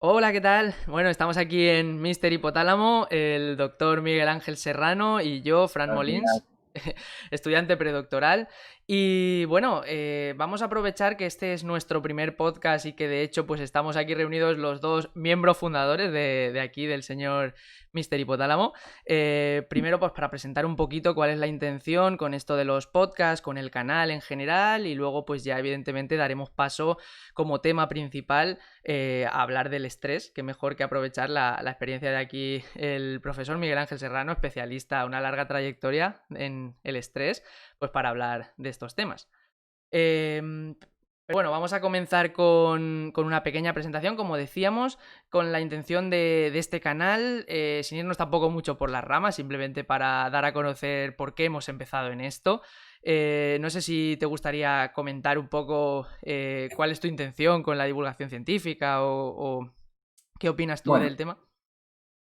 Hola, ¿qué tal? Bueno, estamos aquí en Mister Hipotálamo, el doctor Miguel Ángel Serrano y yo, Fran Buenos días. Molins, estudiante predoctoral. Y bueno, vamos a aprovechar que este es nuestro primer podcast y que de hecho pues estamos aquí reunidos los dos miembros fundadores de aquí, del señor Mister Hipotálamo. Primero pues para presentar un poquito cuál es la intención con esto de los podcasts, con el canal en general y luego pues ya evidentemente daremos paso como tema principal a hablar del estrés, que mejor que aprovechar la experiencia de aquí el profesor Miguel Ángel Serrano, especialista, una larga trayectoria en el estrés, pues para hablar de estos temas. Pero bueno, vamos a comenzar con una pequeña presentación, como decíamos, con la intención de este canal, sin irnos tampoco mucho por las ramas, simplemente para dar a conocer por qué hemos empezado en esto. No sé si te gustaría comentar un poco cuál es tu intención con la divulgación científica o qué opinas tú Bueno, del tema.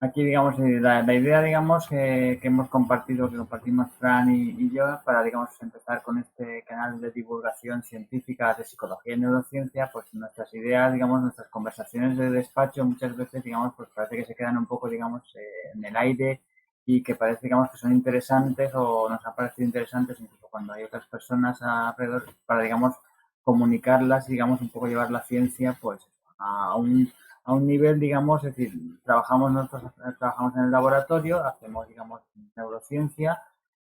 aquí digamos la idea digamos que hemos compartido, que compartimos Fran y yo para digamos empezar con este canal de divulgación científica de psicología y neurociencia, pues nuestras ideas, digamos, nuestras conversaciones de despacho muchas veces digamos pues parece que se quedan un poco digamos en el aire y que parece digamos que son interesantes o nos han parecido interesantes incluso cuando hay otras personas alrededor para digamos comunicarlas, digamos un poco llevar la ciencia pues a un nivel, digamos, es decir, nosotros trabajamos en el laboratorio, hacemos, digamos, neurociencia,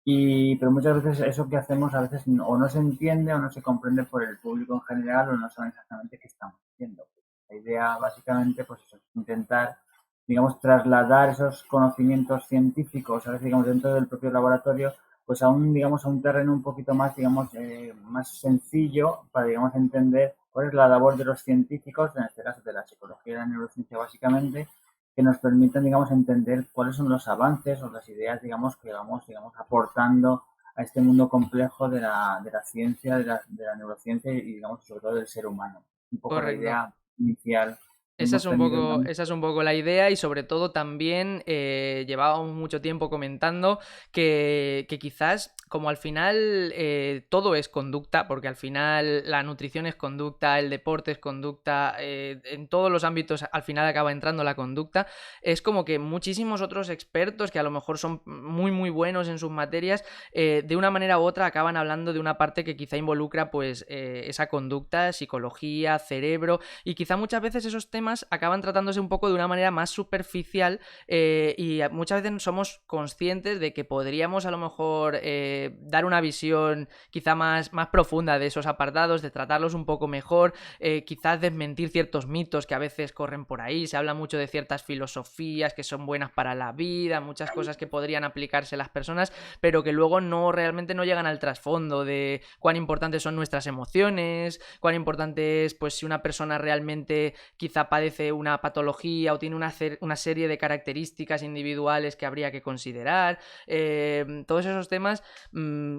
pero muchas veces eso que hacemos a veces o no se entiende o no se comprende por el público en general o no saben exactamente qué estamos haciendo. La idea básicamente pues es intentar, digamos, trasladar esos conocimientos científicos, a veces, digamos, dentro del propio laboratorio, pues a un, digamos, a un terreno un poquito más, digamos, más sencillo para, digamos, entender cuál es la labor de los científicos, en este caso de la psicología y la neurociencia básicamente, que nos permitan, digamos, entender cuáles son los avances o las ideas, digamos, que vamos, digamos, aportando a este mundo complejo de la ciencia, de la neurociencia y, digamos, sobre todo del ser humano. Un poco la Correcto. idea inicial que Esa hemos es un tenido, poco, digamos. esa es un poco la idea y sobre todo también llevábamos mucho tiempo comentando que quizás como al final todo es conducta, porque al final la nutrición es conducta, el deporte es conducta, en todos los ámbitos al final acaba entrando la conducta, es como que muchísimos otros expertos que a lo mejor son muy muy buenos en sus materias, de una manera u otra acaban hablando de una parte que quizá involucra pues esa conducta, psicología, cerebro y quizá muchas veces esos temas acaban tratándose un poco de una manera más superficial y muchas veces somos conscientes de que podríamos a lo mejor dar una visión quizá más profunda de esos apartados, de tratarlos un poco mejor, quizás desmentir ciertos mitos que a veces corren por ahí, se habla mucho de ciertas filosofías que son buenas para la vida, muchas cosas que podrían aplicarse a las personas, pero que luego no realmente no llegan al trasfondo de cuán importantes son nuestras emociones, cuán importante es pues si una persona realmente quizá padece una patología o tiene una serie de características individuales que habría que considerar. Todos esos temas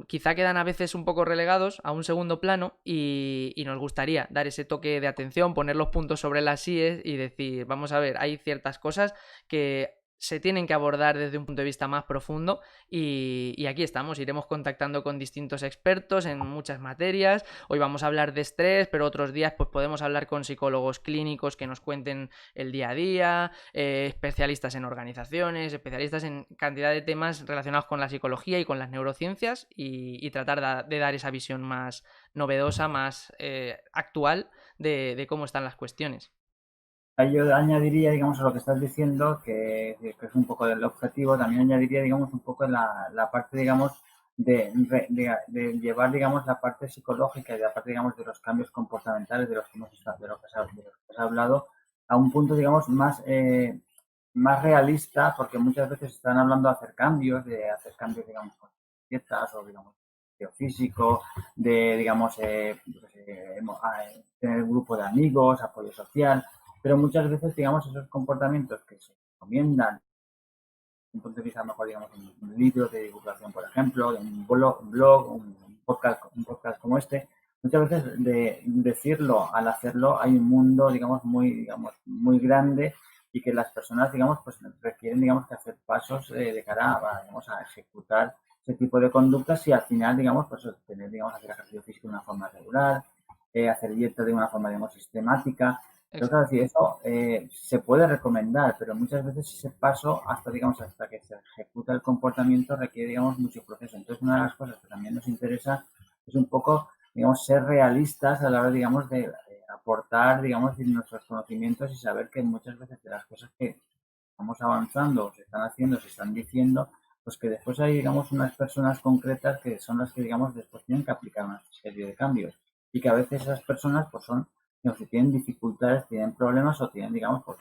quizá quedan a veces un poco relegados a un segundo plano y nos gustaría dar ese toque de atención, poner los puntos sobre las IES y decir, vamos a ver, hay ciertas cosas que se tienen que abordar desde un punto de vista más profundo y aquí estamos, iremos contactando con distintos expertos en muchas materias. Hoy vamos a hablar de estrés, pero otros días pues podemos hablar con psicólogos clínicos que nos cuenten el día a día, especialistas en organizaciones, especialistas en cantidad de temas relacionados con la psicología y con las neurociencias y tratar de dar esa visión más novedosa, más actual de cómo están las cuestiones. Ahí yo añadiría, digamos, a lo que estás diciendo, que es un poco del objetivo, también añadiría, digamos, un poco la parte, digamos, de llevar, digamos, la parte psicológica y la parte, digamos, de los cambios comportamentales de los que hemos estado, de los que has hablado, a un punto, digamos, más realista, porque muchas veces están hablando de hacer cambios, digamos, con dietas o, digamos, geofísico, de, digamos, pues, tener un grupo de amigos, apoyo social, pero muchas veces, digamos, esos comportamientos que se recomiendan, un punto de vista mejor, digamos, un libro de divulgación, por ejemplo, de un podcast como este, muchas veces de decirlo al hacerlo hay un mundo, digamos, muy grande y que las personas, digamos, pues requieren, digamos, que hacer pasos de cara digamos, a ejecutar ese tipo de conductas y al final, digamos, pues tener, digamos, hacer ejercicio físico de una forma regular, hacer dieta de una forma, digamos, sistemática Pero claro, si eso se puede recomendar, pero muchas veces ese paso hasta, digamos, hasta que se ejecuta el comportamiento requiere, digamos, mucho proceso. Entonces, una de las cosas que también nos interesa es un poco, digamos, ser realistas a la hora, digamos, de aportar, digamos, nuestros conocimientos y saber que muchas veces de las cosas que estamos avanzando, se están haciendo, se están diciendo, pues que después hay, digamos, unas personas concretas que son las que, digamos, después tienen que aplicar una serie de cambios. Y que a veces esas personas, pues son, digamos, si tienen dificultades, tienen problemas o tienen, digamos, pues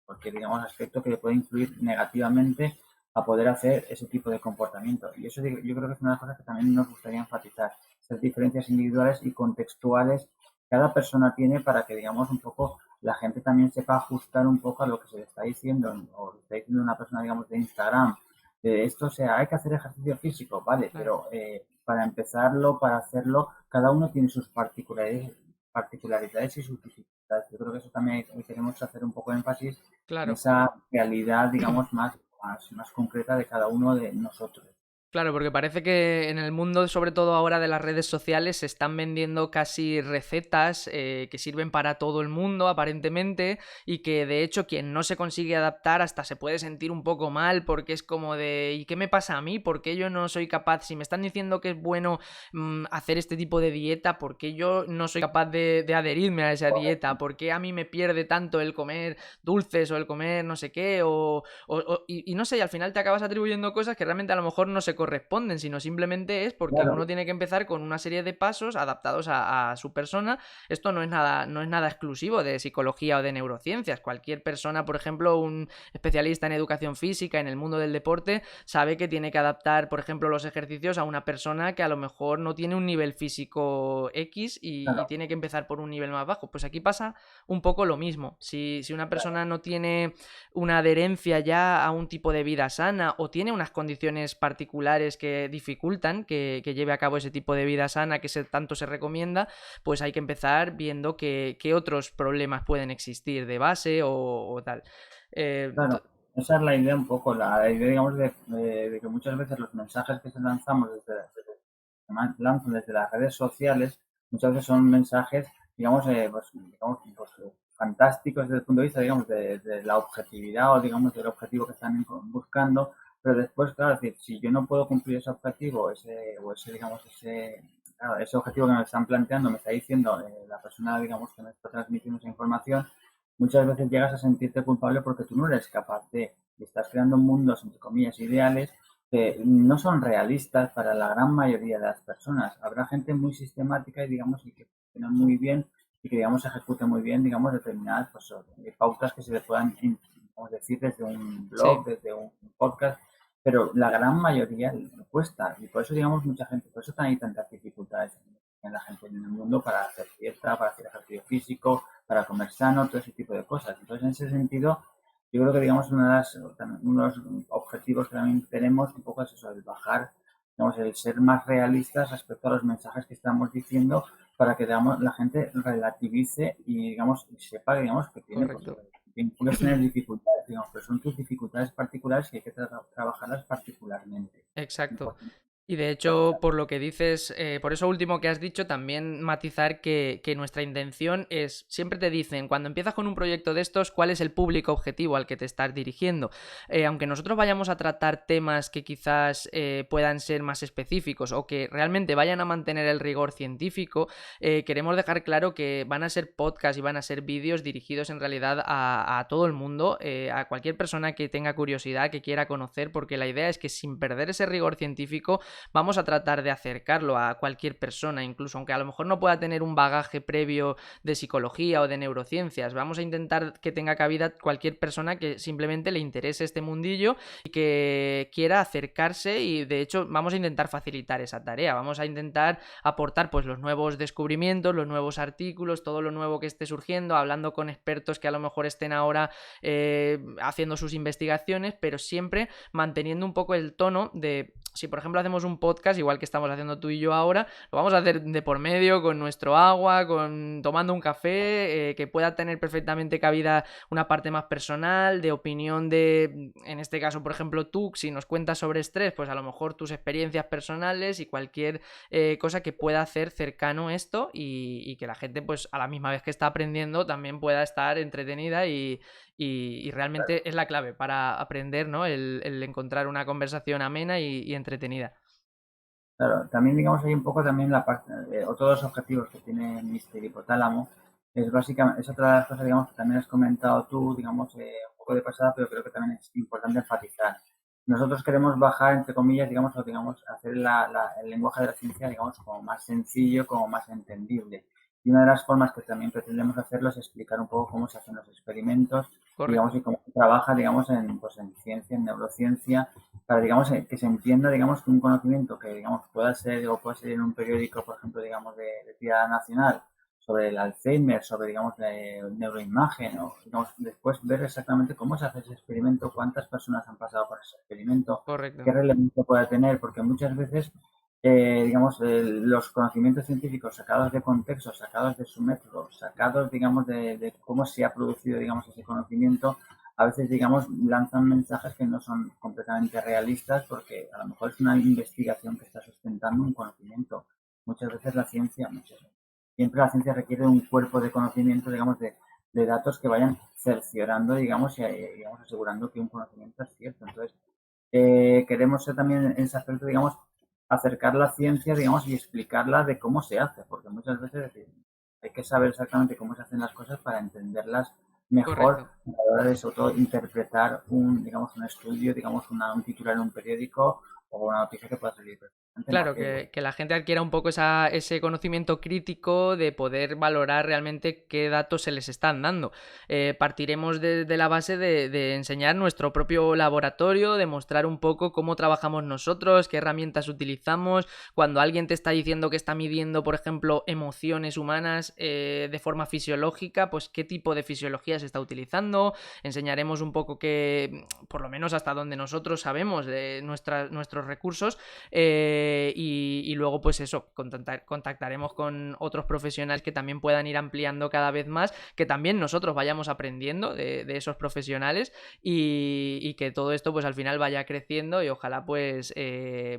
porque, digamos, aspecto que le puede influir negativamente a poder hacer ese tipo de comportamiento. Y eso yo creo que es una de las cosas que también nos gustaría enfatizar, esas diferencias individuales y contextuales que cada persona tiene para que, digamos, un poco la gente también sepa ajustar un poco a lo que se le está diciendo o le está diciendo una persona, digamos, de Instagram. Esto, o sea, hay que hacer ejercicio físico, vale, Claro. pero para empezarlo, para hacerlo, cada uno tiene sus particularidades y sus dificultades. Yo creo que eso también queremos hacer un poco de énfasis en Claro. esa realidad, digamos, más concreta de cada uno de nosotros. Claro, porque parece que en el mundo, sobre todo ahora de las redes sociales, se están vendiendo casi recetas que sirven para todo el mundo, aparentemente, y que de hecho quien no se consigue adaptar hasta se puede sentir un poco mal porque es como de ¿y qué me pasa a mí? ¿Por qué yo no soy capaz? Si me están diciendo que es bueno hacer este tipo de dieta, ¿por qué yo no soy capaz de adherirme a esa dieta? ¿Por qué a mí me pierde tanto el comer dulces o el comer no sé qué? Y no sé, y al final te acabas atribuyendo cosas que realmente a lo mejor no se corresponden, sino simplemente es porque Claro, uno tiene que empezar con una serie de pasos adaptados a su persona. Esto no es nada exclusivo de psicología o de neurociencias. Cualquier persona, por ejemplo, un especialista en educación física, en el mundo del deporte, sabe que tiene que adaptar, por ejemplo, los ejercicios a una persona que a lo mejor no tiene un nivel físico X y claro, tiene que empezar por un nivel más bajo. Pues aquí pasa un poco lo mismo. Si una persona no tiene una adherencia ya a un tipo de vida sana o tiene unas condiciones particulares que dificultan que lleve a cabo ese tipo de vida sana que tanto se recomienda, pues hay que empezar viendo qué otros problemas pueden existir de base o tal. Eh, claro. Esa es la idea un poco, la idea, digamos, de que muchas veces los mensajes que se lanzamos lanzan desde las redes sociales, muchas veces son mensajes, digamos, fantásticos desde el punto de vista, digamos, de la objetividad o, digamos, del objetivo que están buscando, pero después, claro, es decir, si yo no puedo cumplir ese objetivo, digamos, claro, ese objetivo que me están planteando, me está diciendo la persona, digamos, que me está transmitiendo esa información, muchas veces llegas a sentirte culpable porque tú no eres capaz y estás creando mundos, entre comillas, ideales que no son realistas para la gran mayoría de las personas. Habrá gente muy sistemática y, digamos, y que funciona muy bien y que, digamos, ejecuta muy bien, digamos, determinadas pues, pautas que se le puedan, digamos, decir desde un blog, sí, desde un podcast, pero la gran mayoría le cuesta y por eso, digamos, mucha gente, por eso hay tantas dificultades en la gente en el mundo para hacer dieta, para hacer ejercicio físico, para comer sano, todo ese tipo de cosas. Entonces, en ese sentido, yo creo que, digamos, uno de los objetivos que también tenemos un poco es eso, el bajar, digamos, el ser más realistas respecto a los mensajes que estamos diciendo para que, digamos, la gente relativice y, digamos, sepa, digamos, que tiene, pues, correcto. que puedes tener dificultades, digamos, pero son tus dificultades particulares y hay que trabajarlas particularmente. Exacto. Importante Y de hecho, trabajar. por lo que dices, por eso último que has dicho, también matizar que nuestra intención es, siempre te dicen, cuando empiezas con un proyecto de estos, cuál es el público objetivo al que te estás dirigiendo. Aunque nosotros vayamos a tratar temas que quizás puedan ser más específicos o que realmente vayan a mantener el rigor científico, queremos dejar claro que van a ser podcasts y van a ser vídeos dirigidos en realidad a todo el mundo, a cualquier persona que tenga curiosidad, que quiera conocer, porque la idea es que sin perder ese rigor científico, vamos a tratar de acercarlo a cualquier persona, incluso aunque a lo mejor no pueda tener un bagaje previo de psicología o de neurociencias. Vamos a intentar que tenga cabida cualquier persona que simplemente le interese este mundillo y que quiera acercarse, y de hecho vamos a intentar facilitar esa tarea. Vamos a intentar aportar pues los nuevos descubrimientos, los nuevos artículos, todo lo nuevo que esté surgiendo, hablando con expertos que a lo mejor estén ahora haciendo sus investigaciones, pero siempre manteniendo un poco el tono de si por ejemplo hacemos un podcast, igual que estamos haciendo tú y yo ahora, lo vamos a hacer de por medio, con nuestro agua, tomando un café, que pueda tener perfectamente cabida una parte más personal, de opinión de, en este caso, por ejemplo, tú, si nos cuentas sobre estrés, pues a lo mejor tus experiencias personales y cualquier cosa que pueda hacer cercano esto y que la gente, pues a la misma vez que está aprendiendo, también pueda estar entretenida y realmente es la clave para aprender, ¿no? El encontrar una conversación amena y entretenida. Claro, también digamos hay un poco también la parte, otro de los objetivos que tiene Mister Hipotálamo es básicamente, es otra de las cosas, digamos, que también has comentado tú, digamos, un poco de pasada, pero creo que también es importante enfatizar. Nosotros queremos bajar, entre comillas, digamos, o digamos, hacer el lenguaje de la ciencia, digamos, como más sencillo, como más entendible. Y una de las formas que también pretendemos hacerlo es explicar un poco cómo se hacen los experimentos, digamos, Correcto. y cómo se trabaja, digamos, pues, en ciencia, en neurociencia, para, digamos, que se entienda, digamos, que un conocimiento que, digamos, pueda ser o pueda ser en un periódico, por ejemplo, digamos, de tirada nacional, sobre el Alzheimer, sobre, digamos, la neuroimagen, o, digamos, después ver exactamente cómo se hace ese experimento, cuántas personas han pasado por ese experimento, qué Correcto. relevancia puede tener, porque muchas veces, digamos, los conocimientos científicos sacados de contexto, sacados de su método, sacados, digamos, de cómo se ha producido, digamos, ese conocimiento, a veces, digamos, lanzan mensajes que no son completamente realistas porque a lo mejor es una investigación que está sustentando un conocimiento. Muchas veces la ciencia, siempre la ciencia requiere de un cuerpo de conocimiento, digamos, de datos que vayan cerciorando, digamos, y digamos, asegurando que un conocimiento es cierto. Entonces, queremos ser también en ese aspecto, digamos, acercar la ciencia, digamos, y explicarla de cómo se hace, porque muchas veces hay que saber exactamente cómo se hacen las cosas para entenderlas mejor Correcto. a la hora de, sobre todo, interpretar digamos, un estudio, digamos, un titular en un periódico o una noticia que pueda salir perfectamente en la Claro, tele. que la gente adquiera un poco ese conocimiento crítico de poder valorar realmente qué datos se les están dando. Partiremos de la base de enseñar nuestro propio laboratorio, de mostrar un poco cómo trabajamos nosotros, qué herramientas utilizamos. Cuando alguien te está diciendo que está midiendo, por ejemplo, emociones humanas de forma fisiológica, pues qué tipo de fisiología se está utilizando. Enseñaremos un poco que, por lo menos hasta donde nosotros sabemos de nuestros recursos, y luego pues eso, contactaremos con otros profesionales que también puedan ir ampliando cada vez más, que también nosotros vayamos aprendiendo de esos profesionales y que todo esto pues al final vaya creciendo y ojalá pues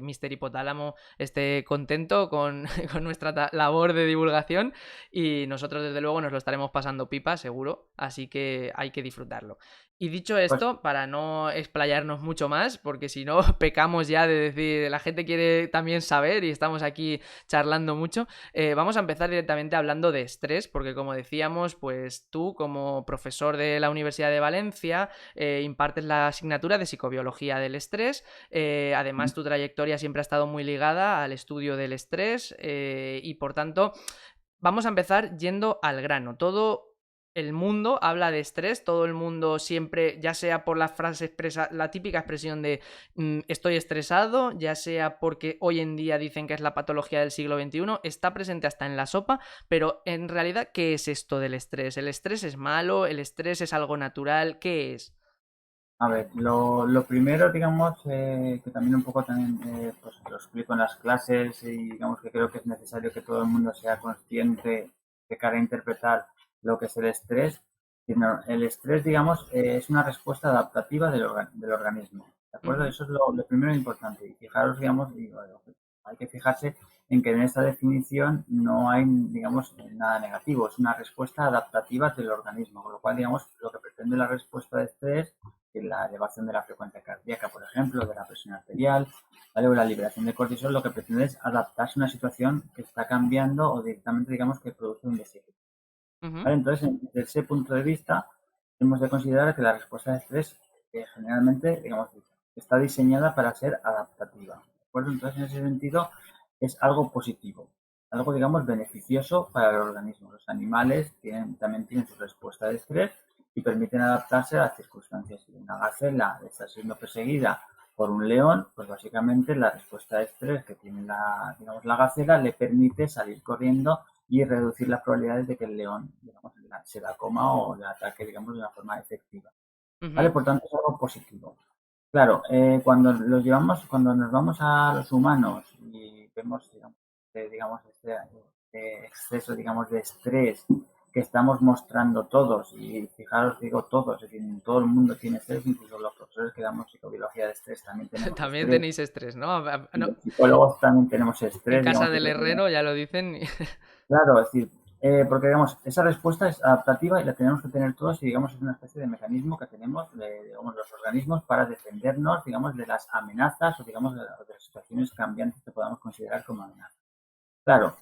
Mister Hipotálamo esté contento con nuestra labor de divulgación y nosotros desde luego nos lo estaremos pasando pipa seguro, así que hay que disfrutarlo. Y dicho Pues, esto, para no explayarnos mucho más, porque si no pecamos ya de decir, la gente quiere también saber y estamos aquí charlando mucho, vamos a empezar directamente hablando de estrés, porque como decíamos, pues tú como profesor de la Universidad de Valencia impartes la asignatura de psicobiología del estrés, además tu trayectoria siempre ha estado muy ligada al estudio del estrés y por tanto... Vamos a empezar yendo al grano. Todo el mundo habla de estrés, todo el mundo siempre, ya sea por la frase expresa, la típica expresión de estoy estresado, ya sea porque hoy en día dicen que es la patología del siglo XXI, está presente hasta en la sopa, pero en realidad, ¿qué es esto del estrés? ¿El estrés es malo? ¿El estrés es algo natural? ¿Qué es? a ver, lo primero, digamos, que también un poco también pues lo explico en las clases y digamos que creo que es necesario que todo el mundo sea consciente de cara a interpretar lo que es el estrés. El estrés, digamos, es una respuesta adaptativa del organismo, ¿de acuerdo? Ujú. Eso es lo primero importante. Y fijaros, digamos, y, bueno, hay que fijarse en que en esta definición no hay, digamos, nada negativo. Es una respuesta adaptativa del organismo, con lo cual, digamos, lo que pretende la respuesta de estrés la elevación de la frecuencia cardíaca, por ejemplo, de la presión arterial, ¿vale? O la liberación de cortisol, lo que pretende es adaptarse a una situación que está cambiando o directamente, digamos, que produce un desequilibrio. Ujú. ¿Vale? Entonces, desde ese punto de vista, hemos de considerar que la respuesta de estrés generalmente, digamos, está diseñada para ser adaptativa. ¿De acuerdo? Entonces, en ese sentido, es algo positivo, algo, digamos, beneficioso para el organismo. Los animales también tienen su respuesta de estrés y permiten adaptarse a las circunstancias. Si una gacela está siendo perseguida por un león, pues básicamente la respuesta de estrés que tiene digamos, la gacela le permite salir corriendo y reducir las probabilidades de que el león, digamos, se la coma o le ataque, digamos, de una forma efectiva. ¿Vale? Ujú. Por tanto, es algo positivo. Claro, cuando nos vamos a los humanos y vemos, digamos, este exceso, digamos, de estrés que estamos mostrando todos, y fijaros, digo todos, es decir, todo el mundo tiene estrés, incluso los profesores que damos psicobiología de estrés también tenemos También estrés, tenéis estrés, ¿no? y No, los psicólogos también tenemos en estrés, casa digamos, del herrero ya lo dicen. claro, es decir, porque digamos, esa respuesta es adaptativa y la tenemos que tener todos y digamos es una especie de mecanismo que tenemos, digamos, los organismos para defendernos, digamos, de las amenazas o digamos de las situaciones cambiantes que podamos considerar como amenazas. Claro,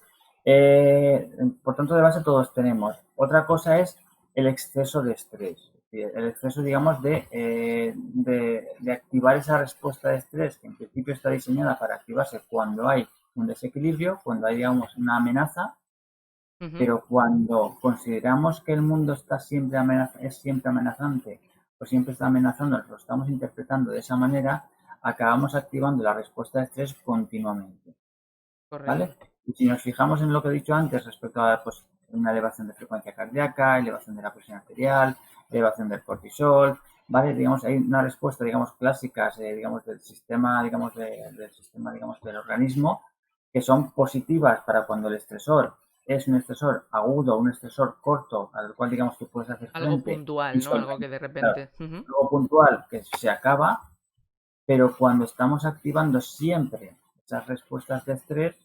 por tanto de base todos tenemos. Otra cosa es el exceso de estrés, es decir, el exceso, digamos, de activar esa respuesta de estrés que en principio está diseñada para activarse cuando hay un desequilibrio, cuando hay, digamos, una amenaza, Ujú. pero cuando consideramos que el mundo está siempre es siempre amenazante o siempre está amenazando, lo estamos interpretando de esa manera, acabamos activando la respuesta de estrés continuamente, Correcto. ¿vale? Y si nos fijamos en lo que he dicho antes respecto a pues, una elevación de frecuencia cardíaca, elevación de la presión arterial, elevación del cortisol, ¿vale? Digamos, hay una respuesta, digamos, clásicas, digamos, del sistema, digamos, del organismo, que son positivas para cuando el estresor es un estresor agudo, un estresor corto, al cual, digamos, tú puedes hacer Algo frente y puntual, ¿no? Algo que solventar, de claro, repente. Ujú. algo puntual que se acaba, pero cuando estamos activando siempre esas respuestas de estrés,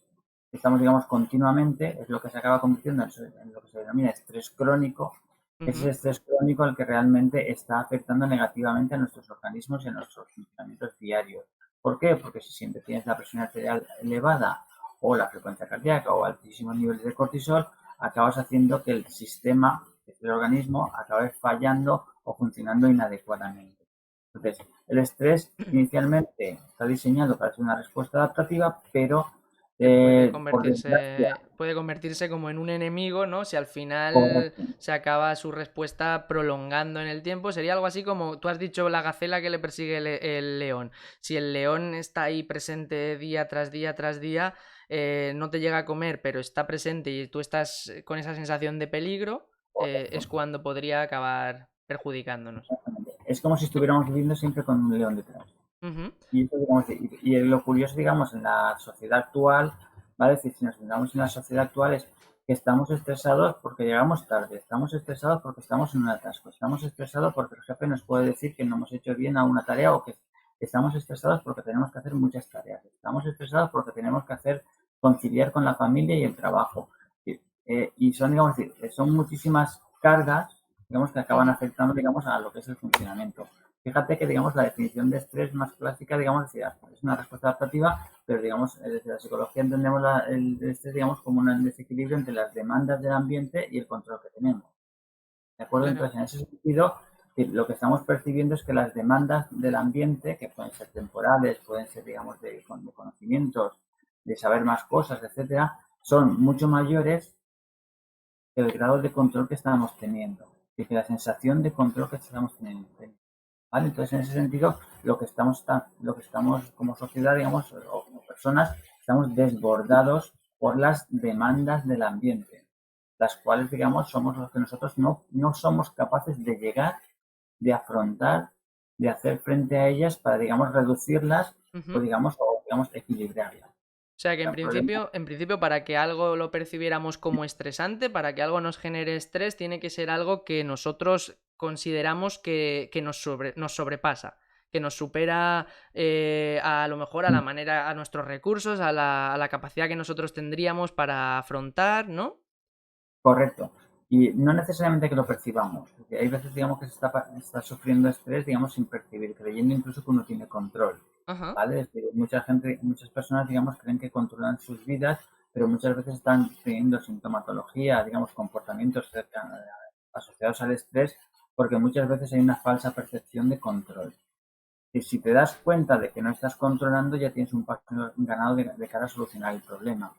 estamos, digamos, continuamente, es lo que se acaba convirtiendo en lo que se denomina estrés crónico, es ese Ujú. estrés crónico el que realmente está afectando negativamente a nuestros organismos y a nuestros funcionamientos diarios. ¿Por qué? Porque si siempre tienes la presión arterial elevada o la frecuencia cardíaca o altísimos niveles de cortisol, acabas haciendo que el sistema, el organismo, acabe fallando o funcionando inadecuadamente. Entonces, el estrés inicialmente está diseñado para ser una respuesta adaptativa, pero Que por desgracia, puede convertirse como en un enemigo, ¿no? Si al final correcto, se acaba su respuesta prolongando en el tiempo, sería algo así como tú has dicho la gacela que le persigue el león. Si el león está ahí presente día tras día tras día, no te llega a comer, pero está presente y tú estás con esa sensación de peligro, correcto. es cuando podría acabar perjudicándonos. Exactamente. Es como si estuviéramos viviendo siempre con un león detrás. Ujú. Y, eso, digamos, y lo curioso, digamos, en la sociedad actual, ¿vale? Es decir, si nos centramos en la sociedad actual es que estamos estresados porque llegamos tarde, estamos estresados porque estamos en un atasco, estamos estresados porque el jefe nos puede decir que no hemos hecho bien a una tarea o que estamos estresados porque tenemos que hacer muchas tareas, estamos estresados porque tenemos que conciliar con la familia y el trabajo. Y son, digamos, son muchísimas cargas, digamos, que acaban Ujú. afectando, digamos, a lo que es el funcionamiento. Fíjate que, digamos, la definición de estrés más clásica, digamos, es una respuesta adaptativa, pero, digamos, desde la psicología entendemos el estrés, digamos, como un desequilibrio entre las demandas del ambiente y el control que tenemos. ¿De acuerdo? Claro. Entonces, en ese sentido, lo que estamos percibiendo es que las demandas del ambiente, que pueden ser temporales, pueden ser, digamos, de conocimientos, de saber más cosas, etcétera, son mucho mayores que el grado de control que estamos teniendo, y que la sensación de control que estamos teniendo. ¿Vale? Entonces, en ese sentido, lo que estamos como sociedad, digamos, o como personas, estamos desbordados por las demandas del ambiente, las cuales, digamos, somos los que nosotros no somos capaces de llegar, de afrontar, de hacer frente a ellas para, digamos, reducirlas Ujú. o, digamos, equilibrarlas. O sea que El problema, en principio, para que algo lo percibiéramos como estresante, para que algo nos genere estrés, tiene que ser algo que nosotros consideramos que nos sobrepasa, que nos supera a lo mejor a la manera, a nuestros recursos, a la capacidad que nosotros tendríamos para afrontar, ¿no? correcto. Y no necesariamente que lo percibamos, porque hay veces, digamos, que está sufriendo estrés, digamos, sin percibir, creyendo incluso que uno tiene control, Ajá. ¿vale? Es decir, muchas personas, digamos, creen que controlan sus vidas, pero muchas veces están teniendo sintomatología, digamos, comportamientos asociados al estrés, porque muchas veces hay una falsa percepción de control. Y si te das cuenta de que no estás controlando, ya tienes un paso ganado de cara a solucionar el problema.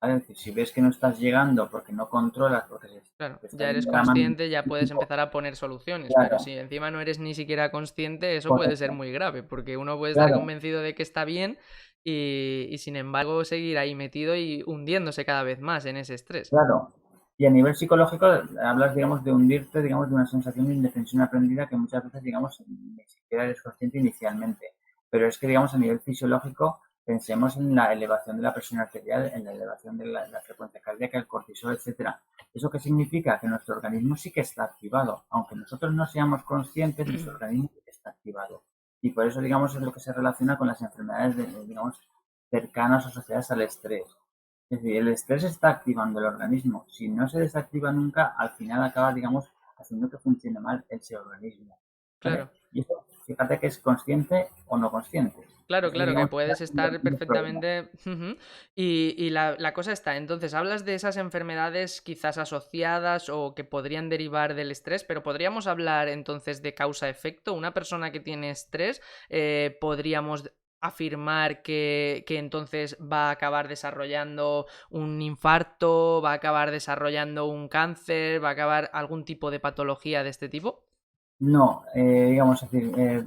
¿Vale? Es decir, si ves que no estás llegando porque no controlas, porque Claro, te está ya eres yendo la mano, consciente, ya puedes empezar a poner soluciones, pero claro, si encima no eres ni siquiera consciente, eso puede ser correcto, muy grave, porque uno puede estar claro, convencido de que está bien y sin embargo seguir ahí metido y hundiéndose cada vez más en ese estrés. claro. Y a nivel psicológico, hablas, digamos, de hundirte, digamos, de una sensación de indefensión aprendida que muchas veces, digamos, ni siquiera eres consciente inicialmente. Pero es que, digamos, a nivel fisiológico, pensemos en la elevación de la presión arterial, en la elevación de la frecuencia cardíaca, el cortisol, etcétera. ¿Eso qué significa? Que nuestro organismo sí que está activado. Aunque nosotros no seamos conscientes, nuestro organismo sí que está activado. Y por eso, digamos, es lo que se relaciona con las enfermedades, digamos, cercanas o asociadas al estrés. Es decir, el estrés está activando el organismo. Si no se desactiva nunca, al final acaba, digamos, haciendo que funcione mal ese organismo. ¿Vale? Claro. Y eso, fíjate que es consciente o no consciente. Claro, Eso, claro, que digamos, puedes estar un problema. perfectamente. Ujú. Y la cosa está, entonces, hablas de esas enfermedades quizás asociadas o que podrían derivar del estrés, pero podríamos hablar entonces de causa-efecto. Una persona que tiene estrés, podríamos afirmar que entonces va a acabar desarrollando un infarto, va a acabar desarrollando un cáncer, va a acabar algún tipo de patología de este tipo. No, digamos, es decir,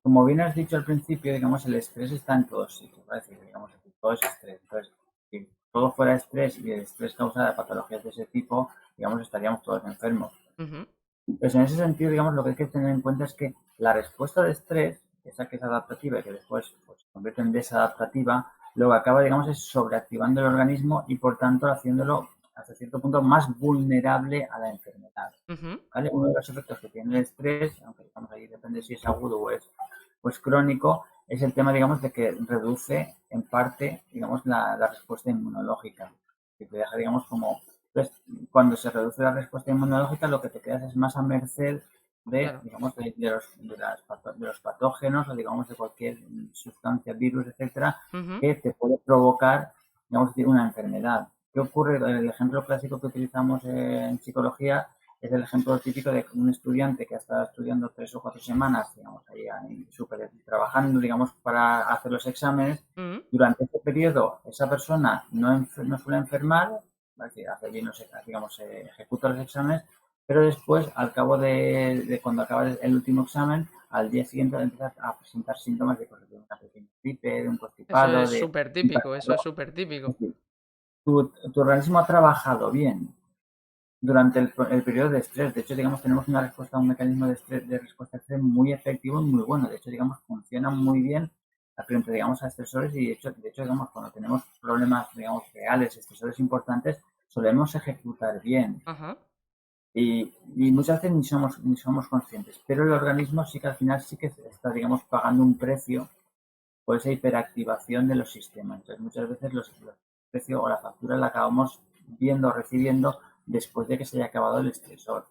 como bien has dicho al principio, digamos, el estrés está en todos sitios, ¿vale? Es decir, digamos, es decir, todo es estrés. Entonces, si todo fuera estrés y el estrés causa patologías de ese tipo, digamos, estaríamos todos enfermos. Ujú. Pues en ese sentido, digamos, lo que hay que tener en cuenta es que la respuesta de estrés, esa que es adaptativa y que después pues, se convierte en desadaptativa, lo que acaba, digamos, es sobreactivando el organismo y, por tanto, haciéndolo hasta cierto punto más vulnerable a la enfermedad. Ujú. ¿Vale? Uno de los efectos que tiene el estrés, aunque digamos ahí depende si es agudo o es crónico, es el tema, digamos, de que reduce en parte, digamos, la respuesta inmunológica, que te deja, digamos, como... Entonces, cuando se reduce la respuesta inmunológica, lo que te quedas es más a merced de, Claro. digamos, de los patógenos o, digamos, de cualquier sustancia, virus, etcétera, Ujú. que te puede provocar, digamos, una enfermedad. ¿Qué ocurre? El ejemplo clásico que utilizamos en psicología es el ejemplo típico de un estudiante que ha estado estudiando 3 o 4 semanas, digamos, ahí súper trabajando, digamos, para hacer los exámenes. Ujú. Durante ese periodo, esa persona no suele enfermar, ¿vale? Hace bien digamos, ejecuta los exámenes, pero después, al cabo de cuando acaba el último examen, al día siguiente empieza a presentar síntomas de, pues, de una pequeña gripe, de un Eso constipado, es de súper un típico, eso es catarro. súper Es típico. decir, tu organismo ha trabajado bien durante el periodo de estrés. De hecho, digamos, tenemos una respuesta, un mecanismo de, estrés, de respuesta a estrés muy efectivo y muy bueno. De hecho, digamos, funciona muy bien frente, digamos, a estresores y de hecho, digamos, cuando tenemos problemas, digamos, reales, estresores importantes, solemos ejecutar bien. Ajá. Y muchas veces ni somos conscientes, pero el organismo sí que al final sí que está, digamos, pagando un precio por esa hiperactivación de los sistemas. Entonces, muchas veces el precio o la factura la acabamos viendo o recibiendo después de que se haya acabado el estresor.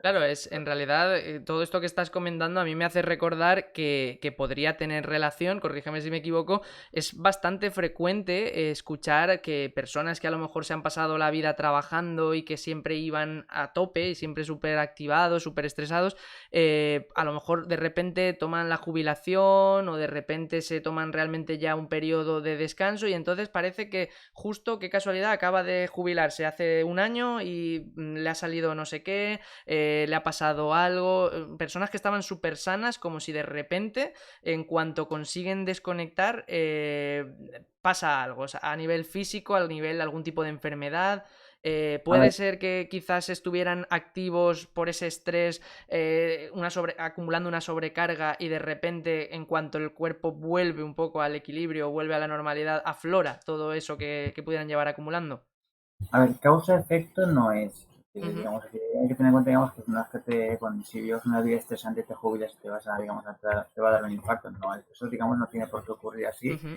Claro, es en realidad todo esto que estás comentando a mí me hace recordar que podría tener relación, corrígeme si me equivoco, es bastante frecuente escuchar que personas que a lo mejor se han pasado la vida trabajando y que siempre iban a tope y siempre súper activados, súper estresados, a lo mejor de repente toman la jubilación o de repente se toman realmente ya un periodo de descanso y entonces parece que justo, qué casualidad, acaba de jubilarse hace un año y le ha salido no sé qué, le ha pasado algo, personas que estaban súper sanas, como si de repente, en cuanto consiguen desconectar, pasa algo, o sea, a nivel físico, a nivel algún tipo de enfermedad. A ver, Puede ser que quizás estuvieran activos por ese estrés, acumulando una sobrecarga y de repente, en cuanto el cuerpo vuelve un poco al equilibrio, vuelve a la normalidad, aflora todo eso que pudieran llevar acumulando. causa-efecto no es. Ujú. Digamos, hay que tener en cuenta, digamos, que no es que cuando si vives una vida estresante te jubilas y te vas a, digamos, te va a dar un infarto. No, eso, digamos, no tiene por qué ocurrir así. Ujú.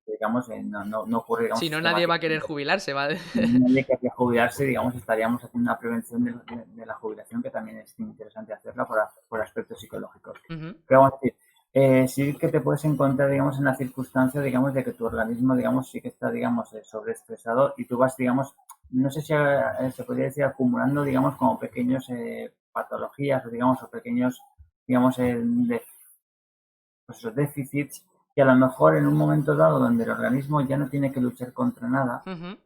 Digamos, no ocurre, digamos, Si no, nadie va a querer sistemáticamente. jubilarse, ¿vale? Si nadie querría jubilarse, digamos, estaríamos haciendo una prevención de la jubilación, que también es interesante hacerla por aspectos psicológicos. Ujú. Pero vamos a decir, sí que te puedes encontrar, digamos, en la circunstancia, digamos, de que tu organismo, digamos, sí que está, digamos, sobreestresado y tú vas, digamos, no sé si se podría decir acumulando, digamos, como pequeños patologías o, digamos, o pequeños, digamos, pues esos déficits que a lo mejor en un momento dado donde el organismo ya no tiene que luchar contra nada, Ujú.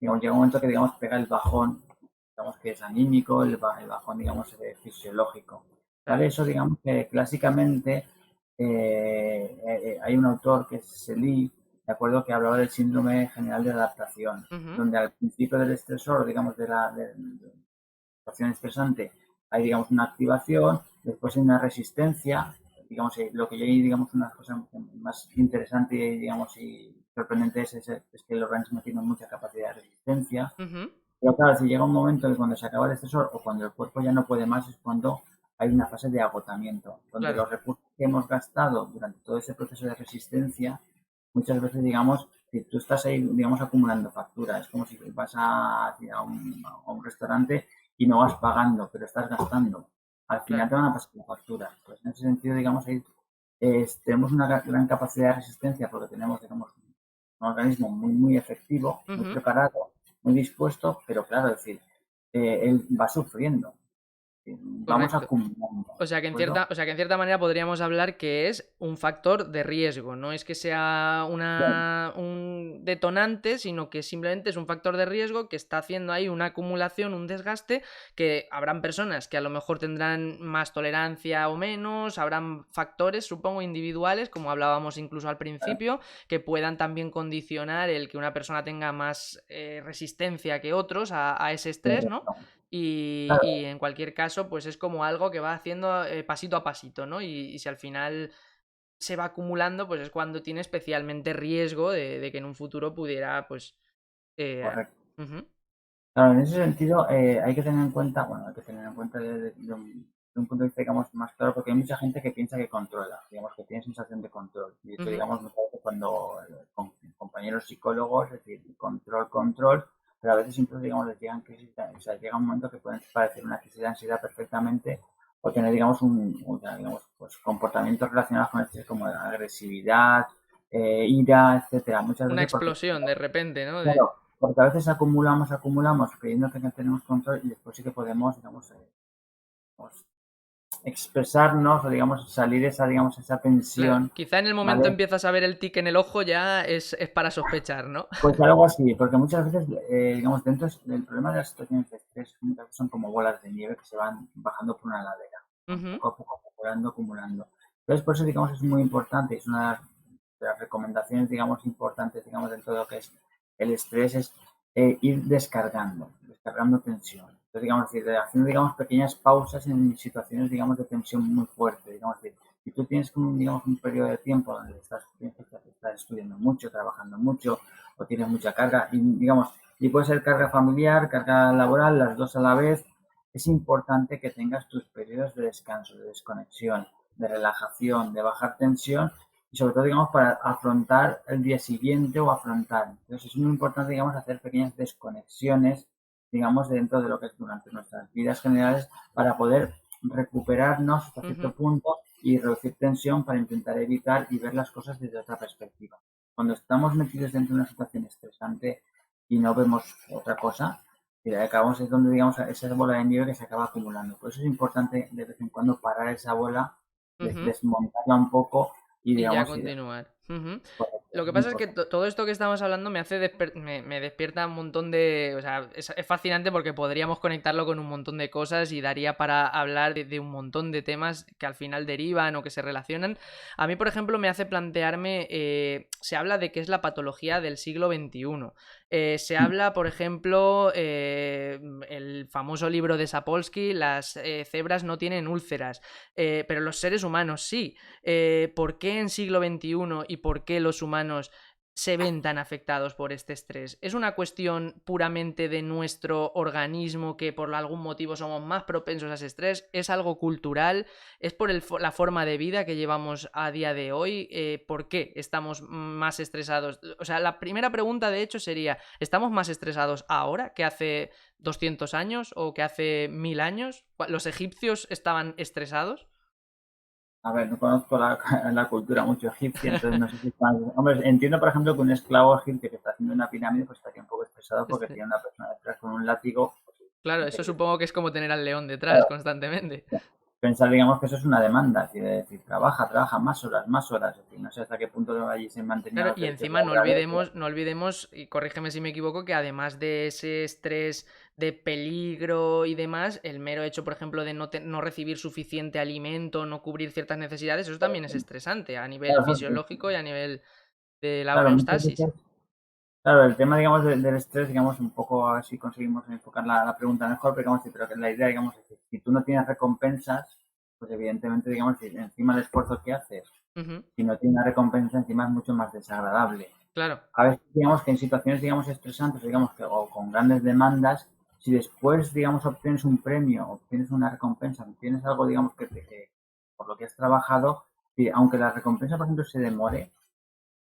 digamos, llega un momento que, digamos, pega el bajón, digamos, que es anímico, el bajón, digamos, fisiológico. ¿Vale? Claro. Eso, digamos, que clásicamente hay un autor que es Selye, de acuerdo, que hablaba del síndrome general de adaptación, Ujú. donde al principio del estresor, digamos, de situación estresante, hay, digamos, una activación, después hay una resistencia, digamos, lo que yo digamos, una cosa más interesante, digamos, y sorprendente es que el organismo tiene mucha capacidad de resistencia, Ujú. pero claro, si llega un momento que cuando se acaba el estresor o cuando el cuerpo ya no puede más es cuando hay una fase de agotamiento, donde Claro, los recursos que hemos gastado durante todo ese proceso de resistencia, muchas veces, digamos, si tú estás ahí, digamos, acumulando facturas, es como si vas a un restaurante y no vas pagando, pero estás gastando. Al final claro. te van a pasar la factura. Pues en ese sentido, digamos, ahí tenemos una gran capacidad de resistencia porque tenemos, digamos, un organismo muy, muy efectivo, muy Ujú. preparado, muy dispuesto, pero claro, es decir, él va sufriendo, vamos Correcto. acumulando, O sea ¿de que acuerdo? en cierta manera podríamos hablar que es un factor de riesgo. No es que sea Bien, un detonante, sino que simplemente es un factor de riesgo que está haciendo ahí una acumulación, un desgaste, que habrán personas que a lo mejor tendrán más tolerancia o menos, habrán factores, supongo, individuales, como hablábamos incluso al principio, que puedan también condicionar el que una persona tenga más resistencia que otros a ese estrés, ¿no? correcto. Y Claro, en cualquier caso, pues es como algo que va haciendo pasito a pasito, ¿no? Y si al final se va acumulando, pues es cuando tiene especialmente riesgo de que en un futuro pudiera, pues... eh, correcto. ujú. Claro, en ese sentido hay que tener en cuenta, bueno, hay que tener en cuenta de un punto de vista, digamos, más claro, porque hay mucha gente que piensa que controla, digamos, que tiene sensación de control. Y esto, Ujú. digamos, muchas veces cuando con compañeros psicólogos, es decir, control, control, pero a veces incluso, digamos, les llegan crisis, o sea, llega un momento que pueden parecer una crisis de ansiedad perfectamente o tener, digamos, o sea, digamos, pues, comportamientos relacionados con estrés como agresividad, ira, etcétera. Muchas Una veces porque, explosión de repente, ¿no? De... claro, porque a veces acumulamos creyendo que no tenemos control y después sí que podemos, digamos, pues, expresarnos o, digamos, salir esa Claro, tensión, quizá en el momento ¿vale? empiezas a ver el tic en el ojo ya es para sospechar, ¿no? Pues algo así, porque muchas veces, digamos, dentro del problema de las situaciones de estrés, muchas veces son como bolas de nieve que se van bajando por una ladera, ¿no? Ujú. Poco a poco, acumulando, acumulando. Entonces, por eso, digamos, es muy importante, es una de las recomendaciones, digamos, importantes, digamos, dentro de lo que es el estrés, es ir descargando tensión. Entonces, digamos, haciendo, digamos, pequeñas pausas en situaciones, digamos, de tensión muy fuerte, digamos, si tú tienes, digamos, un periodo de tiempo donde estás estudiando mucho, trabajando mucho, o tienes mucha carga, y digamos, y puede ser carga familiar, carga laboral, las dos a la vez, es importante que tengas tus periodos de descanso, de desconexión, de relajación, de bajar tensión y sobre todo, digamos, para afrontar el día siguiente o afrontar. Entonces es muy importante, digamos, hacer pequeñas desconexiones, digamos, dentro de lo que es durante nuestras vidas generales para poder recuperarnos hasta cierto Ujú. punto y reducir tensión para intentar evitar y ver las cosas desde otra perspectiva. Cuando estamos metidos dentro de una situación estresante y no vemos otra cosa, y acabamos es donde, digamos, esa bola de nieve que se acaba acumulando. Por eso es importante de vez en cuando parar esa bola, Ujú. desmontarla un poco y, Y ya digamos, y continuar. Ujú. correcto, Lo eso que es muy pasa es que importante. todo esto que estamos hablando me hace me despierta un montón de... O sea, es fascinante porque podríamos conectarlo con un montón de cosas y daría para hablar de un montón de temas que al final derivan o que se relacionan. A mí, por ejemplo, me hace plantearme... se habla de que es la patología del siglo XXI. Se habla, por ejemplo, el famoso libro de Sapolsky, las cebras no tienen úlceras, pero los seres humanos sí. ¿Por qué en siglo XXI y por qué los humanos se ven tan afectados por este estrés? ¿Es una cuestión puramente de nuestro organismo que por algún motivo somos más propensos a ese estrés? ¿Es algo cultural? ¿Es por la forma de vida que llevamos a día de hoy? ¿Por qué estamos más estresados? O sea, la primera pregunta de hecho sería, ¿estamos más estresados ahora que hace 200 años o que hace 1000 años? ¿Los egipcios estaban estresados? A ver, no conozco la cultura mucho egipcia, entonces no sé si hombre, entiendo, por ejemplo, que un esclavo egipcio que está haciendo una pirámide pues estaría un poco estresado porque Este, tiene una persona detrás con un látigo, pues, Claro, gente eso que, supongo que es como tener al león detrás claro, constantemente. pensar, digamos, que eso es una demanda, es decir, trabaja más horas, es decir, no sé hasta qué punto allí se mantenían Claro, los y derechos encima laborales. no olvidemos, y corrígeme si me equivoco, que además de ese estrés de peligro y demás, el mero hecho, por ejemplo, de no recibir suficiente alimento, no cubrir ciertas necesidades, eso también es estresante a nivel Claro, fisiológico y a nivel... de la Claro, muchas homeostasis. veces, claro, el tema, digamos, del estrés, digamos, un poco a ver si conseguimos enfocar la pregunta mejor, pero, digamos, sí, pero que la idea, digamos, es que si tú no tienes recompensas, pues evidentemente, digamos, si encima el esfuerzo que haces, Ujú, si no tiene una recompensa, encima es mucho más desagradable. claro, A veces, digamos, que en situaciones, digamos, estresantes, digamos, que, o con grandes demandas, si después, digamos, obtienes un premio, obtienes una recompensa, obtienes algo, digamos, que por lo que has trabajado, y aunque la recompensa, por ejemplo, se demore,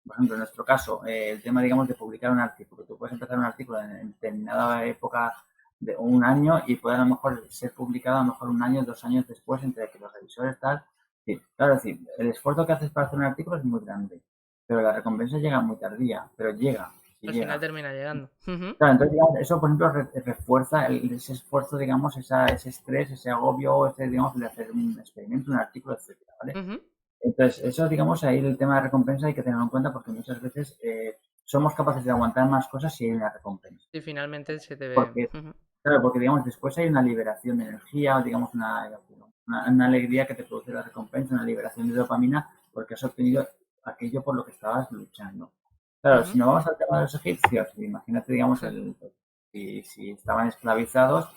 por ejemplo, en nuestro caso, el tema, digamos, de publicar un artículo. Tú puedes empezar un artículo en determinada época de un año y puede a lo mejor ser publicado a lo mejor un año, 2 años después, entre que los revisores tal. Sí, claro, es decir, el esfuerzo que haces para hacer un artículo es muy grande, pero la recompensa llega muy tardía, pero llega, sí al final llega. termina llegando. Ujú, Claro, entonces, digamos, eso, por ejemplo, refuerza ese esfuerzo, digamos, ese estrés, ese agobio, ese, digamos, de hacer un experimento, un artículo, etcétera, ¿vale? ujú. Entonces, eso, digamos, ahí el tema de recompensa hay que tenerlo en cuenta porque muchas veces somos capaces de aguantar más cosas si hay una recompensa. Y finalmente se te ve. Porque, Ujú, claro, porque, digamos, después hay una liberación de energía, o, digamos, una alegría que te produce la recompensa, una liberación de dopamina, porque has obtenido aquello por lo que estabas luchando. Claro, si ujú. no vamos al tema de los egipcios, imagínate, digamos, si estaban esclavizados,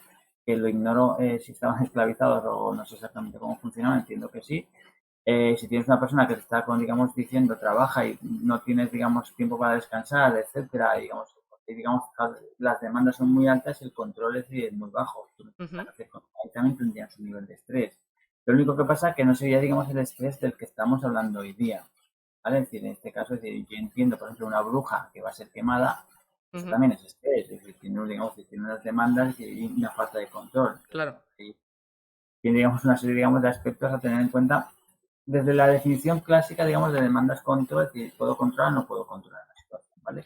que lo ignoro si estaban esclavizados o no sé exactamente cómo funcionaban, entiendo que sí. Si tienes una persona que te está, digamos, diciendo trabaja y no tienes, digamos, tiempo para descansar, etcétera, y, digamos, las demandas son muy altas y el control es muy bajo. Tú no tienes nada Ujú, que hacer ahí también tendrías un nivel de estrés. Lo único que pasa es que no sería, digamos, el estrés del que estamos hablando hoy día. ¿Vale? Es decir, en este caso, es decir, yo entiendo, por ejemplo, una bruja que va a ser quemada, eso ujú, también es estrés, es decir, tiene, digamos, tiene unas demandas y una falta de control. claro. Y tiene, digamos, una serie, digamos, de aspectos a tener en cuenta desde la definición clásica, digamos, de demandas control, es decir, puedo controlar o no puedo controlar la situación, ¿vale?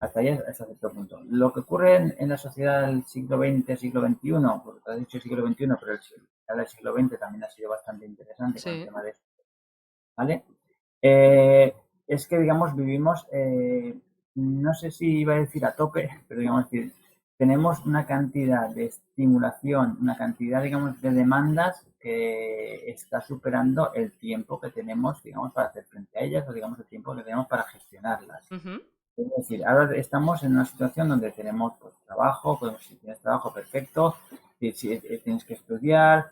Hasta ahí hasta cierto punto. Lo que ocurre en la sociedad del siglo XX, siglo XXI, porque te has dicho siglo XXI, pero el siglo XX también ha sido bastante interesante con el Sí, tema de eso, ¿vale? Eh, es que, digamos, vivimos, no sé si iba a decir a tope, pero digamos, decir, tenemos una cantidad de estimulación, una cantidad, digamos, de demandas que está superando el tiempo que tenemos, digamos, para hacer frente a ellas o, digamos, el tiempo que tenemos para gestionarlas. ujú, Es decir, ahora estamos en una situación donde tenemos pues, trabajo, pues, si tienes trabajo perfecto, si tienes que estudiar,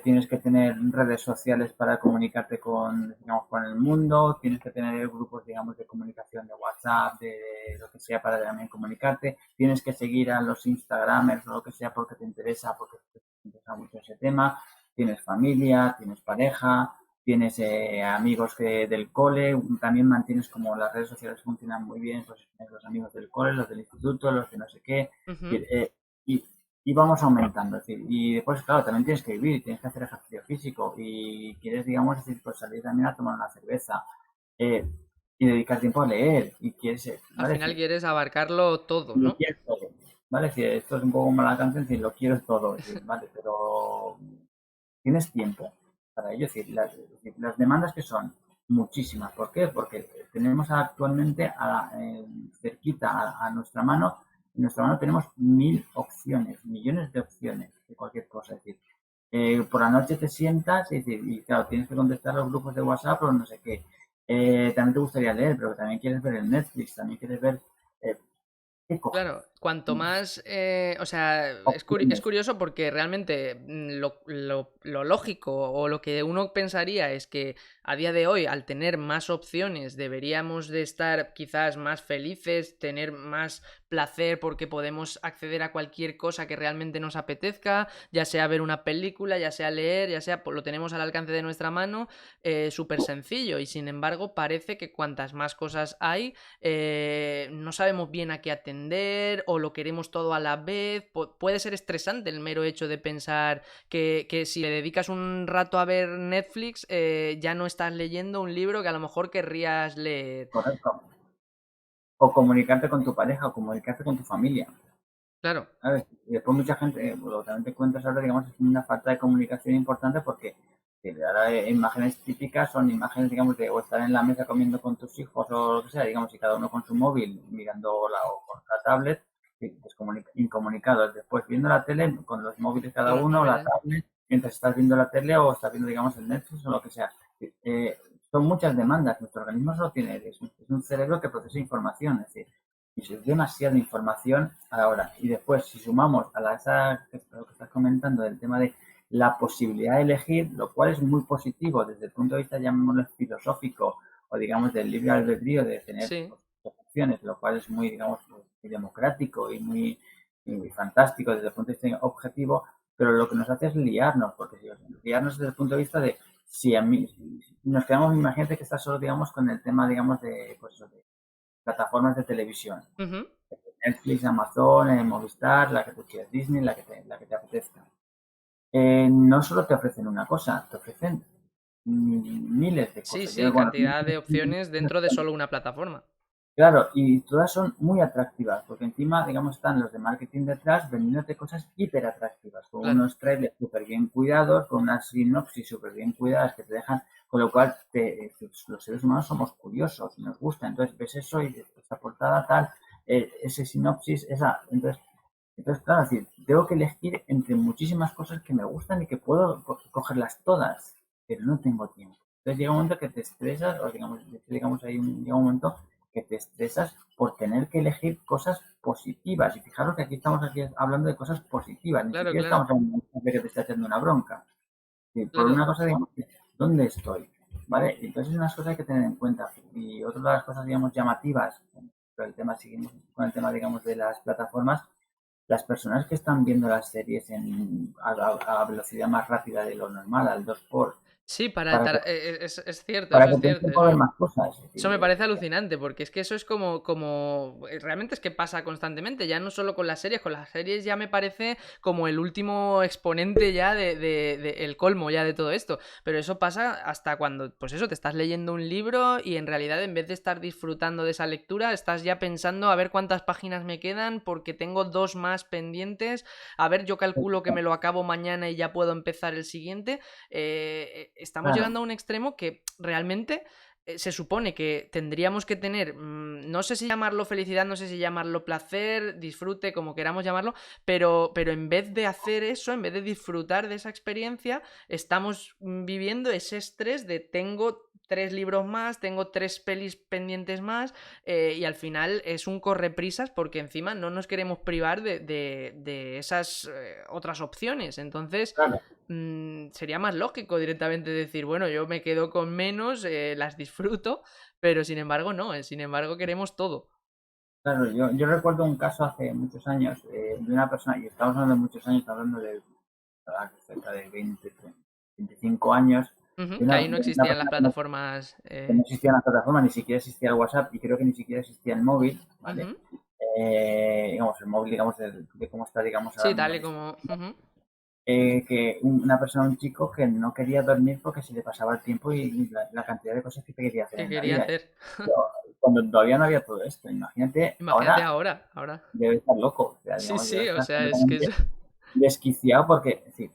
tienes que tener redes sociales para comunicarte con, digamos, con el mundo, tienes que tener grupos, digamos, de comunicación de WhatsApp, de lo que sea para también comunicarte, tienes que seguir a los Instagramers o lo que sea porque te interesa, porque te interesa mucho ese tema, tienes familia, tienes pareja, tienes amigos del cole, también mantienes como las redes sociales funcionan muy bien, pues tienes los amigos del cole, los del instituto, los de no sé qué, ujú. y, y vamos aumentando, es decir, y después, claro, también tienes que vivir, tienes que hacer ejercicio físico y quieres, digamos, decir, pues salir también a tomar una cerveza eh, y dedicar tiempo a leer y quieres, Al ¿vale? Es final decir, quieres abarcarlo todo, lo ¿no? quieres todo, ¿vale? Es decir, esto es un poco como la canción, es decir, lo quiero todo, es decir, ¿vale? Pero tienes tiempo para ello. Es decir, las demandas que son muchísimas. ¿Por qué? Porque tenemos actualmente cerquita a nuestra mano, en nuestra mano tenemos 1000 opciones, millones de opciones de cualquier cosa. Es decir, por la noche te sientas y claro, tienes que contestar los grupos de WhatsApp o no sé qué. También te gustaría leer, pero también quieres ver el Netflix, también quieres ver eh, qué Claro, coges. cuanto más, o sea, es Opciones. curioso porque realmente lo lógico o lo que uno pensaría es que a día de hoy, al tener más opciones, deberíamos de estar quizás más felices, tener más placer porque podemos acceder a cualquier cosa que realmente nos apetezca, ya sea ver una película, ya sea leer, ya sea, pues lo tenemos al alcance de nuestra mano, súper sencillo. Y sin embargo, parece que cuantas más cosas hay, no sabemos bien a qué atender o lo queremos todo a la vez. Puede ser estresante el mero hecho de pensar que si le dedicas un rato a ver Netflix, ya no estás leyendo un libro que a lo mejor querrías leer. Correcto. O comunicarte con tu pareja o comunicarte con tu familia. Claro, ¿Sabes? Y después mucha gente, lo que también te cuentas ahora, digamos, es una falta de comunicación importante porque ahora imágenes típicas son imágenes, digamos, de o estar en la mesa comiendo con tus hijos o lo que sea, digamos, y cada uno con su móvil mirando o con la tablet, y incomunicados. Después viendo la tele con los móviles cada con los uno, la móviles. tablet, mientras estás viendo la tele o estás viendo, digamos, el Netflix o lo que sea. son muchas demandas. Nuestro organismo solo tiene, es un cerebro que procesa información, es decir, y si es demasiada información a la hora. Y después, si sumamos a lo que estás comentando del tema de la posibilidad de elegir, lo cual es muy positivo desde el punto de vista, llamémoslo filosófico, o digamos del libre albedrío de tener Sí, opciones, lo cual es muy, digamos, muy democrático y muy fantástico desde el punto de vista objetivo, pero lo que nos hace es liarnos, porque si liarnos desde el punto de vista de si a mí nos quedamos, imagínate que está solo, digamos, con el tema, digamos, de, pues, de plataformas de televisión. ujú, Netflix, Amazon, Movistar, la que tú quieras, Disney, la que te apetezca. No solo te ofrecen una cosa, te ofrecen miles de sí, cosas. sí, Yo, bueno, cantidad de opciones dentro de solo una plataforma. claro, y todas son muy atractivas, porque encima, digamos, están los de marketing detrás vendiéndote cosas hiper atractivas, con Claro, unos trailers súper bien cuidados, con unas sinopsis súper bien cuidadas que te dejan, con lo cual los seres humanos somos curiosos y nos gusta. Entonces ves eso y esta portada tal, ese sinopsis, esa. Entonces, claro, es decir, tengo que elegir entre muchísimas cosas que me gustan y que puedo cogerlas todas, pero no tengo tiempo. Entonces llega un momento que te estresas, o digamos llega un momento que te estresas por tener que elegir cosas positivas. Y fijaros que aquí estamos hablando de cosas positivas, ni claro, siquiera claro, estamos hablando de que te está echando una bronca. Sí, por claro. una cosa, digamos, ¿dónde estoy? ¿Vale? Entonces, unas cosas hay que tener en cuenta. Y otra de las cosas, digamos, llamativas, pero el tema, seguimos con el tema, digamos, de las plataformas, las personas que están viendo las series a velocidad más rápida de lo normal, al 2 Sí, para que, es cierto, para eso que es tengan cierto. tiempo de ver más cosas. Es Eso decir, me parece alucinante, porque es que eso es realmente es que pasa constantemente, ya no solo con las series ya me parece como el último exponente ya el colmo ya de todo esto. Pero eso pasa hasta cuando, pues eso, te estás leyendo un libro y en realidad en vez de estar disfrutando de esa lectura, estás ya pensando a ver cuántas páginas me quedan porque tengo dos más pendientes. A ver, yo calculo que me lo acabo mañana y ya puedo empezar el siguiente. Estamos claro, llegando a un extremo que realmente se supone que tendríamos que tener, no sé si llamarlo felicidad, no sé si llamarlo placer, disfrute, como queramos llamarlo, pero en vez de hacer eso, en vez de disfrutar de esa experiencia, estamos viviendo ese estrés de tengo tres libros más, tengo tres pelis pendientes más, y al final es un correprisas porque encima no nos queremos privar de esas otras opciones. Entonces, claro, sería más lógico directamente decir, bueno, yo me quedo con menos, las disfruto, pero sin embargo no, sin embargo queremos todo. claro. Yo recuerdo un caso hace muchos años de una persona, y estamos hablando de muchos años, estamos hablando de cerca de 20, 25 años, Ujú, de que una, ahí no de una existían las persona plataformas. que no existía la plataforma, ni siquiera existía el WhatsApp y creo que ni siquiera existía el móvil, ¿vale? Ujú, Digamos, el móvil, digamos, de cómo está, digamos, ahora sí, mismo tal en y como. Ujú, que una persona, un chico que no quería dormir porque se le pasaba el tiempo y la cantidad de cosas que quería hacer ¿qué en la quería vida. hacer? Pero cuando todavía no había todo esto, imagínate, Imagínate ahora ahora, ahora. debe estar loco, o sea, Sí, digamos, debe sí, o estar sea, es que es. completamente desquiciado porque, es decir,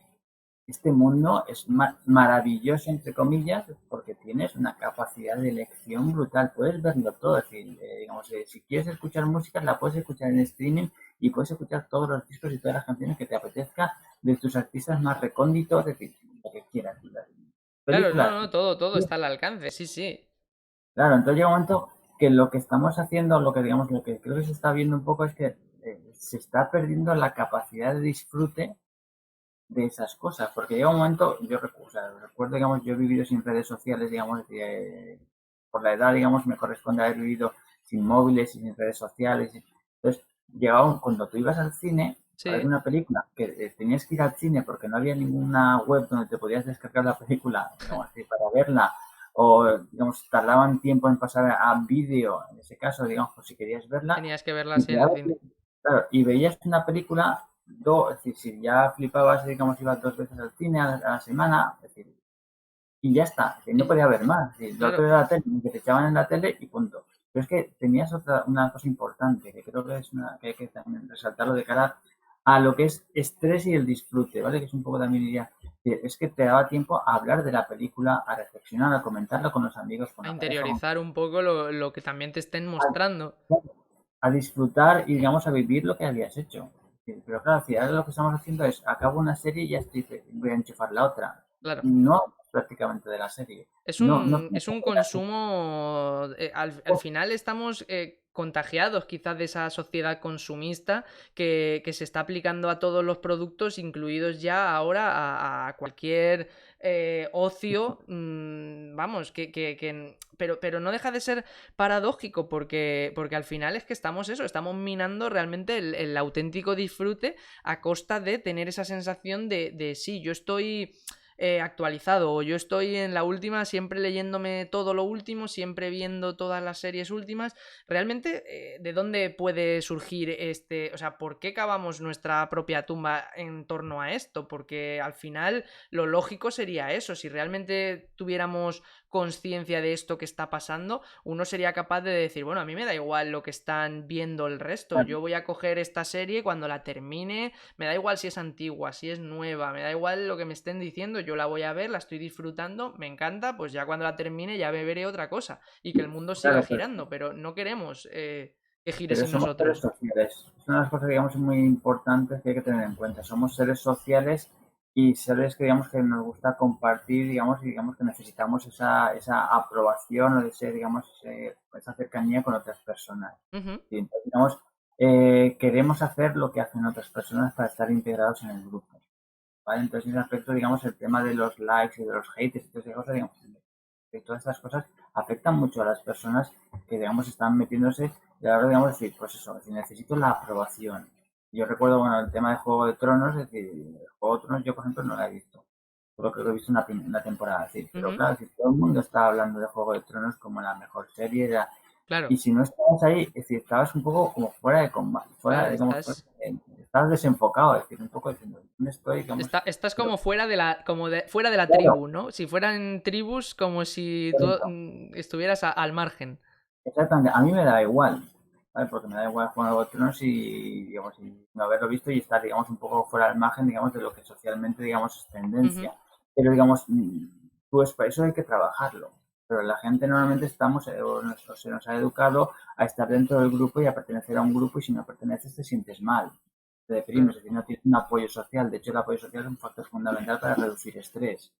este mundo es maravilloso, entre comillas, porque tienes una capacidad de elección brutal. Puedes verlo todo. Es decir, digamos, si quieres escuchar música, la puedes escuchar en streaming y puedes escuchar todos los discos y todas las canciones que te apetezca de tus artistas más recónditos, es decir, lo que quieras. Las Claro, no, películas. no, todo está al alcance, sí, sí. Claro, entonces llega un momento que lo que estamos haciendo, lo que digamos, lo que creo que se está viendo un poco es que se está perdiendo la capacidad de disfrute de esas cosas, porque llega un momento, o sea, recuerdo, digamos, yo he vivido sin redes sociales, digamos, por la edad, digamos, me corresponde haber vivido sin móviles y sin redes sociales. Entonces, cuando tú ibas al cine a ver Sí, una película, que tenías que ir al cine porque no había ninguna web donde te podías descargar la película, digamos, para verla, o, digamos, tardaban tiempo en pasar a vídeo, en ese caso, digamos, por si querías verla, tenías que verla y, así en el claro, cine. y veías una película, es decir, si ya flipabas, digamos, ibas 2 veces al cine a la semana, es decir, y ya está, que no Y, podía ver más. Es decir, lo otro claro, era la tele, que te echaban en la tele y punto. Pero es que tenías una cosa importante, que creo que es que hay que también resaltarlo de cara a lo que es estrés y el disfrute, ¿vale? Que es un poco también diría, es que te daba tiempo a hablar de la película, a reflexionar, a comentarlo con los amigos, con a la pareja, interiorizar un poco lo que también te estén mostrando. a disfrutar y, digamos, a vivir lo que habías hecho. Sí, pero claro, si ahora lo que estamos haciendo es, acabo una serie y ya estoy, voy a enchufar la otra. Claro. No, prácticamente de la serie. Es No, no un, es un así. consumo. Al final estamos contagiados quizás de esa sociedad consumista que se está aplicando a todos los productos, incluidos ya ahora a cualquier ocio. Vamos, pero no deja de ser paradójico porque al final es que estamos minando realmente el auténtico disfrute a costa de tener esa sensación de sí, yo estoy actualizado o yo estoy en la última, siempre leyéndome todo lo último, siempre viendo todas las series últimas. Realmente, ¿de dónde puede surgir o sea, por qué cavamos nuestra propia tumba en torno a esto? Porque al final lo lógico sería eso, si realmente tuviéramos conciencia de esto que está pasando, uno sería capaz de decir, bueno, a mí me da igual lo que están viendo el resto, yo voy a coger esta serie cuando la termine, me da igual si es antigua, si es nueva, me da igual lo que me estén diciendo, yo la voy a ver, la estoy disfrutando, me encanta, pues ya cuando la termine ya veré otra cosa y que el mundo siga Claro, girando, pero no queremos que gire pero sin somos seres nosotros. sociales. Es una de las cosas, digamos, muy importantes que hay que tener en cuenta. Somos seres sociales y seres que, digamos, que nos gusta compartir, digamos, y digamos que necesitamos esa aprobación o digamos, esa cercanía con otras personas. Ujú. Y entonces, digamos, queremos hacer lo que hacen otras personas para estar integrados en el grupo. ¿Vale? Entonces, en ese aspecto, digamos, el tema de los likes y de los haters y todas esas cosas, digamos, que todas estas cosas afectan mucho a las personas que, digamos, están metiéndose y ahora, digamos, decir, pues eso, es decir, necesito la aprobación. Yo recuerdo, bueno, el tema de Juego de Tronos, es decir, el Juego de Tronos yo, por ejemplo, no lo he visto. Solo creo que he visto una temporada así. Pero Ujú. claro, si todo el mundo está hablando de Juego de Tronos como la mejor serie, Claro, y si no estabas ahí, es decir, estabas un poco como fuera de combate, claro, digamos, estabas desenfocado, es decir, un poco diciendo, ¿dónde estoy? Digamos, estás pero, como fuera de la claro, tribu, ¿no? Si fueran tribus, como si tú correcto. estuvieras al margen. Exactamente, a mí me da igual, ¿vale? Porque me da igual Juego de Tronos y, digamos, y no haberlo visto y estar, digamos, un poco fuera del margen, digamos, de lo que socialmente, digamos, es Ujú. tendencia. Pero, digamos, pues para eso hay que trabajarlo. Pero la gente normalmente estamos, o se nos ha educado a estar dentro del grupo y a pertenecer a un grupo y si no perteneces te sientes mal, te deprimes, Claro, es decir, no tienes un apoyo social. De hecho, el apoyo social es un factor fundamental para reducir estrés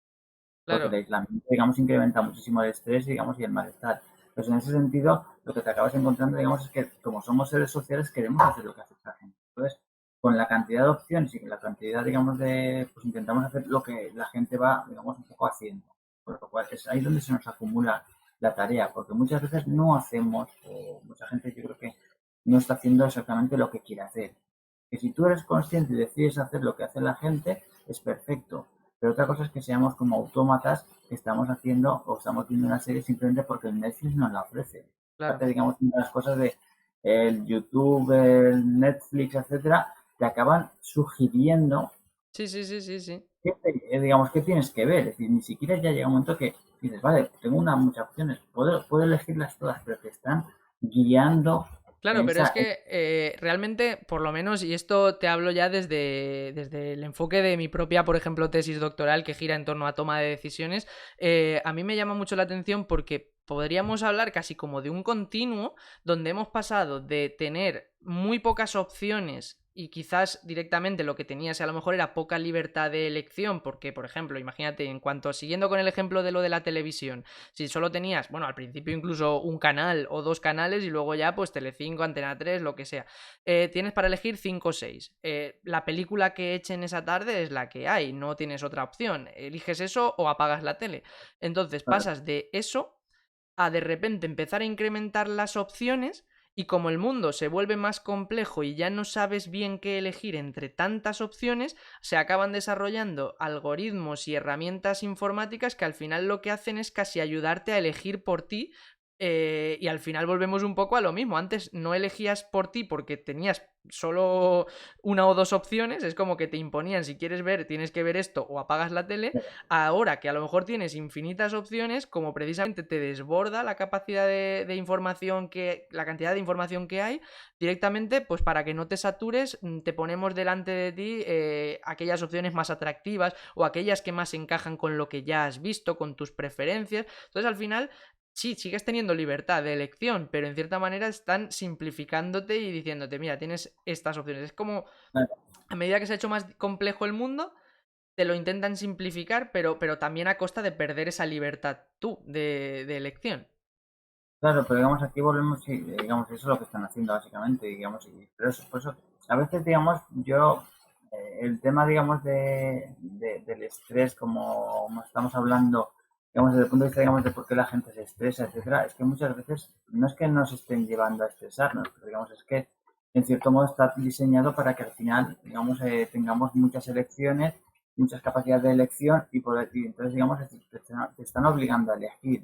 porque el claro. aislamiento, digamos, incrementa muchísimo el estrés, digamos, y el malestar. Pues en ese sentido, lo que te acabas encontrando, digamos, es que como somos seres sociales, queremos hacer lo que hace esta gente. Entonces, con la cantidad de opciones y con la cantidad, digamos, pues intentamos hacer lo que la gente va, digamos, un poco haciendo. Por lo cual, es ahí donde se nos acumula la tarea, porque muchas veces no hacemos, o mucha gente yo creo que no está haciendo exactamente lo que quiere hacer. Que si tú eres consciente y decides hacer lo que hace la gente, es perfecto. Pero otra cosa es que seamos como autómatas que estamos haciendo o estamos viendo una serie simplemente porque el Netflix nos la ofrece. Claro. Fíjate, digamos, una de las cosas de el YouTube, el Netflix, etcétera, te acaban sugiriendo Sí, sí, sí, sí, sí. digamos, qué tienes que ver. Es decir, ni siquiera ya llega un momento que dices, vale, tengo muchas opciones, puedo elegirlas todas, pero te están guiando Claro, en pero es esa. que realmente, por lo menos, y esto te hablo ya desde el enfoque de mi propia, por ejemplo, tesis doctoral que gira en torno a toma de decisiones, a mí me llama mucho la atención porque podríamos hablar casi como de un continuo donde hemos pasado de tener muy pocas opciones y quizás directamente lo que tenías a lo mejor era poca libertad de elección, porque, por ejemplo, imagínate, en cuanto a, siguiendo con el ejemplo de lo de la televisión, si solo tenías, bueno, al principio incluso un canal o dos canales y luego ya pues Telecinco, Antena 3, lo que sea. Tienes para elegir 5 o 6. La película que echen esa tarde es la que hay, no tienes otra opción. Eliges eso o apagas la tele. Entonces pasas de eso a de repente empezar a incrementar las opciones y como el mundo se vuelve más complejo y ya no sabes bien qué elegir entre tantas opciones, se acaban desarrollando algoritmos y herramientas informáticas que al final lo que hacen es casi ayudarte a elegir por ti. Y al final volvemos un poco a lo mismo. Antes no elegías por ti porque tenías solo una o dos opciones. Es como que te imponían, si quieres ver, tienes que ver esto o apagas la tele. Ahora que a lo mejor tienes infinitas opciones, como precisamente te desborda la capacidad de información la cantidad de información que hay, directamente, pues para que no te satures, te ponemos delante de ti aquellas opciones más atractivas o aquellas que más encajan con lo que ya has visto, con tus preferencias. Entonces, al final, sí, sigues teniendo libertad de elección, pero en cierta manera están simplificándote y diciéndote, mira, tienes estas opciones. Es como, a medida que se ha hecho más complejo el mundo, te lo intentan simplificar, pero también a costa de perder esa libertad tú de elección. Claro, pero digamos aquí volvemos y digamos eso es lo que están haciendo básicamente, digamos, pero eso, por eso a veces digamos yo el tema digamos del estrés como estamos hablando, digamos desde el punto de vista digamos de por qué la gente se estresa, etcétera, es que muchas veces no es que nos estén llevando a estresarnos, pero digamos es que en cierto modo está diseñado para que al final digamos tengamos muchas elecciones, muchas capacidades de elección y entonces digamos te están obligando a elegir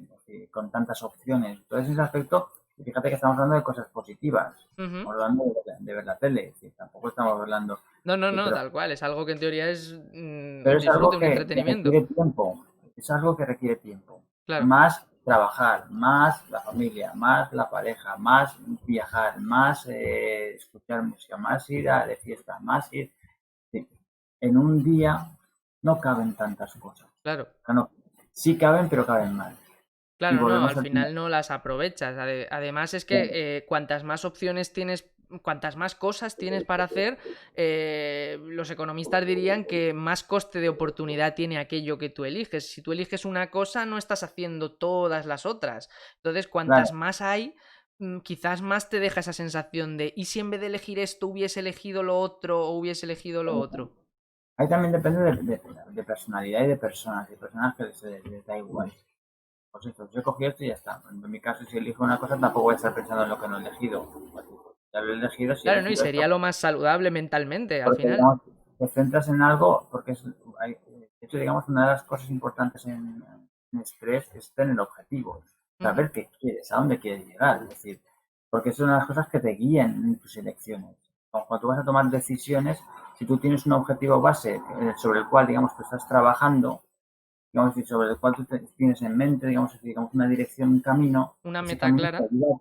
con tantas opciones. Entonces en ese aspecto, fíjate que estamos hablando de cosas positivas, Ujú. estamos hablando de ver la tele, es decir, tampoco estamos hablando, No, no, no, pero, tal cual. Es algo que en teoría es pero un es disfrute, algo un que entretenimiento. requiere tiempo, es algo que requiere tiempo, Claro, más trabajar, más la familia, más la pareja, más viajar, más escuchar música, más ir a de fiesta, más ir. Sí. En un día no caben tantas cosas. claro. O sea, no, sí caben, pero caben mal. Y Claro, no, volvemos al al tema. final no las aprovechas. Además es que Claro, cuantas más opciones tienes, cuantas más cosas tienes para hacer, los economistas dirían que más coste de oportunidad tiene aquello que tú eliges. Si tú eliges una cosa, no estás haciendo todas las otras. Entonces, cuantas claro. más hay, quizás más te deja esa sensación de, ¿y si en vez de elegir esto hubiese elegido lo otro o hubiese elegido lo otro? Ahí también depende de personalidad y de personas. Hay personas que les da igual. Pues esto, yo cogí esto y ya está. En mi caso, si elijo una cosa, tampoco voy a estar pensando en lo que no he elegido. Ya lo he elegido, si he Claro, ¿no? Y elegido sería esto, lo más saludable mentalmente al porque final. digamos, te centras en algo, porque de hecho, digamos, una de las cosas importantes en estrés es tener objetivos, Ujú. saber qué quieres, a dónde quieres llegar, es decir, porque son las cosas que te guían en tus elecciones. Cuando tú vas a tomar decisiones, si tú tienes un objetivo base sobre el cual, digamos, tú estás trabajando, digamos, y sobre el cual tú tienes en mente, digamos, una dirección, un camino, Una ese meta camino te clara. ayuda.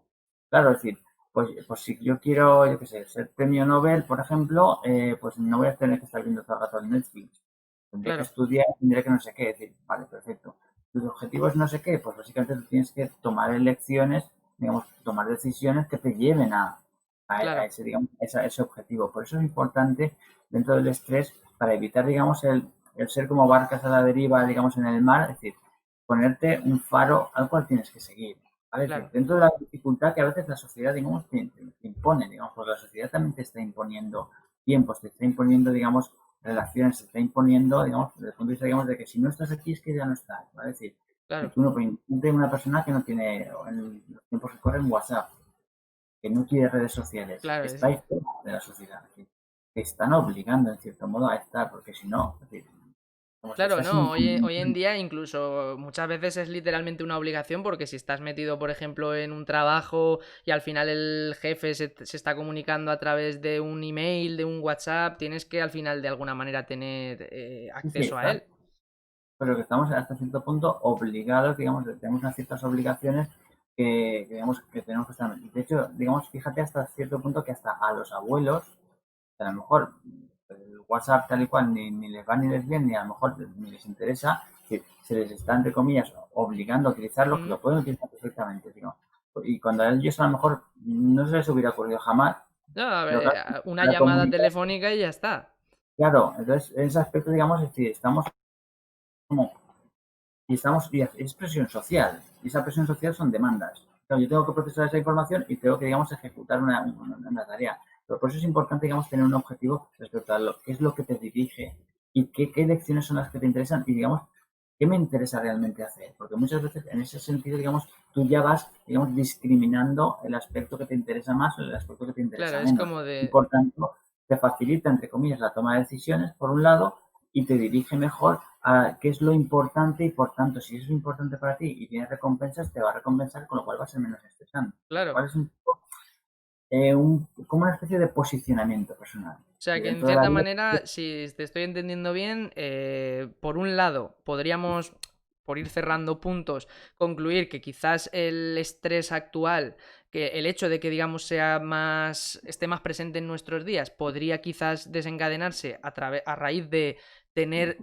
Claro, es decir, pues si yo quiero, yo qué sé, ser premio Nobel, por ejemplo, pues no voy a tener que estar viendo todo el rato en Netflix. Tendré que Claro, estudiar, tendré que no sé qué, decir, vale, perfecto. Tus objetivos no sé qué, pues básicamente tú tienes que tomar elecciones, digamos, tomar decisiones que te lleven a claro. ese, digamos, ese objetivo. Por eso es importante dentro del estrés, para evitar, digamos, el ser como barcas a la deriva, digamos, en el mar, es decir, ponerte un faro al cual tienes que seguir. ¿Vale? Es decir, Claro, dentro de la dificultad que a veces la sociedad, digamos, te impone, digamos, porque la sociedad también te está imponiendo tiempos, te está imponiendo, digamos, relaciones, te está imponiendo, digamos, desde el punto de vista, digamos, de que si no estás aquí es que ya no estás, ¿vale? Es decir, si claro, tú no tienes una persona que no tiene, en los tiempos que corren, WhatsApp, que no quiere redes sociales, claro, está ahí fuera de la sociedad, es decir, te están obligando, en cierto modo, a estar, porque si no, es decir, como te claro, estás no, hoy en incumpliendo. día incluso muchas veces es literalmente una obligación porque si estás metido, por ejemplo, en un trabajo y al final el jefe se está comunicando a través de un email, de un WhatsApp, tienes que al final de alguna manera tener Sí, sí, acceso a está, él. pero que estamos hasta cierto punto obligados, digamos, tenemos unas ciertas obligaciones digamos, que tenemos que estar. De hecho, digamos, fíjate hasta cierto punto que hasta a los abuelos, que a lo mejor el WhatsApp tal y cual ni les va ni les viene, ni a lo mejor ni les interesa, que se les está, entre comillas, obligando a utilizarlo, que Ujú. lo pueden utilizar perfectamente, digamos. Y cuando a ellos a lo mejor no se les hubiera ocurrido jamás, No, a pero ver, claro, una para llamada comunicar, telefónica y ya está. claro, entonces en ese aspecto, digamos, es decir, estamos como y es presión social. Y esa presión social son demandas. Claro, yo tengo que procesar esa información y tengo que, digamos, ejecutar una tarea. Pero por eso es importante, digamos, tener un objetivo respecto a qué es lo que te dirige y qué lecciones son las que te interesan y, digamos, qué me interesa realmente hacer. Porque muchas veces, en ese sentido, digamos, tú ya vas, digamos, discriminando el aspecto que te interesa más o el aspecto que te Claro, interesa es menos. como Y de... por tanto, te facilita, entre comillas, la toma de decisiones, por un lado, y te dirige mejor a qué es lo importante y por tanto, si eso es importante para ti y tienes recompensas, te va a recompensar, con lo cual va a ser menos estresante. Con lo Claro. cual es como una especie de posicionamiento personal. O sea Que que en dentro de la cierta vida, manera, si te estoy entendiendo bien, por un lado, podríamos, por ir cerrando puntos, concluir que quizás el estrés actual, que el hecho de que, digamos, esté más presente en nuestros días, podría quizás desencadenarse a raíz de tener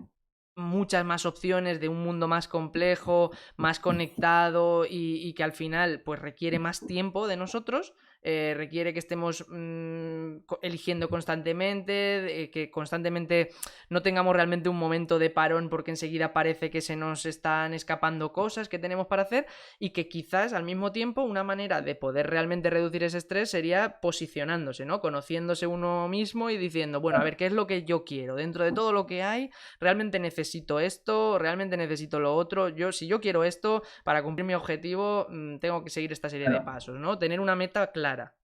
muchas más opciones de un mundo más complejo, más conectado y que al final pues requiere más tiempo de nosotros. requiere que estemos eligiendo constantemente, que constantemente no tengamos realmente un momento de parón porque enseguida parece que se nos están escapando cosas que tenemos para hacer, y que quizás al mismo tiempo una manera de poder realmente reducir ese estrés sería posicionándose, ¿no? Conociéndose uno mismo y diciendo, bueno, a ver, ¿qué es lo que yo quiero? Dentro de todo lo que hay, ¿realmente necesito esto? ¿Realmente necesito lo otro? Si yo quiero esto, para cumplir mi objetivo, tengo que seguir esta serie de Claro. pasos, ¿no? Tener una meta clara.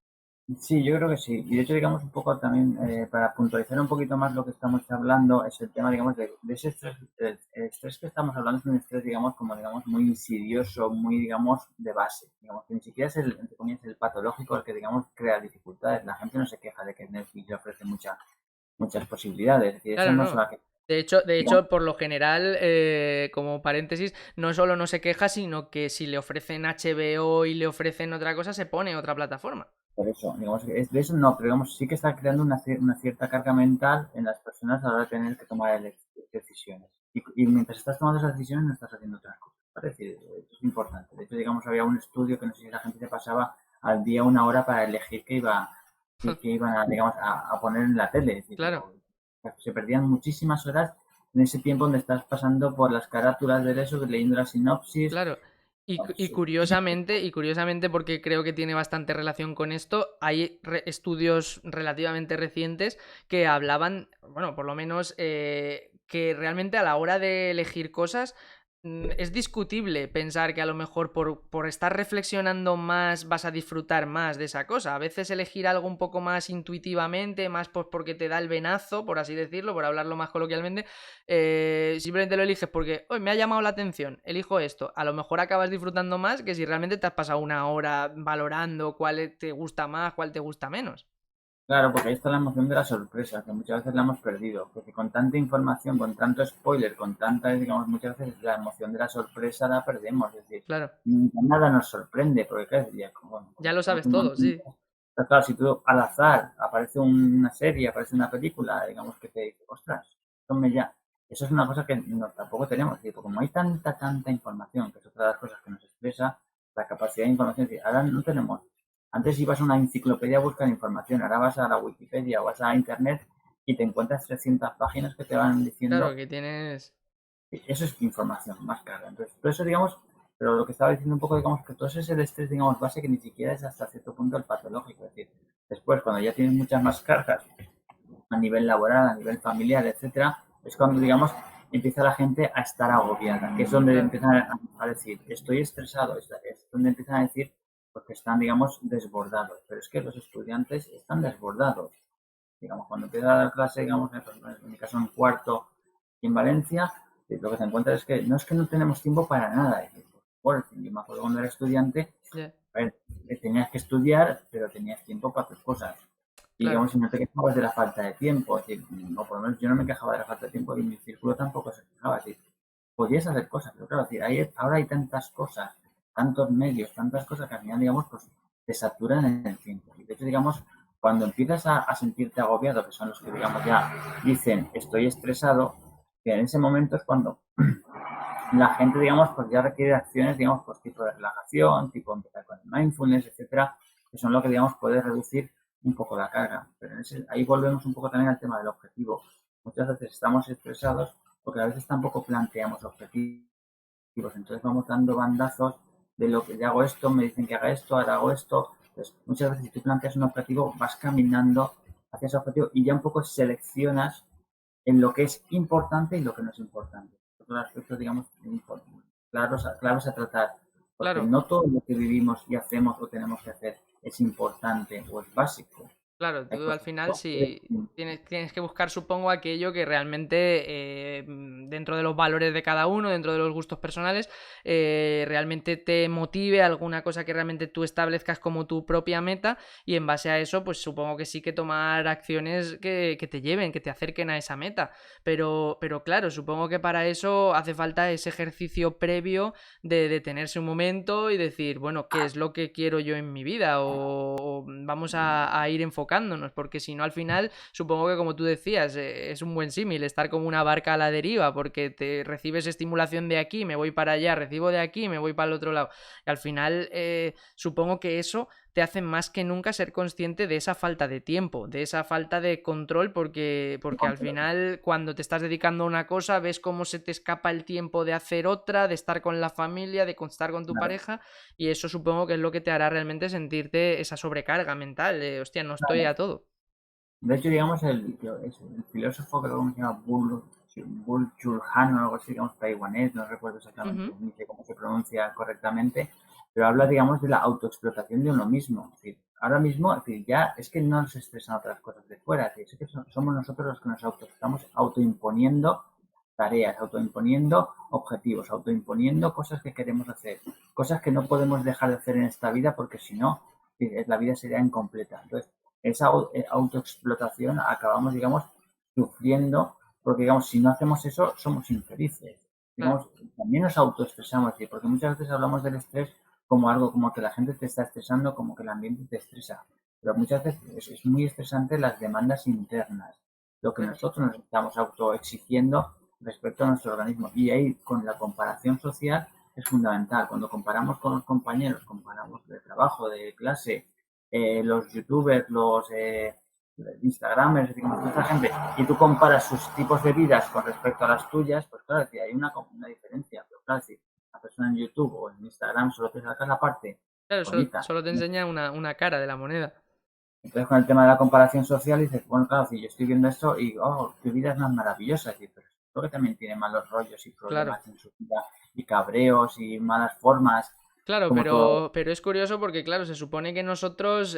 Sí, yo creo que sí. Y de hecho, digamos, un poco también, para puntualizar un poquito más lo que estamos hablando, es el tema, digamos, de ese estrés. El estrés que estamos hablando es un estrés, digamos, como, digamos, muy insidioso, muy, digamos, de base. Digamos, que ni siquiera es entre comillas, el patológico el que, digamos, crea dificultades. La gente no se queja de que Netflix le ofrece muchas posibilidades. Es decir, eso Claro, no se no. va a De digamos, hecho, por lo general, como paréntesis, no solo no se queja, sino que si le ofrecen HBO y le ofrecen otra cosa, se pone otra plataforma. por eso, digamos, de eso no, pero digamos, sí que está creando una cierta carga mental en las personas a la hora de tener que tomar decisiones. Y mientras estás tomando esas decisiones no estás haciendo otras cosas. ¿Vale? Es decir, eso es importante. De hecho, digamos, había un estudio que no sé si la gente se pasaba al día 1 hora para elegir qué iban a, digamos, a poner en la tele. Es decir, Claro. se perdían muchísimas horas en ese tiempo donde estás pasando por las carátulas de eso, leyendo la sinopsis. Claro. Y Sí, curiosamente, porque creo que tiene bastante relación con esto, hay estudios relativamente recientes que hablaban, bueno, por lo menos que realmente a la hora de elegir cosas es discutible pensar que a lo mejor por estar reflexionando más vas a disfrutar más de esa cosa. A veces elegir algo un poco más intuitivamente, más pues porque te da el venazo, por así decirlo, por hablarlo más coloquialmente, simplemente lo eliges porque hoy me ha llamado la atención, elijo esto. A lo mejor acabas disfrutando más que si realmente te has pasado 1 hora valorando cuál te gusta más, cuál te gusta menos. claro, porque ahí está la emoción de la sorpresa, que muchas veces la hemos perdido. Porque con tanta información, con tanto spoiler, con tanta, digamos, muchas veces la emoción de la sorpresa la perdemos. Es decir, Claro, nada nos sorprende, porque claro, ya, ya lo somos sabes un todo, montón. sí. Pero claro, si tú al azar aparece una serie, aparece una película, digamos que te dice, ostras, tome ya. Eso es una cosa que tampoco tenemos. Es decir, porque como hay tanta información, que es otra de las cosas que nos expresa, la capacidad de información, es decir, ahora no tenemos. Antes ibas a una enciclopedia a buscar información, ahora vas a la Wikipedia o vas a Internet y te encuentras 300 páginas que te van Claro, diciendo, que tienes... eso es información más cara. Entonces, todo eso, digamos, pero lo que estaba diciendo un poco, digamos, que todo eso es el estrés, digamos, base que ni siquiera es hasta cierto punto el patológico. Es decir, después, cuando ya tienes muchas más cargas a nivel laboral, a nivel familiar, etcétera, es cuando, digamos, empieza la gente a estar agobiada, que es donde Claro, empiezan a decir, estoy estresado, es donde empiezan a decir, porque están, digamos, desbordados. Pero es que los estudiantes están desbordados. Digamos, cuando empieza a dar clase, digamos, en mi caso en cuarto y en Valencia, lo que se encuentra es que no tenemos tiempo para nada. Bueno, yo me acuerdo cuando era estudiante, ya, a ver, tenías que estudiar, pero tenías tiempo para tus cosas. Y claro, digamos, si no te quejabas de la falta de tiempo, es decir, o por lo menos yo no me quejaba de la falta de tiempo y mi círculo tampoco se quejaba. Es decir, podías hacer cosas, pero claro, es decir, ahora hay tantas cosas, tantos medios, tantas cosas que al final, digamos, pues te saturan en el tiempo. Y de hecho, digamos, cuando empiezas a sentirte agobiado, que son los que, digamos, ya dicen estoy estresado, que en ese momento es cuando la gente, digamos, pues ya requiere acciones, digamos, pues tipo de relajación, tipo empezar con el mindfulness, etcétera, que son lo que, digamos, puede reducir un poco la carga. Pero ahí volvemos un poco también al tema del objetivo. Muchas veces estamos estresados porque a veces tampoco planteamos objetivos. Entonces vamos dando bandazos de lo que ya hago esto, me dicen que haga esto, ahora hago esto. Entonces, muchas veces si tú planteas un objetivo, vas caminando hacia ese objetivo y ya un poco seleccionas en lo que es importante y lo que no es importante. Otros aspectos, digamos, claros a tratar, porque claro. no todo lo que vivimos y hacemos o tenemos que hacer es importante o es básico. Claro, Hay tú al cosas final sí tienes que buscar, supongo, aquello que realmente dentro de los valores de cada uno, dentro de los gustos personales, realmente te motive, alguna cosa que realmente tú establezcas como tu propia meta, y en base a eso, pues supongo que sí que tomar acciones que te lleven, que te acerquen a esa meta. Pero claro, supongo que para eso hace falta ese ejercicio previo de detenerse un momento y decir, bueno, ¿qué es lo que quiero yo en mi vida? O vamos a ir enfocándonos, porque si no, al final, supongo que como tú decías, es un buen símil estar como una barca a la deriva, porque te recibes estimulación de aquí, me voy para allá, recibo de aquí, me voy para el otro lado. Y al final, supongo que eso te hace más que nunca ser consciente de esa falta de tiempo, de esa falta de control, porque al final cuando te estás dedicando a una cosa ves cómo se te escapa el tiempo de hacer otra, de estar con la familia, de estar con tu Claro, pareja, y eso supongo que es lo que te hará realmente sentirte esa sobrecarga mental, de hostia, no estoy claro. a todo. De hecho, digamos, el filósofo, creo que se llama Bull Chulhan o algo así, digamos, taiwanés, no recuerdo exactamente Ujú. ni sé cómo se pronuncia correctamente, pero habla, digamos, de la autoexplotación de uno mismo. Es decir, ahora mismo, es decir, ya es que no nos estresan otras cosas de fuera, es decir, es que somos nosotros los que nos estamos autoimponiendo tareas, autoimponiendo objetivos, autoimponiendo cosas que queremos hacer, cosas que no podemos dejar de hacer en esta vida porque si no, la vida sería incompleta. Entonces, esa autoexplotación acabamos, digamos, sufriendo, porque, digamos, si no hacemos eso, somos infelices. Claro. Digamos, también nos autoestresamos, porque muchas veces hablamos del estrés como algo, como que la gente te está estresando, como que el ambiente te estresa. Pero muchas veces es muy estresante las demandas internas, lo que Claro. nosotros nos estamos autoexigiendo respecto a nuestro organismo. Y ahí, con la comparación social, es fundamental. Cuando comparamos con los compañeros, comparamos de trabajo, de clase, los youtubers, los instagramers, digamos, esta gente, y tú comparas sus tipos de vidas con respecto a las tuyas, pues claro, que hay una diferencia. Pero claro, si la persona en YouTube o en Instagram solo te sacas la parte Claro, bonita, solo te enseña una cara de la moneda. entonces con el tema de la comparación social dices, bueno, claro, si yo estoy viendo esto y, oh, tu vida es más maravillosa, y, pero creo que también tiene malos rollos y Claro. problemas en su vida, y cabreos y malas formas, Claro, como todo. pero es curioso porque, claro, se supone que nosotros,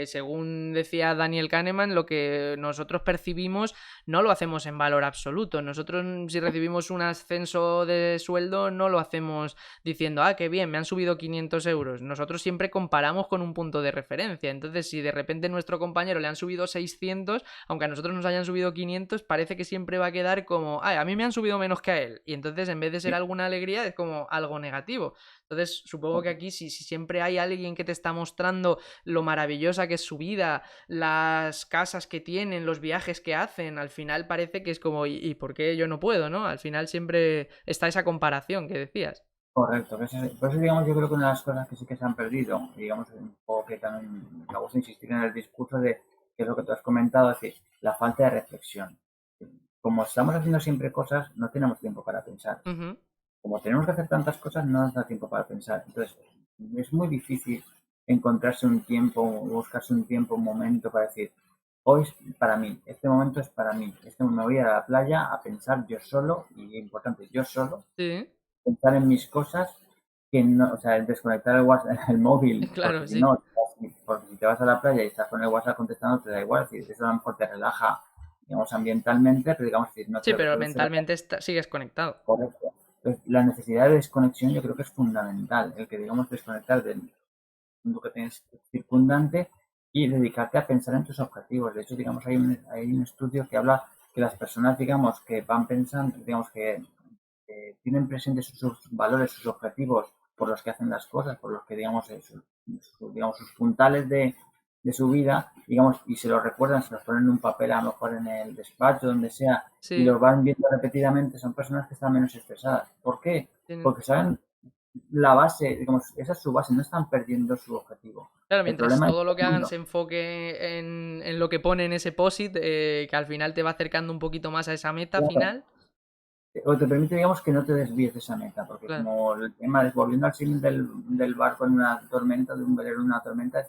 según decía Daniel Kahneman, lo que nosotros percibimos no lo hacemos en valor absoluto. Nosotros, si recibimos un ascenso de sueldo, no lo hacemos diciendo, ah, qué bien, me han subido 500 euros. Nosotros siempre comparamos con un punto de referencia. Entonces, si de repente a nuestro compañero le han subido 600, aunque a nosotros nos hayan subido 500, parece que siempre va a quedar como, ah, a mí me han subido menos que a él. Y entonces, en vez de ser Sí, alguna alegría, es como algo negativo. Entonces, supongo que aquí, si siempre hay alguien que te está mostrando lo maravillosa que es su vida, las casas que tienen, los viajes que hacen, al final parece que es como, ¿y por qué yo no puedo, no? Al final siempre está esa comparación que decías. correcto. Por eso, digamos, yo creo que una de las cosas que sí que se han perdido, digamos, un poco que también me gusta insistir en el discurso de, que es lo que tú has comentado, es decir, la falta de reflexión. Como estamos haciendo siempre cosas, no tenemos tiempo para pensar. Ujú. Como tenemos que hacer tantas cosas, no nos da tiempo para pensar. Entonces, es muy difícil encontrarse un tiempo, buscarse un tiempo, un momento para decir, hoy es para mí, este momento es para mí, me voy a la playa a pensar yo solo, y importante, yo solo, Sí, pensar en mis cosas, que no, o sea, desconectar el WhatsApp, el móvil, porque claro, si sí. no, porque si te vas a la playa y estás con el WhatsApp contestando, te da igual, es decir, eso a lo mejor te relaja, digamos, ambientalmente, pero digamos, si no Sí, te pero reproduce la. mentalmente sigues conectado. Correcto. Entonces, la necesidad de desconexión yo creo que es fundamental, el que digamos desconectar del mundo que tienes circundante y dedicarte a pensar en tus objetivos. De hecho, digamos, hay un estudio que habla que las personas, digamos, que van pensando, digamos, que tienen presentes sus valores, sus objetivos, por los que hacen las cosas, por los que, digamos, digamos sus puntales de su vida, digamos, y se los recuerdan, se los ponen en un papel, a lo mejor en el despacho, donde sea, y Sí, los van viendo repetidamente, son personas que están menos estresadas. ¿Por qué? tienen- Porque saben la base, digamos, esa es su base, no están perdiendo su objetivo. claro, El mientras problema es todo lo que hagan segundo, se enfoque en lo que pone en ese post-it, que al final te va acercando un poquito más a esa meta final. o te permite, digamos, que no te desvíes de esa meta, porque Claro, como el tema de, volviendo al símil del barco en una tormenta, de un velero en una tormenta,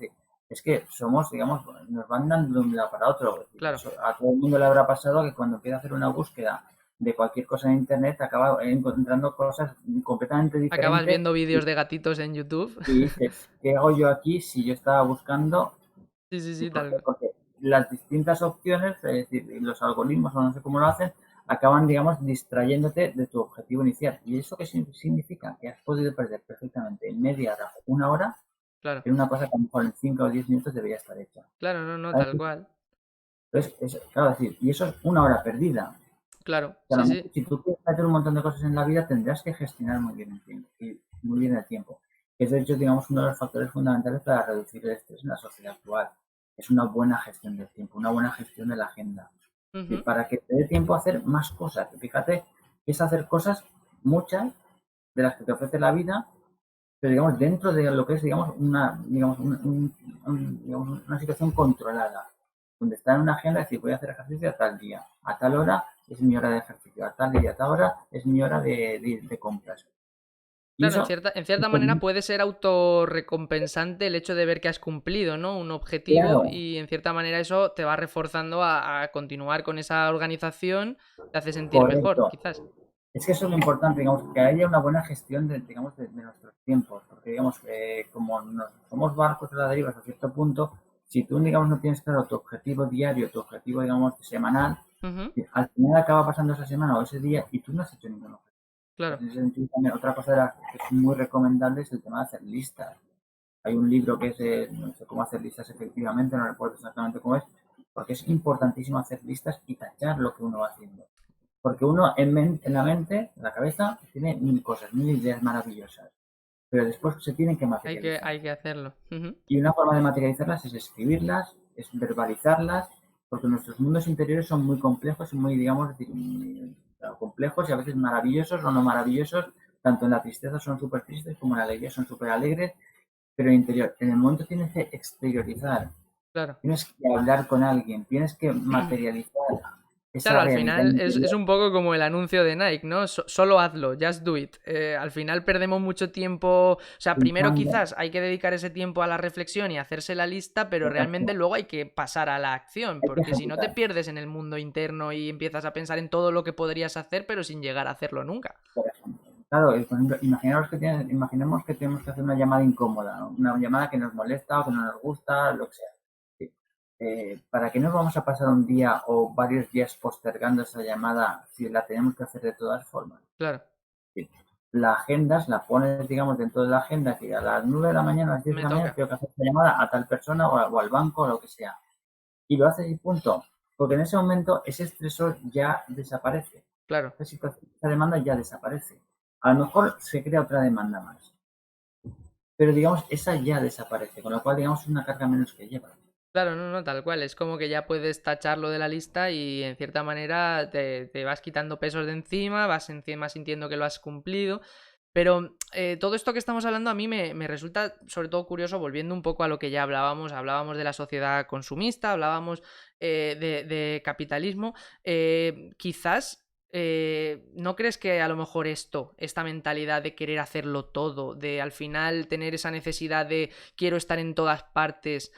es que somos, digamos, nos van dando de un lado para otro. Es decir, claro. eso, a todo el mundo le habrá pasado que cuando quiere hacer una búsqueda de cualquier cosa en internet acaba encontrando cosas completamente Acabas diferentes viendo vídeos de gatitos en YouTube. y dices, ¿qué hago yo aquí si yo estaba buscando? Sí, sí, ¿Y sí, por qué? tal. Porque las distintas opciones, es decir, los algoritmos, o no sé cómo lo hacen, acaban, digamos, distrayéndote de tu objetivo inicial. ¿Y eso qué significa? Que has podido perder perfectamente media hora, una hora, Claro, en una cosa que a lo mejor en 5 o 10 minutos debería estar hecha. claro, no, no, tal ¿Sabes? cual. Entonces, claro, decir, y eso es una hora perdida. Claro, Que a sí, lo sí. mejor, si tú quieres hacer un montón de cosas en la vida, tendrás que gestionar muy bien el tiempo. Y muy bien el tiempo. Es de hecho, digamos, uno de los factores fundamentales para reducir el estrés en la sociedad actual. Es una buena gestión del tiempo, una buena gestión de la agenda. Y Ujú. para que te dé tiempo a hacer más cosas. Fíjate, es hacer cosas, muchas, de las que te ofrece la vida, pero digamos, dentro de lo que es, digamos, digamos, una situación controlada, donde está en una agenda, decir, voy a hacer ejercicio a tal día, a tal hora es mi hora de ejercicio, a tal día, a tal hora es mi hora de compras. Y Claro, eso, en cierta manera puede ser autorrecompensante el hecho de ver que has cumplido, ¿no? Un objetivo claro, y en cierta manera eso te va reforzando a continuar con esa organización, te hace sentir mejor, correcto. quizás. Es que eso es lo importante, digamos, que haya una buena gestión digamos, de nuestros tiempos, porque digamos, como somos barcos de la deriva hasta cierto punto, si tú, digamos, no tienes claro tu objetivo diario, tu objetivo, digamos, semanal, Ujú, al final acaba pasando esa semana o ese día y tú no has hecho ningún objetivo. claro. En ese sentido, también, otra cosa que es muy recomendable es el tema de hacer listas. Hay un libro que es, no sé cómo hacer listas efectivamente, no recuerdo exactamente cómo es, porque es importantísimo hacer listas y tachar lo que uno va haciendo. Porque uno en la mente, en la cabeza, tiene mil cosas, mil ideas maravillosas, pero después se tienen que materializar. Hay que hacerlo. Ujú, Y una forma de materializarlas es escribirlas, es verbalizarlas, porque nuestros mundos interiores son muy complejos y muy, digamos, complejos y a veces maravillosos o no maravillosos. Tanto en la tristeza son súper tristes como en la alegría son súper alegres, pero interior. En el momento tienes que exteriorizar, claro. tienes que hablar con alguien, tienes que materializar Claro, esa al realidad final es interior. un poco como el anuncio de Nike, ¿no? Solo hazlo, just do it. Al final perdemos mucho tiempo. O sea, primero Pensando, quizás hay que dedicar ese tiempo a la reflexión y hacerse la lista, pero realmente correcto, luego hay que pasar a la acción, hay que porque si no te ejecutar. pierdes en el mundo interno y empiezas a pensar en todo lo que podrías hacer, pero sin llegar a hacerlo nunca. Por ejemplo. Claro, por ejemplo, imaginemos que tenemos que hacer una llamada incómoda, ¿no? Una llamada que nos molesta o que no nos gusta, lo que sea. Sí. ¿Para qué nos vamos a pasar un día o varios días postergando esa llamada si la tenemos que hacer de todas formas? Claro, Sí. La agenda, la pones, digamos, dentro de la agenda, que a las 9 de la mañana, a las 10 de me la mañana, toca. tengo que hacer esta llamada a tal persona o al banco o lo que sea. Y lo haces y punto. Porque en ese momento ese estresor ya desaparece. Claro. Esa situación, esa demanda ya desaparece. A lo mejor se crea otra demanda más, pero digamos, esa ya desaparece, con lo cual, digamos, es una carga menos que lleva. Claro, no, no, tal cual. Es como que ya puedes tacharlo de la lista y en cierta manera te vas quitando pesos de encima, vas encima sintiendo que lo has cumplido. Pero todo esto que estamos hablando a mí me resulta sobre todo curioso, volviendo un poco a lo que ya hablábamos de la sociedad consumista, hablábamos de capitalismo, quizás ¿no crees que a lo mejor esta mentalidad de querer hacerlo todo, de al final tener esa necesidad de quiero estar en todas partes,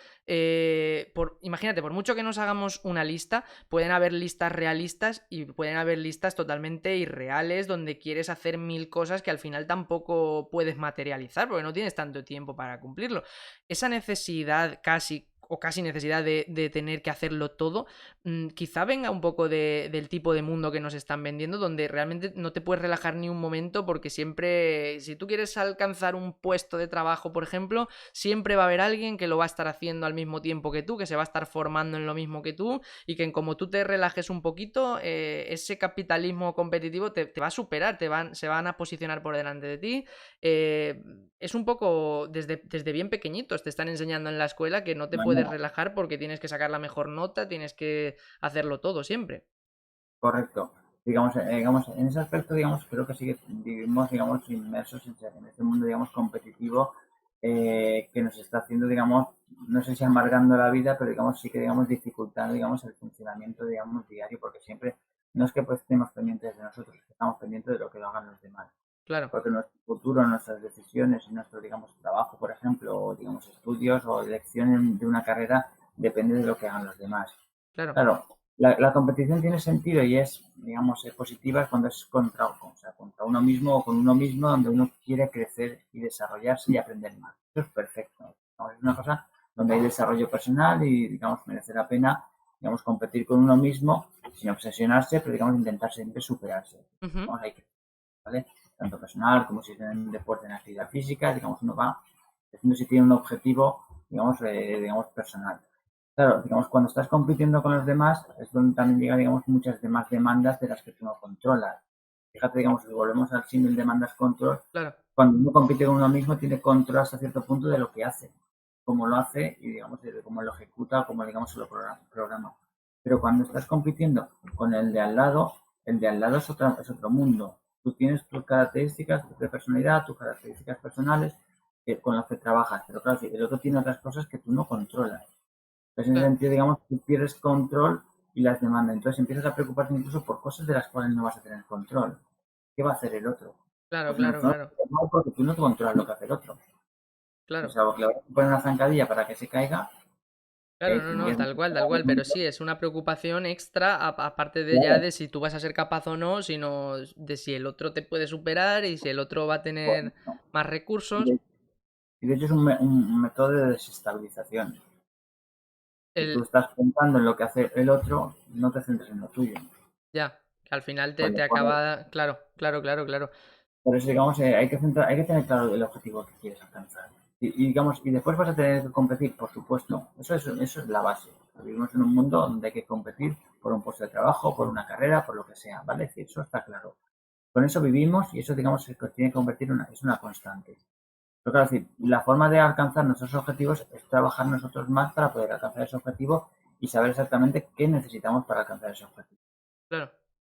imagínate, por mucho que nos hagamos una lista, pueden haber listas realistas y pueden haber listas totalmente irreales donde quieres hacer mil cosas que al final tampoco puedes materializar porque no tienes tanto tiempo para cumplirlo. Esa necesidad casi necesidad de tener que hacerlo todo, quizá venga un poco del tipo de mundo que nos están vendiendo, donde realmente no te puedes relajar ni un momento porque siempre, si tú quieres alcanzar un puesto de trabajo, por ejemplo, siempre va a haber alguien que lo va a estar haciendo al mismo tiempo que tú, que se va a estar formando en lo mismo que tú y que como tú te relajes un poquito, ese capitalismo competitivo te va a superar, se van a posicionar por delante de ti. Eh, es un poco desde bien pequeñitos te están enseñando en la escuela que no te puedes Bueno, relajar porque tienes que sacar la mejor nota, tienes que hacerlo todo siempre. correcto. Digamos, en ese aspecto, digamos, creo que sí que vivimos, digamos, inmersos en este mundo, digamos, competitivo que nos está haciendo, digamos, no sé si amargando la vida, pero digamos, sí que, digamos, dificultando, digamos, el funcionamiento, digamos, diario, porque siempre no es que pues estemos pendientes de nosotros, es que estamos pendientes de lo que lo hagan los demás. Claro, Porque nuestro futuro, nuestras decisiones y nuestro, digamos, trabajo, por ejemplo, o, digamos, estudios o elección de una carrera, depende de lo que hagan los demás. claro. Claro, la competición tiene sentido y es, digamos, positiva cuando es o sea, contra uno mismo o con uno mismo, donde uno quiere crecer y desarrollarse y aprender más. Eso es perfecto. ¿No? Es una cosa donde hay desarrollo personal y, digamos, merece la pena, digamos, competir con uno mismo sin obsesionarse, pero, digamos, intentar siempre superarse. Ujú. Digamos, hay que, ¿vale? Tanto personal como si tiene un deporte en actividad física, digamos, uno va haciendo si tiene un objetivo, digamos, personal. Claro, digamos, cuando estás compitiendo con los demás, es donde también llega, digamos, muchas demás demandas de las que tú no controlas. Fíjate, digamos, si volvemos al símil demandas-control, Claro, cuando uno compite con uno mismo, tiene control hasta cierto punto de lo que hace, cómo lo hace y, digamos, de cómo lo ejecuta o cómo, digamos, se lo programa. Pero cuando estás compitiendo con el de al lado es otro mundo. Tú tienes tus características de personalidad, tus características personales, con las que trabajas, pero claro, el otro tiene otras cosas que tú no controlas. Entonces, en ese Claro, sentido, digamos, tú pierdes control y las demandas. Entonces empiezas a preocuparte incluso por cosas de las cuales no vas a tener control. ¿Qué va a hacer el otro? claro, Pues en el claro, fondo, claro, no, porque tú no controlas lo que hace el otro. O claro. sea, que le vas a poner una zancadilla para que se caiga, Claro, no, y no, es tal cual, pero sí, es una preocupación extra, aparte de ya claro, de si tú vas a ser capaz o no, sino de si el otro te puede superar y si el otro va a tener correcto. más Y recursos. de, y de hecho es un método de desestabilización. Si tú El, estás pensando en lo que hace el otro, no te centres en lo tuyo. ya, que al final Pues te acaba. Claro, claro, claro, claro. por eso, digamos, hay que tener claro el objetivo que quieres alcanzar. Digamos, y después vas a tener que competir, por supuesto. Eso es la base. Vivimos en un mundo donde hay que competir por un puesto de trabajo, por una carrera, por lo que sea, ¿vale? Es decir, eso está claro. Con eso vivimos y eso, digamos, se tiene que convertir en es una constante. Pero claro, es decir, la forma de alcanzar nuestros objetivos es trabajar nosotros más para poder alcanzar ese objetivo y saber exactamente qué necesitamos para alcanzar ese objetivo. Claro,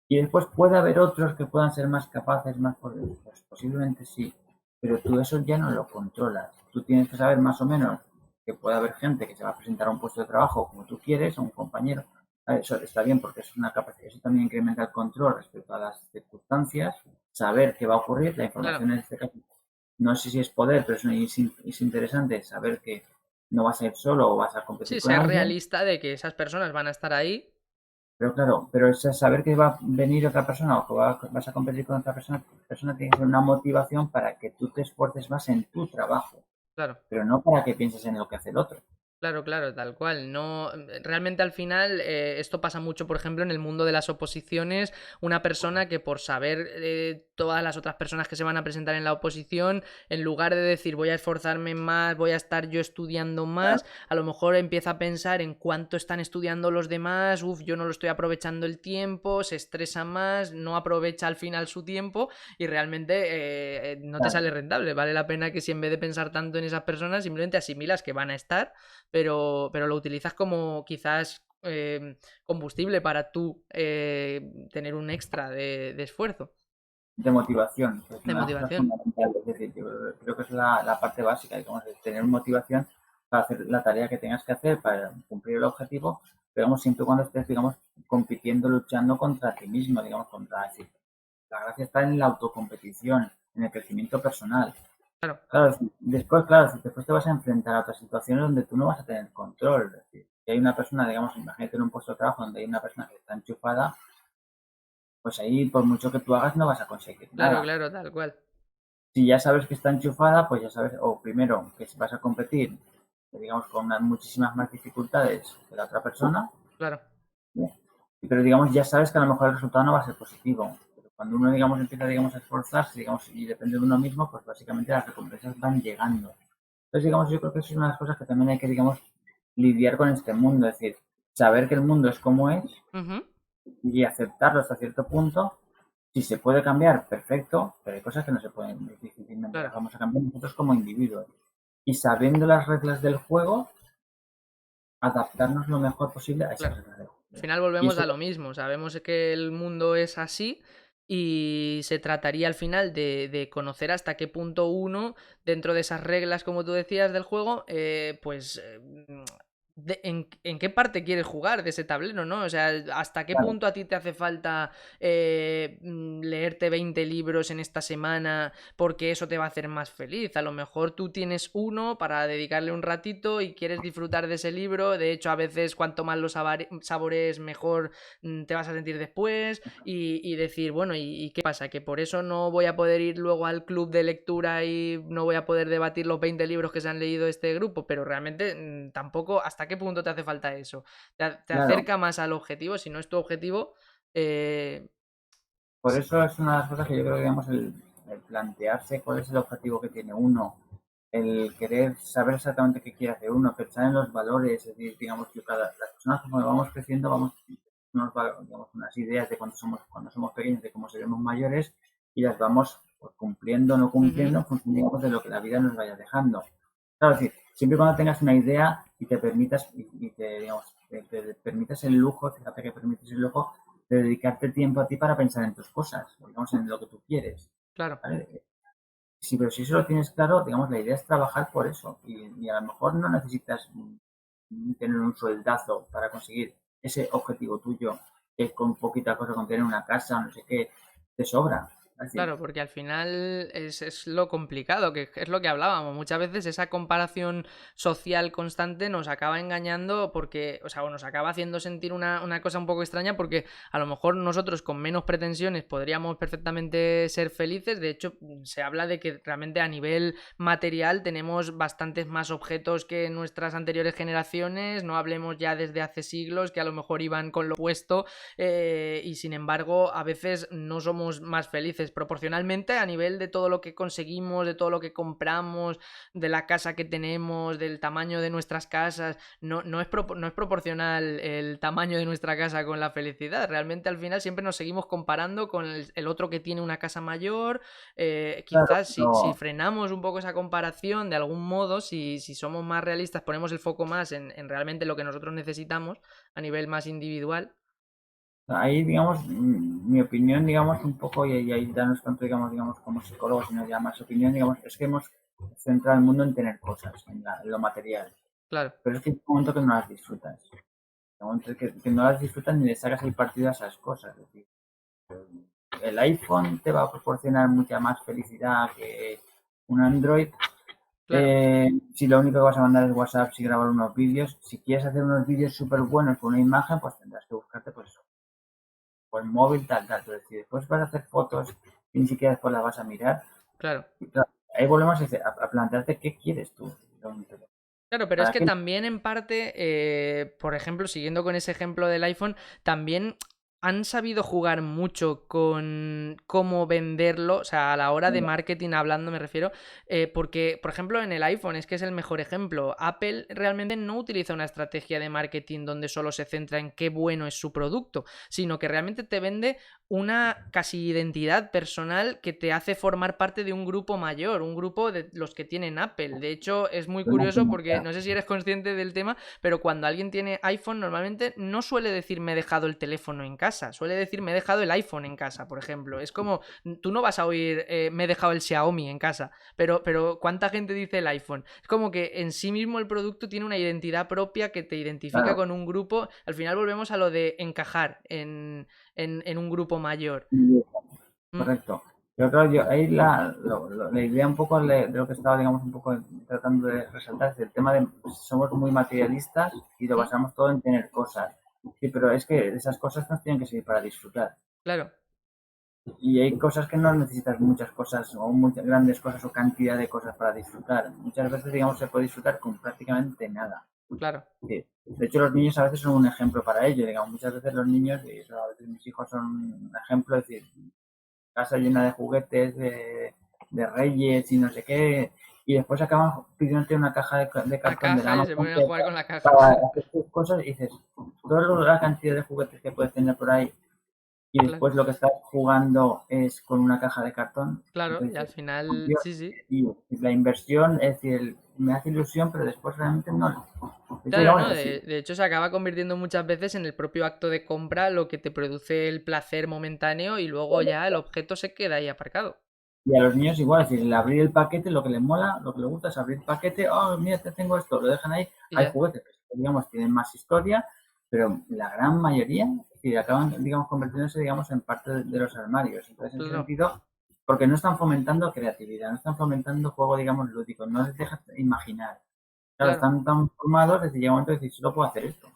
Y después puede haber otros que puedan ser más capaces, más poderosos. Pues posiblemente sí, pero tú eso ya no lo controlas. Tú tienes que saber más o menos que puede haber gente que se va a presentar a un puesto de trabajo como tú quieres, a un compañero. Eso está bien porque eso es una capacidad, eso también incrementa el control respecto a las circunstancias, saber qué va a ocurrir, la claro. información en este caso. No sé si es poder, pero es interesante saber que no vas a ir solo o vas a competir Sí, con ser alguien. realista de que esas personas van a estar ahí. Pero claro, pero es saber que va a venir otra persona o que vas a competir con otra persona tiene que ser una motivación para que tú te esfuerces más en tu trabajo, Claro. pero no para que pienses en lo que hace el otro. Claro, claro, tal cual. No, realmente al final esto pasa mucho, por ejemplo, en el mundo de las oposiciones. Una persona que por saber todas las otras personas que se van a presentar en la oposición, en lugar de decir voy a esforzarme más, voy a estar yo estudiando Claro, más, a lo mejor empieza a pensar en cuánto están estudiando los demás, uff, yo no lo estoy aprovechando el tiempo, se estresa más, no aprovecha al final su tiempo y realmente no te claro. sale rentable. Vale la pena que si en vez de pensar tanto en esas personas, simplemente asimilas que van a estar pero lo utilizas como quizás combustible para tú tener un extra de esfuerzo, De motivación, que es de una de las cosas motivación. fundamentales. Es decir, yo creo que es la parte básica, digamos, de tener motivación para hacer la tarea que tengas que hacer, para cumplir el objetivo, digamos, siempre y cuando estés, digamos, compitiendo, luchando contra ti mismo, digamos, contra, es decir, la gracia está en la autocompetición, en el crecimiento personal. Claro, Claro, después, claro, si después te vas a enfrentar a otras situaciones donde tú no vas a tener control. Es decir, si hay una persona, digamos, imagínate en un puesto de trabajo donde hay una persona que está enchufada, pues ahí por mucho que tú hagas no vas a conseguir claro, nada. claro, tal cual. Si ya sabes que está enchufada, pues ya sabes, o primero, que si vas a competir, digamos, con muchísimas más dificultades que la otra persona, Claro, ¿sí? Pero digamos, ya sabes que a lo mejor el resultado no va a ser positivo. Pero cuando uno, digamos, empieza, digamos, a esforzarse, digamos, y depende de uno mismo, pues básicamente las recompensas van llegando. Entonces, digamos, yo creo que eso es una de las cosas que también hay que, digamos, lidiar con este mundo, es decir, saber que el mundo es como es ujú, y aceptarlo hasta cierto punto. Si se puede cambiar, perfecto, pero hay cosas que no se pueden, difícilmente las claro. vamos a cambiar nosotros como individuos. Y sabiendo las reglas del juego, adaptarnos lo mejor posible a esas Claro. reglas del Al juego. final Y volvemos eso, a lo mismo. Sabemos que el mundo es así y se trataría al final de conocer hasta qué punto uno, dentro de esas reglas, como tú decías, del juego, en qué parte quieres jugar de ese tablero, ¿no? O sea, hasta qué claro, punto a ti te hace falta leerte 20 libros en esta semana porque eso te va a hacer más feliz. A lo mejor tú tienes uno para dedicarle un ratito y quieres disfrutar de ese libro. De hecho, a veces cuanto más lo sabores, mejor te vas a sentir después y decir, bueno, ¿y qué pasa? Que por eso no voy a poder ir luego al club de lectura y no voy a poder debatir los 20 libros que se han leído este grupo, pero realmente tampoco, ¿hasta qué punto te hace falta eso? Te claro. acerca más al objetivo, si no es tu objetivo, eh, Por eso es una de las cosas que yo creo que, digamos, el plantearse cuál es el objetivo que tiene uno, el querer saber exactamente qué quiere hacer uno, pensar en los valores, es decir, digamos, que las personas como vamos creciendo, vamos digamos, unas ideas de cuando somos pequeños, de cómo seremos mayores, y las vamos pues, cumpliendo o no cumpliendo ujú, en función, digamos, de lo que la vida nos vaya dejando. Claro, es decir, siempre y cuando tengas una idea y te permitas, y te, digamos, te permitas el lujo, fíjate que permites el lujo de dedicarte tiempo a ti para pensar en tus cosas, digamos, en lo que tú quieres. claro. ¿Vale? Sí, pero si eso lo tienes claro, digamos, la idea es trabajar por eso. Y a lo mejor no necesitas tener un sueldazo para conseguir ese objetivo tuyo, que con poquita cosa, con tener una casa, no sé qué, te sobra. Es decir, Claro, porque al final es lo complicado, que es lo que hablábamos. Muchas veces esa comparación social constante nos acaba engañando porque, o sea, o nos acaba haciendo sentir una cosa un poco extraña porque a lo mejor nosotros con menos pretensiones podríamos perfectamente ser felices. De hecho, se habla de que realmente a nivel material tenemos bastantes más objetos que nuestras anteriores generaciones. No hablemos ya desde hace siglos que a lo mejor iban con lo puesto y sin embargo a veces no somos más felices proporcionalmente a nivel de todo lo que conseguimos, de todo lo que compramos, de la casa que tenemos, del tamaño de nuestras casas. No es proporcional el tamaño de nuestra casa con la felicidad. Realmente al final siempre nos seguimos comparando con el otro que tiene una casa mayor. claro, Quizás si frenamos un poco esa comparación de algún modo, si somos más realistas, ponemos el foco más en realmente lo que nosotros necesitamos a nivel más individual. ahí, digamos, mi opinión, digamos, un poco, y ahí ya no es tanto, digamos, como psicólogos, sino ya más opinión, digamos, es que hemos centrado el mundo en tener cosas, en lo material. Claro. Pero es que hay un momento que no las disfrutas. Hay un momento que no las disfrutas ni le sacas el partido a esas cosas. Es decir, el iPhone te va a proporcionar mucha más felicidad que un Android. Claro, Si lo único que vas a mandar es WhatsApp, si grabar unos vídeos, si quieres hacer unos vídeos súper buenos con una imagen, pues tendrás que buscarte pues por móvil, tal, tal. Pero si después vas a hacer fotos y ni siquiera después las vas a mirar, claro. y claro, ahí volvemos a plantearte qué quieres tú. Claro, pero es ¿Para que qué? también en parte, por ejemplo, siguiendo con ese ejemplo del iPhone, también han sabido jugar mucho con cómo venderlo, o sea, a la hora de marketing hablando me refiero, porque, por ejemplo, en el iPhone es que es el mejor ejemplo. Apple realmente no utiliza una estrategia de marketing donde solo se centra en qué bueno es su producto, sino que realmente te vende una casi identidad personal que te hace formar parte de un grupo mayor, un grupo de los que tienen Apple. De hecho, es muy curioso porque no sé si eres consciente del tema, pero cuando alguien tiene iPhone normalmente no suele decir me he dejado el teléfono en casa, suele decir me he dejado el iPhone en casa, por ejemplo. Es como, tú no vas a oír me he dejado el Xiaomi en casa, pero ¿cuánta gente dice el iPhone? Es como que en sí mismo el producto tiene una identidad propia que te identifica Claro, con un grupo. Al final volvemos a lo de encajar en un grupo mayor. ¿Mm? correcto. Yo creo yo ahí la idea un poco de lo que estaba, digamos, un poco tratando de resaltar es el tema de somos muy materialistas y lo ¿Mm? basamos todo en tener cosas. Sí, pero es que esas cosas nos tienen que servir para disfrutar. Claro, Y hay cosas que no necesitas muchas cosas o muchas grandes cosas o cantidad de cosas para disfrutar. Muchas veces, digamos, se puede disfrutar con prácticamente nada. claro. Sí. De hecho, los niños a veces son un ejemplo para ello. Digamos, muchas veces los niños, y eso a veces mis hijos son un ejemplo, es decir, casa llena de juguetes, de reyes y no sé qué, y después acaban pidiéndote una caja de La cartón de la caja y se Amazon ponen a jugar con la caja, para claro. hacer tus cosas y dices, toda la cantidad de juguetes que puedes tener por ahí y Claro, después lo que estás jugando es con una caja de cartón, claro, y entonces al dices, final, Dios, sí, sí. y la inversión, es decir, me hace ilusión, pero después realmente no. De hecho, Claro, digamos, ¿no? así, De hecho, se acaba convirtiendo muchas veces en el propio acto de compra lo que te produce el placer momentáneo y luego ya el objeto se queda ahí aparcado. y a los niños igual, es decir, el abrir el paquete, lo que les mola, lo que les gusta es abrir el paquete, oh, mira, te tengo esto, lo dejan ahí, Y hay ya, juguetes que, digamos, tienen más historia, pero la gran mayoría, es decir, acaban, digamos, convirtiéndose, digamos, en parte de los armarios. Entonces, en ese claro, sentido, porque no están fomentando creatividad, no están fomentando juego, digamos, lúdico, no les dejas imaginar. Claro, claro, están tan formados, es decir, llega un momento de decir, solo puedo hacer esto.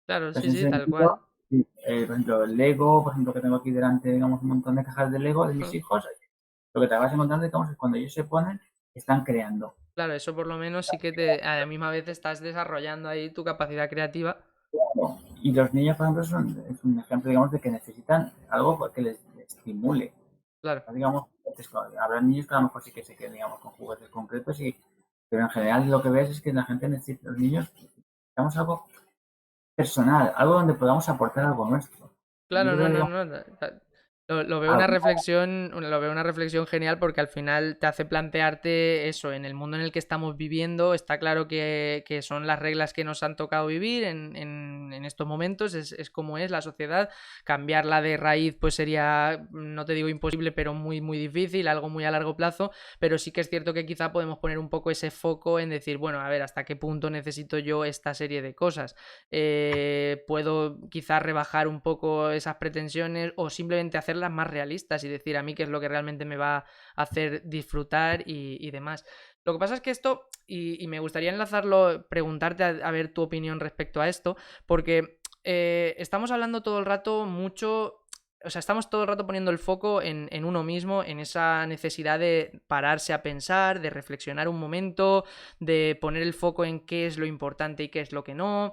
claro, sí, Entonces, en sí, ese tal cual. sentido, sí, por ejemplo, el Lego, por ejemplo, que tengo aquí delante, digamos, un montón de cajas de Lego de mis Mm. hijos, lo que te vas encontrando, digamos, es cuando ellos se ponen, están creando. Claro, eso por lo menos sí que te, a la misma vez estás desarrollando ahí tu capacidad creativa. ¿No? Y los niños, por ejemplo, es un ejemplo, digamos, de que necesitan algo que les estimule. Claro, Digamos, habrá niños que a lo mejor sí que se queden, digamos, con juguetes concretos, pero en general lo que ves es que la gente necesita, los niños, necesitamos algo personal, algo donde podamos aportar algo nuestro. Y yo claro, no, creo, no, digamos, no. Lo veo lo veo una reflexión genial porque al final te hace plantearte eso, en el mundo en el que estamos viviendo, está claro que son las reglas que nos han tocado vivir en estos momentos, es como es la sociedad, cambiarla de raíz pues sería, no te digo imposible, pero muy, muy difícil, algo muy a largo plazo, pero sí que es cierto que quizá podemos poner un poco ese foco en decir, bueno, a ver, ¿hasta qué punto necesito yo esta serie de cosas? Puedo quizás rebajar un poco esas pretensiones o simplemente hacerlas más realistas y decir a mí qué es lo que realmente me va a hacer disfrutar y demás. Lo que pasa es que esto, y me gustaría enlazarlo, preguntarte a ver tu opinión respecto a esto, porque estamos hablando todo el rato mucho, o sea, estamos todo el rato poniendo el foco en uno mismo, en esa necesidad de pararse a pensar, de reflexionar un momento, de poner el foco en qué es lo importante y qué es lo que no,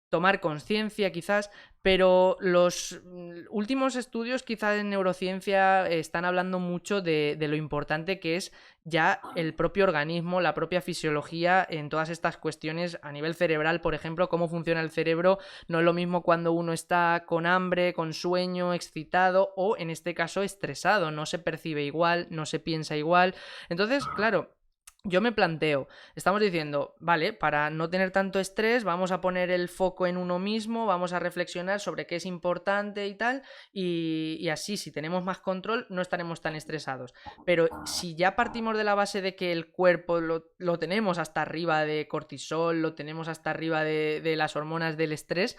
tomar conciencia quizás, pero los últimos estudios quizás en neurociencia están hablando mucho de lo importante que es ya el propio organismo, la propia fisiología en todas estas cuestiones a nivel cerebral, por ejemplo, cómo funciona el cerebro, no es lo mismo cuando uno está con hambre, con sueño, excitado o en este caso estresado, no se percibe igual, no se piensa igual, entonces, claro, yo me planteo, estamos diciendo, vale, para no tener tanto estrés, vamos a poner el foco en uno mismo, vamos a reflexionar sobre qué es importante y tal, y así, si tenemos más control, no estaremos tan estresados. Pero si ya partimos de la base de que el cuerpo lo tenemos hasta arriba de cortisol, lo tenemos hasta arriba de las hormonas del estrés,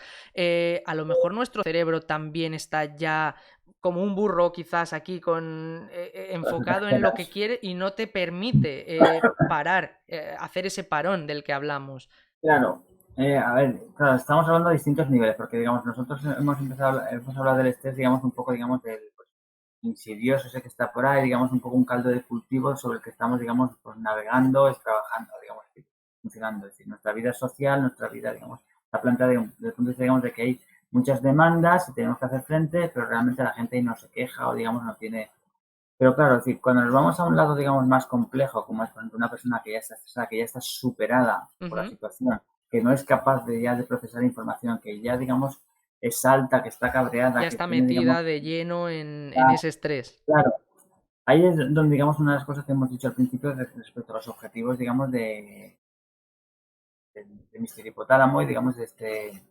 a lo mejor nuestro cerebro también está ya como un burro quizás aquí con Las enfocado en lo que exageras. quiere y no te permite parar, hacer ese parón del que hablamos. Claro, a ver, claro, estamos hablando de distintos niveles, porque digamos, nosotros hemos hablado del estrés, digamos, un poco, digamos, del pues, insidioso ese que está por ahí, digamos, un poco un caldo de cultivo sobre el que estamos, digamos, pues navegando, es trabajando, digamos, funcionando. Es decir, nuestra vida social, nuestra vida, digamos, está planteada desde el punto de vista, digamos, de que hay muchas demandas y tenemos que hacer frente, pero realmente la gente ahí no se queja o, digamos, no tiene. Pero claro, es decir, cuando nos vamos a un lado, digamos, más complejo, como es, por ejemplo, una persona que ya está estresada, que ya está superada por la Ujú. situación, que no es capaz de ya de procesar información, que ya, digamos, es alta, que está Ya cabreada, que está tiene, digamos, metida de lleno en ese estrés. claro, ahí es donde, digamos, una de las cosas que hemos dicho al principio respecto a los objetivos, digamos, de Mr. Hipotálamo y, digamos, de este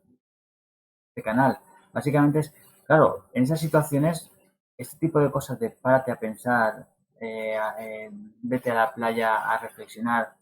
canal. Básicamente es, claro, en esas situaciones, este tipo de cosas de párate a pensar, vete a la playa a reflexionar,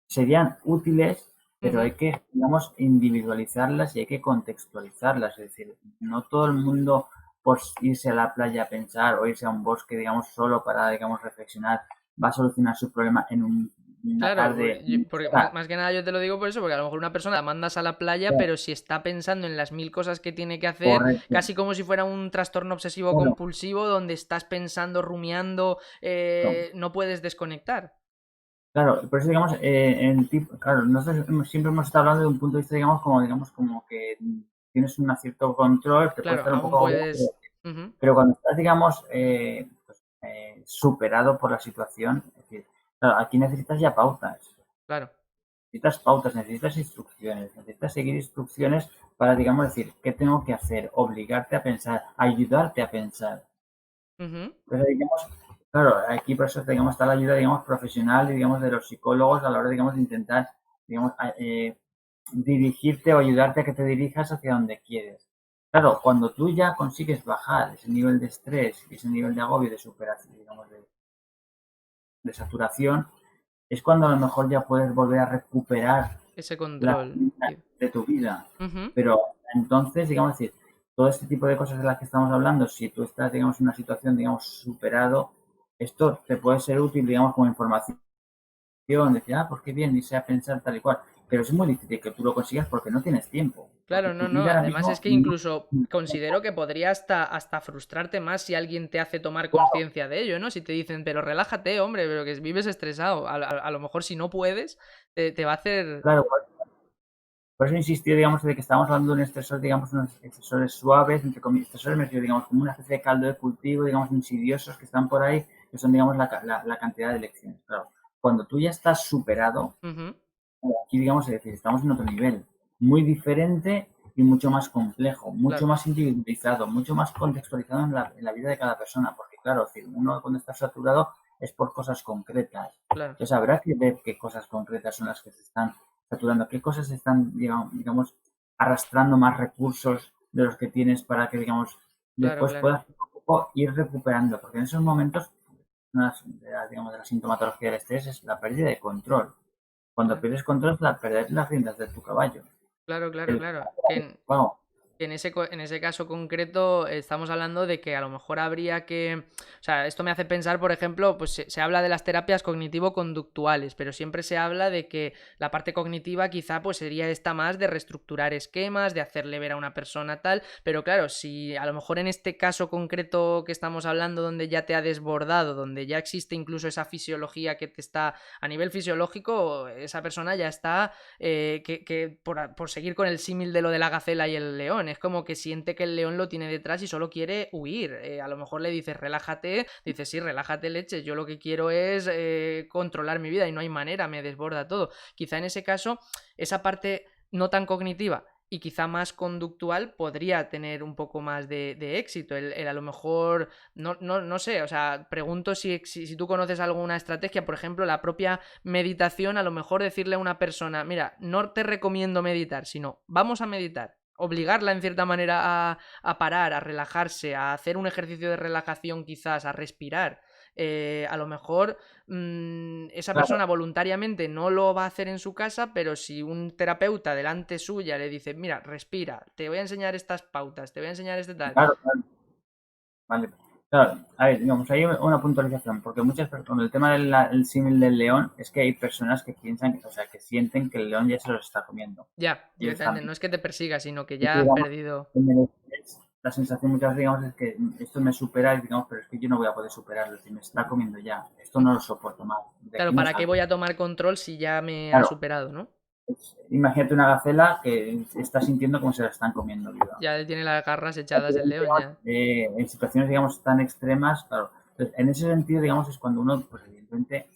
serían útiles, pero Ujú. hay que, digamos, individualizarlas y hay que contextualizarlas. Es decir, no todo el mundo por irse a la playa a pensar o irse a un bosque, digamos, solo para, digamos, reflexionar, va a solucionar su problema en una Claro, tarde. porque más que nada yo te lo digo por eso, porque a lo mejor una persona la mandas a la playa, pero si está pensando en las mil cosas que tiene que hacer, Correcto, casi como si fuera un trastorno obsesivo claro, compulsivo, donde estás pensando, rumiando, claro. no puedes desconectar. Claro, por eso digamos, claro, nosotros siempre hemos estado hablando de un punto de vista, digamos, como que tienes un cierto control, te puede Claro, estar un aún poco agobiado, pero, puedes. Ujú. pero cuando estás, digamos, superado por la situación, es decir, claro, aquí Claro. necesitas instrucciones, necesitas seguir instrucciones para, digamos, decir, ¿qué tengo que hacer? Obligarte a pensar, ayudarte a pensar. Ujú. Entonces, digamos, claro, aquí por eso, digamos, está la ayuda, digamos, profesional, digamos, de los psicólogos a la hora, digamos, de intentar, digamos, dirigirte o ayudarte a que te dirijas hacia donde quieres. Claro, cuando tú ya consigues bajar ese nivel de estrés y ese nivel de agobio, de superación, digamos, de saturación, es cuando a lo mejor ya puedes volver a recuperar Ese la control. vida de tu vida. Ujú. Pero entonces, digamos, decir, todo este tipo de cosas de las que estamos hablando, si tú estás, digamos, en una situación, digamos, superado, esto te puede ser útil, digamos, como información, decir, pues qué bien, irse a pensar tal y cual. Pero es muy difícil que tú lo consigas porque no tienes tiempo. Porque Claro, tu no, no. vida ahora Además es mismo que incluso considero que podría hasta frustrarte más si alguien te hace tomar claro, conciencia de ello, ¿no? Si te dicen, pero relájate, hombre, pero que vives estresado. A lo mejor si no puedes, te va a hacer. claro, por eso insistí, digamos, de que estamos hablando de un estresor, digamos, unos estresores suaves, entre comillas, estresores, me refiero, digamos, como una especie de caldo de cultivo, digamos, insidiosos que están por ahí, que son, digamos, la cantidad de lecciones. Claro, cuando tú ya estás superado, Ujú. aquí, digamos, es decir, estamos en otro nivel, muy diferente y mucho más complejo, mucho claro, más individualizado, mucho más contextualizado en la vida de cada persona, porque claro, es decir, uno cuando está saturado es por cosas concretas. claro, Entonces habrá que ver qué cosas concretas son las que se están saturando, qué cosas están, digamos, arrastrando más recursos de los que tienes para que, digamos, claro, después claro, puedas poco a poco ir recuperando, porque en esos momentos, digamos, de la sintomatología del estrés es la pérdida de control. Cuando claro, pierdes control es la perder las riendas de tu caballo. claro, claro, El claro. caballo, wow, En en ese caso concreto estamos hablando de que a lo mejor habría que... O sea, esto me hace pensar, por ejemplo, pues se habla de las terapias cognitivo-conductuales, pero siempre se habla de que la parte cognitiva quizá pues sería esta más de reestructurar esquemas, de hacerle ver a una persona tal, pero claro, si a lo mejor en este caso concreto que estamos hablando, donde ya te ha desbordado, donde ya existe incluso esa fisiología que te está... A nivel fisiológico, esa persona ya está que por seguir con el símil de lo de la gacela y el león, es como que siente que el león lo tiene detrás y solo quiere huir. A lo mejor le dices relájate, dices sí, relájate leche, yo lo que quiero es controlar mi vida y no hay manera, me desborda todo. Quizá en ese caso, esa parte no tan cognitiva y quizá más conductual podría tener un poco más de éxito. A lo mejor, no sé, o sea, pregunto si tú conoces alguna estrategia, por ejemplo, la propia meditación, a lo mejor decirle a una persona, mira, no te recomiendo meditar, sino vamos a meditar. Obligarla en cierta manera a parar, a relajarse, a hacer un ejercicio de relajación quizás, a respirar. A lo mejor esa claro, persona voluntariamente no lo va a hacer en su casa, pero si un terapeuta delante suya le dice, mira, respira, te voy a enseñar estas pautas, te voy a enseñar este tal. claro, claro, vale. Claro, a ver, digamos, hay una puntualización, porque muchas personas, con el tema del símil del león, es que hay personas que piensan, o sea, que sienten que el león ya se los está comiendo Ya, directamente, no directamente. es que te persiga, sino que Y que, ya has digamos, perdido. en el estrés, la sensación muchas veces, digamos, es que esto me supera y digamos, pero es que yo no voy a poder superarlo, si me está comiendo ya, esto no lo soporto más, de Claro, aquí no ¿para qué salgo. voy a tomar control si ya me ha Claro, superado, ¿no? imagínate una gacela que está sintiendo como se la están comiendo viva. Ya tiene las garras echadas el león, ya. En situaciones, digamos, tan extremas, claro. Entonces, en ese sentido, digamos, es cuando uno, pues evidentemente,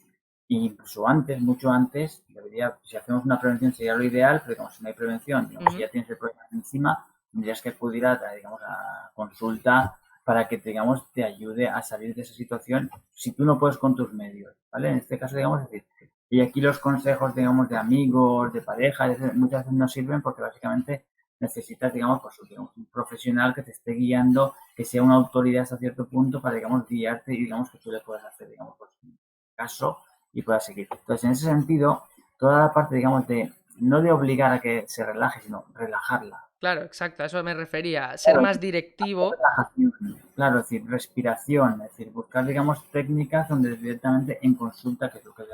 incluso antes, mucho antes, debería, si hacemos una prevención sería lo ideal, pero digamos, si no hay prevención, digamos, si Ujú. ya tienes el problema encima, tendrías que acudir digamos, a consulta para que, digamos, te ayude a salir de esa situación si tú no puedes con tus medios, ¿vale? En este caso, digamos, es decir, y aquí los consejos, digamos, de amigos, de pareja, muchas veces no sirven porque básicamente necesitas, digamos, pues, digamos, un profesional que te esté guiando, que sea una autoridad hasta cierto punto para, digamos, guiarte y, digamos, que tú le puedas hacer, digamos, pues, caso y puedas seguir. Entonces, en ese sentido, toda la parte, digamos, de no de obligar a que se relaje, sino relajarla. Claro, exacto, a eso me refería. Ser Claro, más directivo. relajación, claro, es decir, respiración, es decir, buscar, digamos, técnicas donde directamente en consulta, que es lo que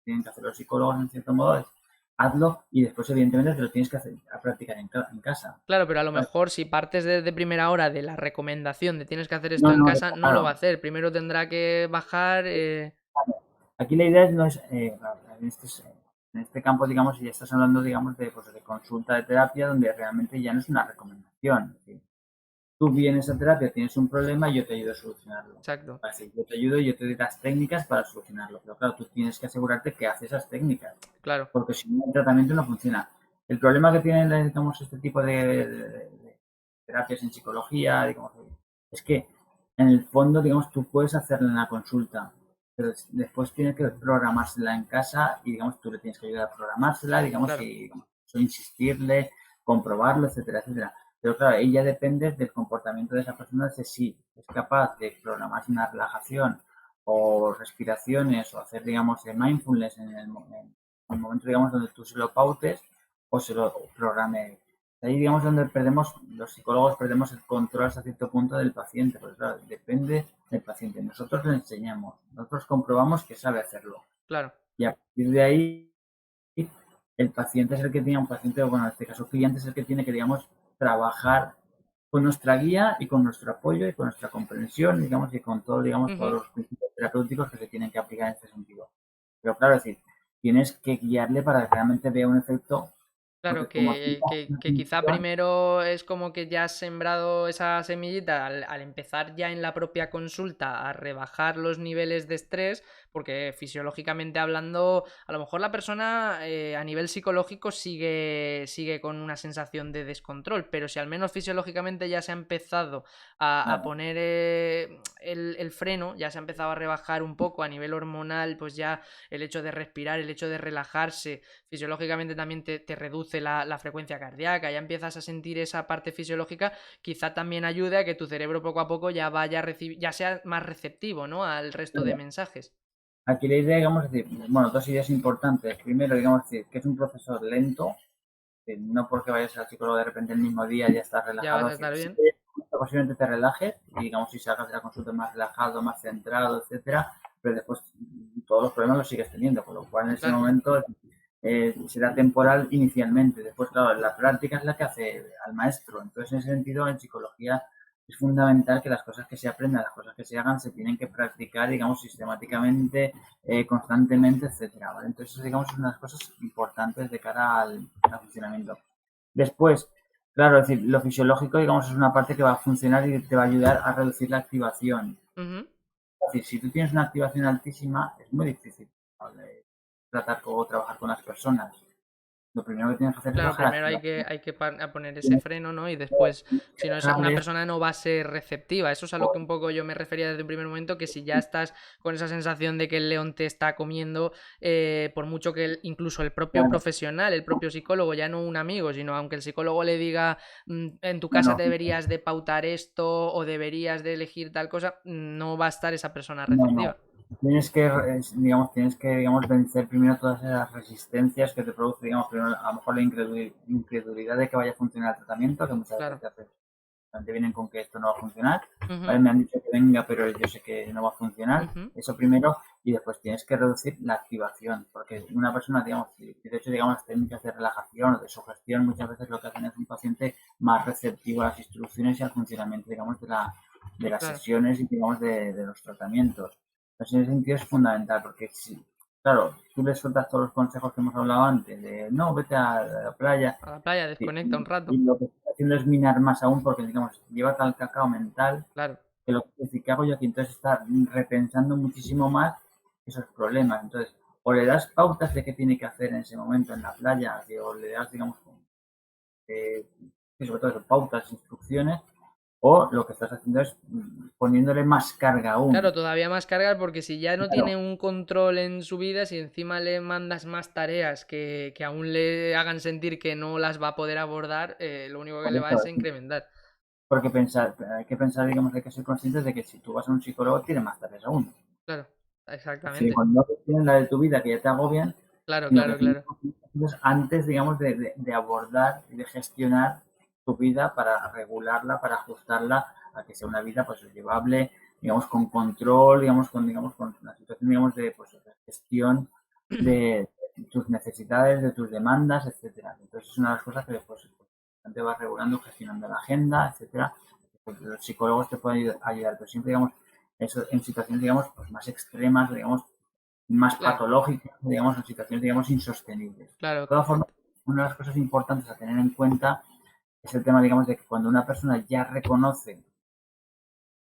tienen que hacer los psicólogos en cierto modo, es hazlo y después, evidentemente, te lo tienes que hacer a practicar en casa. Claro, pero a lo ¿Vale? mejor si partes de primera hora de la recomendación de tienes que hacer esto No, en no, casa, no lo va a claro. hacer. Primero tendrá que bajar. Aquí la idea no es, en este campo, digamos, si ya estás hablando, digamos, de, pues, de consulta de terapia, donde realmente ya no es una recomendación. Es decir, tú vienes a terapia, tienes un problema y yo te ayudo a solucionarlo. Exacto, Así, yo te ayudo y yo te doy las técnicas para solucionarlo. Pero claro, tú tienes que asegurarte que haces esas técnicas, claro. porque si no, el tratamiento no funciona. El problema que tienen, digamos, este tipo de terapias en psicología, digamos, es que en el fondo, digamos, tú puedes hacerla en la consulta, pero después tienes que programársela en casa y, digamos, tú le tienes que ayudar a programársela, digamos, Claro, y digamos, insistirle, comprobarlo, etcétera, etcétera. Pero claro, ella depende del comportamiento de esa persona, de si es capaz de programarse una relajación o respiraciones o hacer, digamos, el mindfulness en el momento, digamos, donde tú se lo pautes o se lo programe. Ahí, digamos, donde perdemos, los psicólogos perdemos el control hasta cierto punto del paciente, porque claro, depende del paciente. Nosotros le enseñamos, nosotros comprobamos que sabe hacerlo. claro. Y a partir de ahí, el paciente es el que tiene, un paciente, o bueno, en este caso cliente es el que tiene que, digamos, trabajar con nuestra guía y con nuestro apoyo y con nuestra comprensión, digamos, y con todo, digamos, todos Ujú. los principios terapéuticos que se tienen que aplicar en este sentido. Pero claro, es decir, tienes que guiarle para que realmente vea un efecto, Claro, porque como tú que quizá primero es como que ya has sembrado esa semillita al empezar ya en la propia consulta a rebajar los niveles de estrés, porque fisiológicamente hablando, a lo mejor la persona a nivel psicológico sigue con una sensación de descontrol, pero si al menos fisiológicamente ya se ha empezado a Claro. poner el freno, ya se ha empezado a rebajar un poco a nivel hormonal, pues ya el hecho de respirar, el hecho de relajarse, fisiológicamente también te reduce la frecuencia cardíaca, ya empiezas a sentir esa parte fisiológica, quizá también ayude a que tu cerebro poco a poco ya vaya ya sea más receptivo, ¿no? Al resto de mensajes. Aquí la idea, digamos, es decir, bueno, dos ideas importantes. Primero, digamos, decir, que es un proceso lento, no porque vayas al psicólogo de repente el mismo día ya estás Ya vas relajado. a estar Sí bien. que posiblemente te relajes y, digamos, si salgas de la consulta más relajado, más centrado, etcétera, pero después todos los problemas los sigues teniendo, con lo cual en ese Claro. momento será temporal inicialmente. Después, claro, la práctica es la que hace al maestro. Entonces, en ese sentido, en psicología es fundamental que las cosas que se aprendan, las cosas que se hagan, se tienen que practicar, digamos, sistemáticamente, constantemente, etcétera, ¿vale? Entonces, digamos, es una de las cosas importantes de cara al funcionamiento. Después, claro, es decir, lo fisiológico, digamos, es una parte que va a funcionar y te va a ayudar a reducir la activación. Ujú. Es decir, si tú tienes una activación altísima, es muy difícil, ¿vale?, tratar o trabajar con las personas. Lo primero que tienes que hacer es Claro, bajar la primero hay activación. que, hay que poner ese freno, ¿no? Y después, si no, una Dejarles, persona no va a ser receptiva. Eso es a lo que un poco yo me refería desde un primer momento, que si ya estás con esa sensación de que el león te está comiendo, por mucho que incluso el propio claro, profesional, el propio psicólogo, ya no un amigo, sino aunque el psicólogo le diga, en tu no, casa no, deberías de pautar esto o deberías de elegir tal cosa, no va a estar esa persona no, no. receptiva. Digamos, digamos, vencer primero todas esas resistencias que te produce, digamos, primero, a lo mejor la incredulidad de que vaya a funcionar el tratamiento, que muchas Claro. veces te vienen con que esto no va a funcionar, Ujú, ¿vale? Me han dicho que venga, pero yo sé que no va a funcionar. ujú. Eso primero, y después tienes que reducir la activación, porque una persona, digamos, de hecho, digamos, las técnicas de relajación o de sugestión muchas veces lo que hacen es un paciente más receptivo a las instrucciones y al funcionamiento, digamos, de las Claro. sesiones y, digamos, de los tratamientos. Entonces, en ese sentido es fundamental, porque si, claro, tú le sueltas todos los consejos que hemos hablado antes, de no, vete a la playa, A la playa, y, desconecta un y rato. lo que está haciendo es minar más aún, porque, digamos, lleva tal cacao mental Claro. que lo que decir, ¿qué hago yo aquí? Entonces está repensando muchísimo más esos problemas. Entonces, o le das pautas de qué tiene que hacer en ese momento en la playa, o le das, digamos, eh, sobre todo eso, pautas, instrucciones, o lo que estás haciendo es poniéndole más carga Claro, aún. todavía más cargas porque si ya no Claro, tiene un control en su vida, si encima le mandas más tareas que aún le hagan sentir que no las va a poder abordar, lo único que por le va eso, es a incrementar. porque hay que pensar, digamos, hay que ser conscientes de que si tú vas a un psicólogo, tiene más tareas aún. Claro, Es decir, exactamente. cuando no tienes la de tu vida que ya te agobian, Claro, sino que claro, tienes claro. antes, digamos, de abordar y de gestionar tu vida para regularla, para ajustarla a que sea una vida pues llevable, digamos, con control, digamos, con una situación, digamos, de, pues, de gestión de tus necesidades, de tus demandas, etcétera. Entonces es una de las cosas que pues te vas regulando, gestionando la agenda, etcétera. Pues, los psicólogos te pueden ayudar, pero siempre, digamos, eso en situaciones, digamos, pues más extremas, digamos, más Claro, patológicas, digamos, en situaciones, digamos, insostenibles. De claro, todas formas, una de las cosas importantes a tener en cuenta es el tema, digamos, de que cuando una persona ya reconoce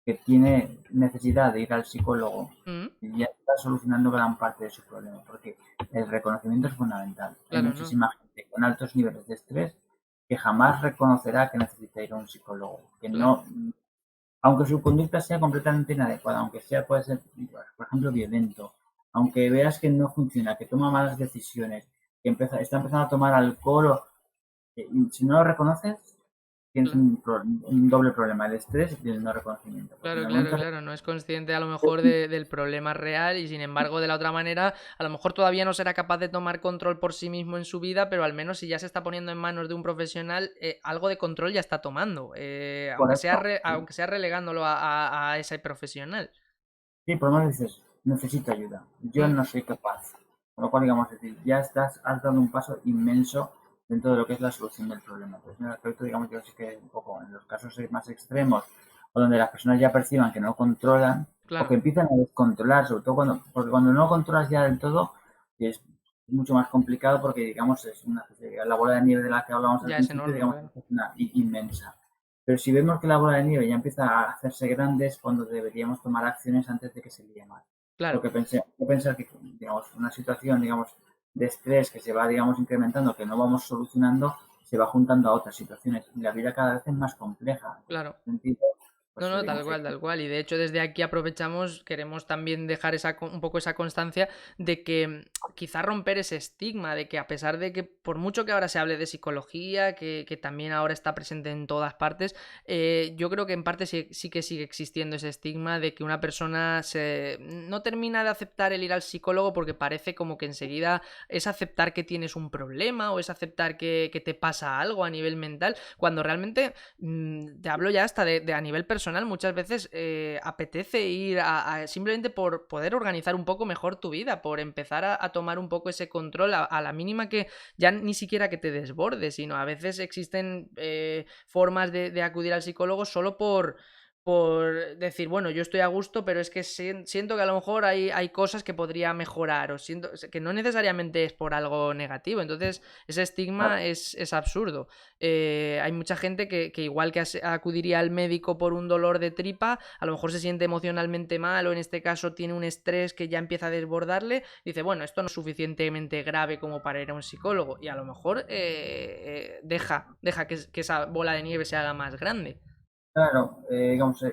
que tiene necesidad de ir al psicólogo, mm, ya está solucionando gran parte de su problema, porque el reconocimiento es fundamental. Hay claro, no. muchísima gente con altos niveles de estrés que jamás reconocerá que necesita ir a un psicólogo, que Claro. no, aunque su conducta sea completamente inadecuada, aunque sea, puede ser, por ejemplo, violento, aunque veas que no funciona, que toma malas decisiones, que está empezando a tomar alcohol, si no lo reconoces, tienes un doble problema, el estrés y el no reconocimiento. Porque en Claro, el claro, momento claro, no es consciente a lo mejor del problema real y sin embargo de la otra manera a lo mejor todavía no será capaz de tomar control por sí mismo en su vida, pero al menos si ya se está poniendo en manos de un profesional, algo de control ya está tomando, correcto, aunque sea relegándolo a ese profesional. sí, por lo menos dices, necesito ayuda, yo Mm, no soy capaz. Con lo cual, digamos, es decir, ya has dado un paso inmenso dentro de lo que es la solución del problema. Pues en el aspecto, digamos, yo sí que un poco en los casos más extremos, o donde las personas ya perciban que no controlan, o que claro, empiezan a descontrolar, sobre todo porque cuando no controlas ya del todo, es mucho más complicado porque, digamos, es una la bola de nieve de la que hablábamos al ya es principio, enorme, digamos, claro. es una inmensa. Pero si vemos que la bola de nieve ya empieza a hacerse grande, es cuando deberíamos tomar acciones antes de que se líe más. Claro. Porque pensar que, digamos, una situación, digamos, de estrés que se va, digamos, incrementando, que no vamos solucionando, se va juntando a otras situaciones y la vida cada vez es más compleja. En Claro. ese sentido, No, pues no, tal digamos, cual, tal cual. Y de hecho, desde aquí aprovechamos, queremos también dejar un poco esa constancia de que quizá romper ese estigma, de que a pesar de que, por mucho que ahora se hable de psicología, que también ahora está presente en todas partes, yo creo que en parte sí que sigue existiendo ese estigma de que una persona no termina de aceptar el ir al psicólogo porque parece como que enseguida es aceptar que tienes un problema o es aceptar que te pasa algo a nivel mental, cuando realmente te hablo ya hasta de a nivel personal, muchas veces apetece ir simplemente por poder organizar un poco mejor tu vida, por empezar a tomar un poco ese control a la mínima que ya ni siquiera que te desbordes, sino a veces existen formas de acudir al psicólogo solo por decir, bueno, yo estoy a gusto, pero es que siento que a lo mejor hay cosas que podría mejorar, o siento que no necesariamente es por algo negativo, entonces ese estigma es absurdo. Hay mucha gente que igual que acudiría al médico por un dolor de tripa, a lo mejor se siente emocionalmente mal o en este caso tiene un estrés que ya empieza a desbordarle, dice, bueno, esto no es suficientemente grave como para ir a un psicólogo y a lo mejor deja que esa bola de nieve se haga más grande. claro, digamos,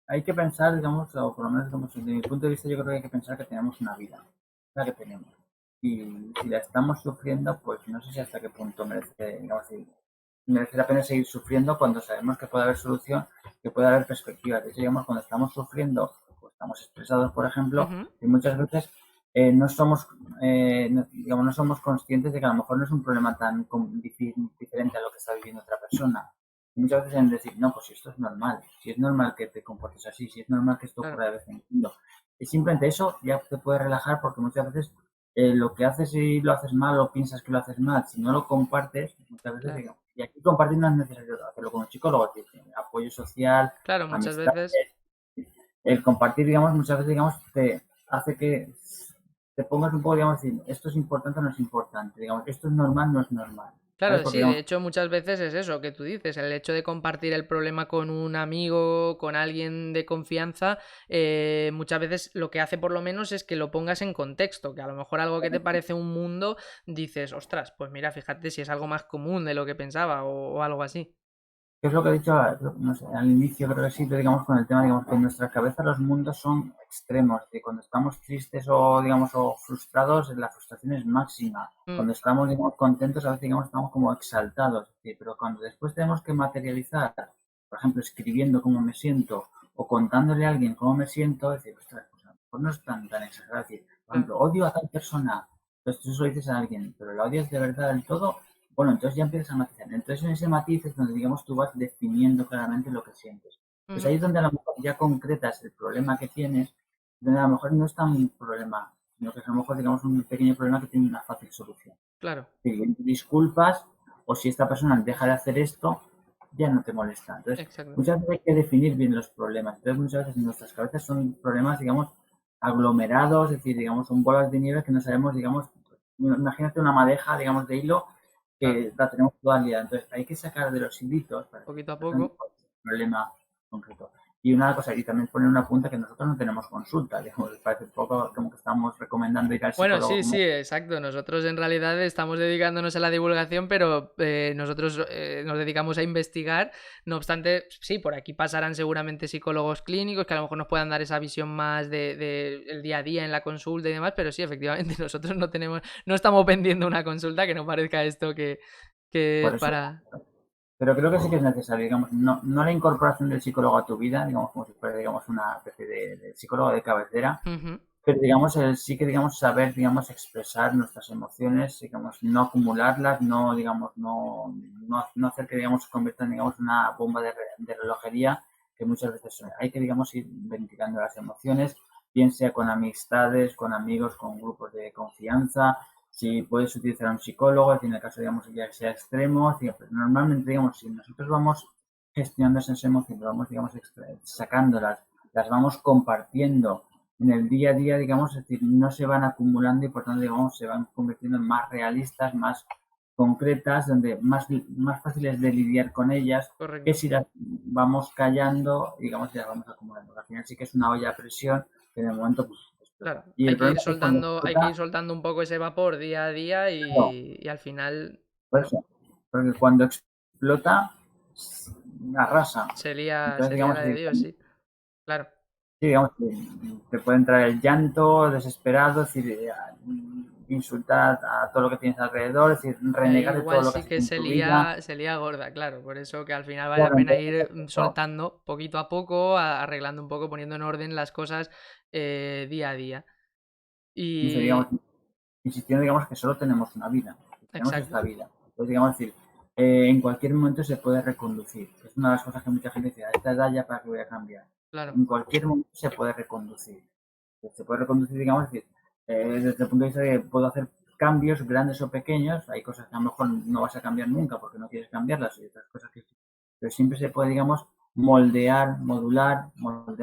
hay que pensar, digamos, o por lo menos digamos, desde mi punto de vista, yo creo que hay que pensar que tenemos una vida, la que tenemos. Y si la estamos sufriendo, pues no sé si hasta qué punto merece, digamos, si merece la pena seguir sufriendo cuando sabemos que puede haber solución, que puede haber perspectiva. De hecho, digamos, cuando estamos sufriendo o estamos estresados, por ejemplo, Ujú. y muchas veces no somos, digamos, no somos conscientes de que a lo mejor no es un problema tan diferente a lo que está viviendo otra persona. Y muchas veces en decir, no, pues si esto es normal, si es normal que te comportes así, si es normal que esto Claro, ocurra de vez en cuando. Y simplemente eso ya te puede relajar porque muchas veces lo que haces y lo haces mal o piensas que lo haces mal, si no lo compartes, muchas veces, claro. digamos, y aquí compartir no es necesario hacerlo con un psicólogo, es decir, apoyo social, Claro, muchas amistades, veces. el compartir, digamos, muchas veces, digamos, te hace que te pongas un poco, digamos, decir, esto es importante o no es importante, digamos, esto es normal, no es normal, ¿sabes? Claro, Porque, sí, de digamos, hecho muchas veces es eso que tú dices, el hecho de compartir el problema con un amigo, con alguien de confianza, muchas veces lo que hace por lo menos es que lo pongas en contexto, que a lo mejor algo que te parece un mundo, dices, ostras, pues mira, fíjate si es algo más común de lo que pensaba o algo así. ¿qué es lo que he dicho? No sé, al inicio creo que sí, pero digamos con el tema, digamos que en nuestra cabeza los mundos son extremos, que cuando estamos tristes o digamos o frustrados, la frustración es máxima. Mm, Cuando estamos digamos contentos, a veces digamos estamos como exaltados, ¿sí? Pero cuando después tenemos que materializar, por ejemplo, escribiendo cómo me siento o contándole a alguien cómo me siento, es decir, ostras, pues a lo mejor no es tan exagerado. Es decir, por claro, ejemplo, odio a tal persona, entonces tú eso lo dices a alguien, pero ¿la odias de verdad del todo? Bueno, entonces ya empiezas a matizar. Entonces en ese matiz es donde, digamos, tú vas definiendo claramente lo que sientes. Pues ujú, ahí es donde a lo mejor ya concretas el problema que tienes, donde a lo mejor no es tan un problema, sino que es a lo mejor, digamos, un pequeño problema que tiene una fácil solución. claro, Si disculpas o si esta persona deja de hacer esto, ya no te molesta. Entonces, exacto. muchas veces hay que definir bien los problemas. Entonces, muchas veces en nuestras cabezas son problemas, digamos, aglomerados, es decir, digamos, son bolas de nieve que no sabemos, digamos, imagínate una madeja, digamos, de hilo Claro, que la tenemos toda liada. Entonces, hay que sacar de los hilitos para que poquito a poco. el problema concreto. Y una cosa, y también poner una punta que nosotros no tenemos consulta, digamos, parece un poco como que estamos recomendando ir al Bueno, psicólogo sí, como sí, exacto. Nosotros en realidad estamos dedicándonos a la divulgación, pero nosotros nos dedicamos a investigar. No obstante, sí, por aquí pasarán seguramente psicólogos clínicos que a lo mejor nos puedan dar esa visión más de el día a día en la consulta y demás, pero sí, efectivamente, nosotros no estamos vendiendo una consulta que no parezca esto que por es eso. para. Pero creo que sí que es necesario, digamos, no la incorporación del psicólogo a tu vida, digamos, como si fuera, digamos, una especie de psicólogo de cabecera, Ujú, pero, digamos, sí que, digamos, saber, digamos, expresar nuestras emociones, digamos, no acumularlas, no, digamos, no hacer que, digamos, se conviertan, digamos, en una bomba de relojería, que muchas veces hay que, digamos, ir ventilando las emociones, bien sea con amistades, con amigos, con grupos de confianza, si puedes utilizar a un psicólogo, si en el caso, digamos, ya que sea extremo, pero normalmente, digamos, si nosotros vamos gestionando esas emociones, vamos, digamos, sacándolas, las vamos compartiendo en el día a día, digamos, es decir, no se van acumulando y por tanto, digamos, se van convirtiendo en más realistas, más concretas, donde más fáciles de lidiar con ellas, que correcto. si las vamos callando, digamos, ya las vamos acumulando. Al final sí que es una olla a presión que en el momento pues, Claro, Y el problema es cuando hay que ir explota, soltando un poco ese vapor día a día claro, y al final por eso, porque cuando explota, arrasa. Entonces, se lía digamos, la de Dios, sí. Claro. sí, digamos, que te puede entrar el llanto desesperado, es decir, insultar a todo lo que tienes alrededor, es decir, Y ahí renegar de todo igual lo que sí has hecho que en tu vida. se lía gorda, claro. Por eso que al final vale la Claro, pena entonces, ir eso, soltando poquito a poco, arreglando un poco, poniendo en orden las cosas día a día. dice, digamos, Y insistiendo, digamos, que solo tenemos una vida, tenemos esta exacto, vida. Entonces, digamos, decir, en cualquier momento se puede reconducir. Es una de las cosas que mucha gente dice, a esta edad ya para qué voy a cambiar. claro, En cualquier momento se puede reconducir. Se puede reconducir, digamos, decir, desde el punto de vista de que puedo hacer cambios grandes o pequeños. Hay cosas que a lo mejor no vas a cambiar nunca porque no quieres cambiarlas y otras cosas que sí. Pero siempre se puede, digamos, moldear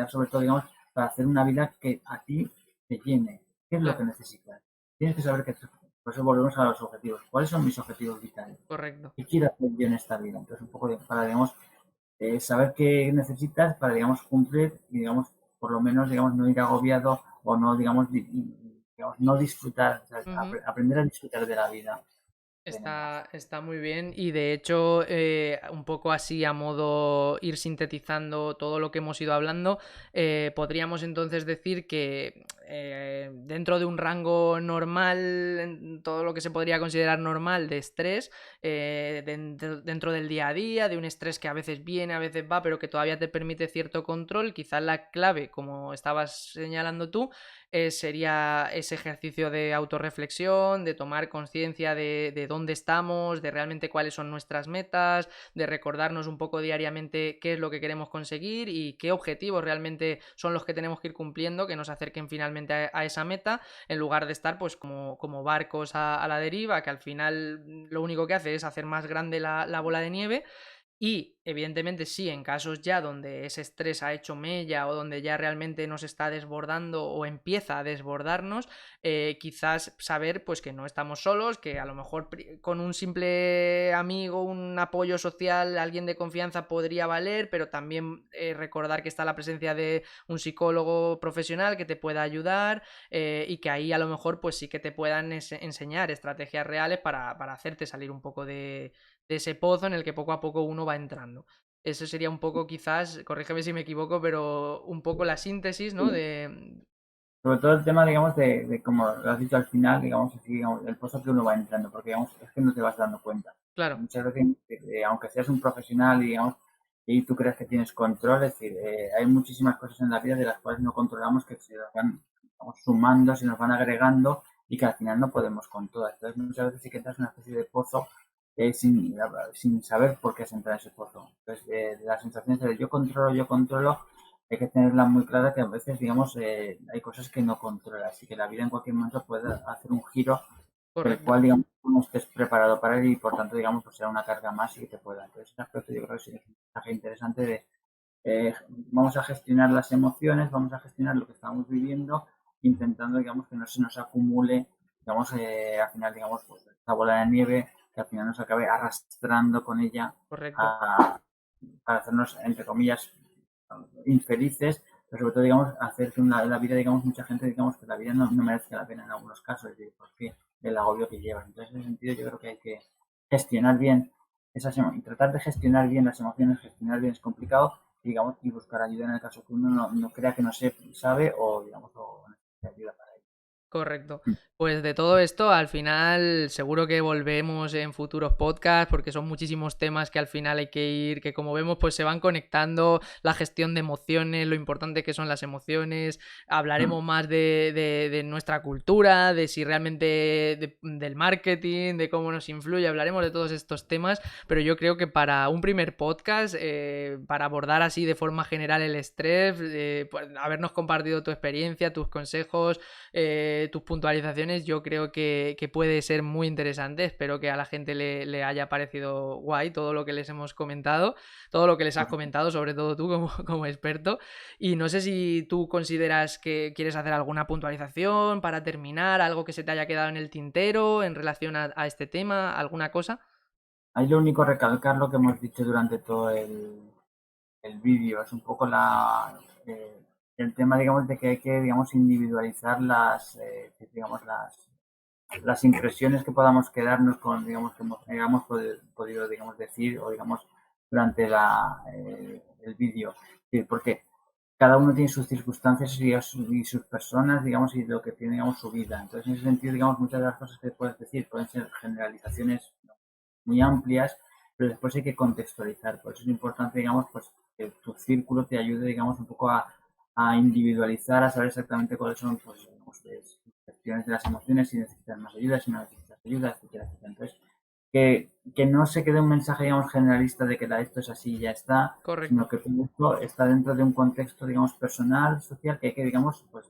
sobre todo, digamos, para hacer una vida que a ti te llene. ¿Qué es lo que claro, necesitas? Tienes que saber que, por eso volvemos a los objetivos. ¿Cuáles son mis objetivos vitales? correcto. ¿Qué quiero hacer yo en esta vida? Entonces, un poco para, digamos, saber qué necesitas para, digamos, cumplir y, digamos, por lo menos, digamos, no ir agobiado o no, digamos, digamos no disfrutar, o sea, Ujú. aprender a disfrutar de la vida que tenemos. Está muy bien y de hecho un poco así a modo ir sintetizando todo lo que hemos ido hablando, podríamos entonces decir que dentro de un rango normal, en todo lo que se podría considerar normal de estrés, dentro del día a día, de un estrés que a veces viene, a veces va, pero que todavía te permite cierto control, quizás la clave, como estabas señalando tú, sería ese ejercicio de autorreflexión, de tomar conciencia de dónde estamos, de realmente cuáles son nuestras metas, de recordarnos un poco diariamente qué es lo que queremos conseguir y qué objetivos realmente son los que tenemos que ir cumpliendo, que nos acerquen finalmente a esa meta, en lugar de estar pues como barcos a la deriva, que al final lo único que hace es hacer más grande la bola de nieve y, evidentemente, sí, en casos ya donde ese estrés ha hecho mella o donde ya realmente nos está desbordando o empieza a desbordarnos, quizás saber pues que no estamos solos, que a lo mejor con un simple amigo, un apoyo social, alguien de confianza podría valer, pero también recordar que está la presencia de un psicólogo profesional que te pueda ayudar y que ahí a lo mejor pues sí que te puedan enseñar estrategias reales para hacerte salir un poco de ese pozo en el que poco a poco uno va entrando. Eso sería un poco, quizás, corrígeme si me equivoco, pero un poco la síntesis, ¿no? Sí. Sobre todo el tema, digamos, de como lo has dicho al final, digamos, así, digamos, el pozo que uno va entrando, porque, digamos, es que no te vas dando cuenta. Claro, Muchas veces, aunque seas un profesional, digamos, y tú creas que tienes control, es decir, hay muchísimas cosas en la vida de las cuales no controlamos que se nos van, digamos, sumando, se nos van agregando y que al final no podemos con todas. Entonces, muchas veces sí que entras en una especie de pozo sin saber por qué has entrado en ese pozo. Entonces, la sensación de yo controlo, hay que tenerla muy clara que a veces, digamos, hay cosas que no controlas y que la vida en cualquier momento puede hacer un giro del correcto. cual, digamos, tú no estés preparado para él y por tanto, digamos, pues será una carga más y que te pueda. Entonces, ese aspecto yo creo que sí es un mensaje interesante de vamos a gestionar las emociones, vamos a gestionar lo que estamos viviendo, intentando, digamos, que no se nos acumule, digamos, al final, digamos, pues esta bola de nieve que al final nos acabe arrastrando con ella Correcto. a, para hacernos, entre comillas, infelices, pero sobre todo, digamos, hacer que la vida, digamos, mucha gente, digamos, que la vida no merezca la pena en algunos casos, porque el agobio que lleva. Entonces, en ese sentido, yo creo que hay que gestionar bien esas y tratar de gestionar bien las emociones, gestionar bien es complicado, digamos, y buscar ayuda en el caso que uno no crea que no se sabe o, digamos, o necesita ayuda para ello. Correcto. Pues de todo esto, al final, seguro que volvemos en futuros podcasts, porque son muchísimos temas que al final hay que ir, que como vemos, pues se van conectando, la gestión de emociones, lo importante que son las emociones, hablaremos más de nuestra cultura, de si realmente del marketing, de cómo nos influye, hablaremos de todos estos temas, pero yo creo que para un primer podcast, para abordar así de forma general el estrés, pues, habernos compartido tu experiencia, tus consejos, tus puntualizaciones, yo creo que puede ser muy interesante. Espero que a la gente le haya parecido guay todo lo que les hemos comentado, todo lo que les has comentado, sobre todo tú como experto. Y no sé si tú consideras que quieres hacer alguna puntualización para terminar, algo que se te haya quedado en el tintero en relación a este tema, alguna cosa. Ahí lo único recalcar lo que hemos dicho durante todo el vídeo, es un poco el tema, digamos, de que hay que, digamos, individualizar digamos, las impresiones que podamos quedarnos con, digamos, que hayamos podido, digamos, decir o, digamos, durante el vídeo. Sí, porque cada uno tiene sus circunstancias y sus personas, digamos, y lo que tiene, digamos, su vida. Entonces, en ese sentido, digamos, muchas de las cosas que puedes decir pueden ser generalizaciones muy amplias, pero después hay que contextualizar. Por eso es importante, digamos, pues que tu círculo te ayude, digamos, un poco a individualizar, a saber exactamente cuáles son, pues, digamos, cuestiones de las emociones, si necesitas más ayuda, si no necesitas ayuda, etcétera, etcétera. Entonces, que no se quede un mensaje, digamos, generalista de que esto es así y ya está, sino Correcto, que todo esto está dentro de un contexto, digamos, personal, social, que hay que, digamos, pues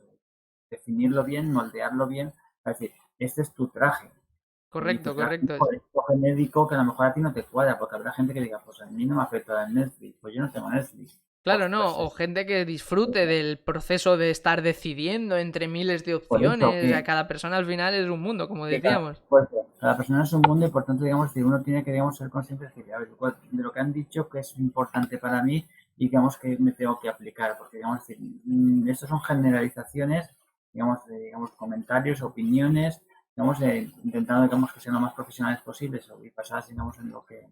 definirlo bien, moldearlo bien, para decir, este es tu traje, y tu correcto, traje correcto. es genérico que a lo mejor a ti no te cuadra, porque habrá gente que diga, pues a mí no me afecta el Netflix, pues yo no tengo Netflix. Claro, Pues no, o gente que disfrute del proceso de estar decidiendo entre miles de por eso, opciones, a cada persona al final es un mundo, como que cada, decíamos. pues, cada persona es un mundo y por tanto, digamos, que uno tiene que, digamos, ser consciente de decir, a ver, de lo que han dicho que es importante para mí y digamos que me tengo que aplicar, porque digamos, estos son generalizaciones, digamos, comentarios, opiniones, digamos, intentando, digamos, que sean lo más profesionales posibles y basadas, digamos, en lo que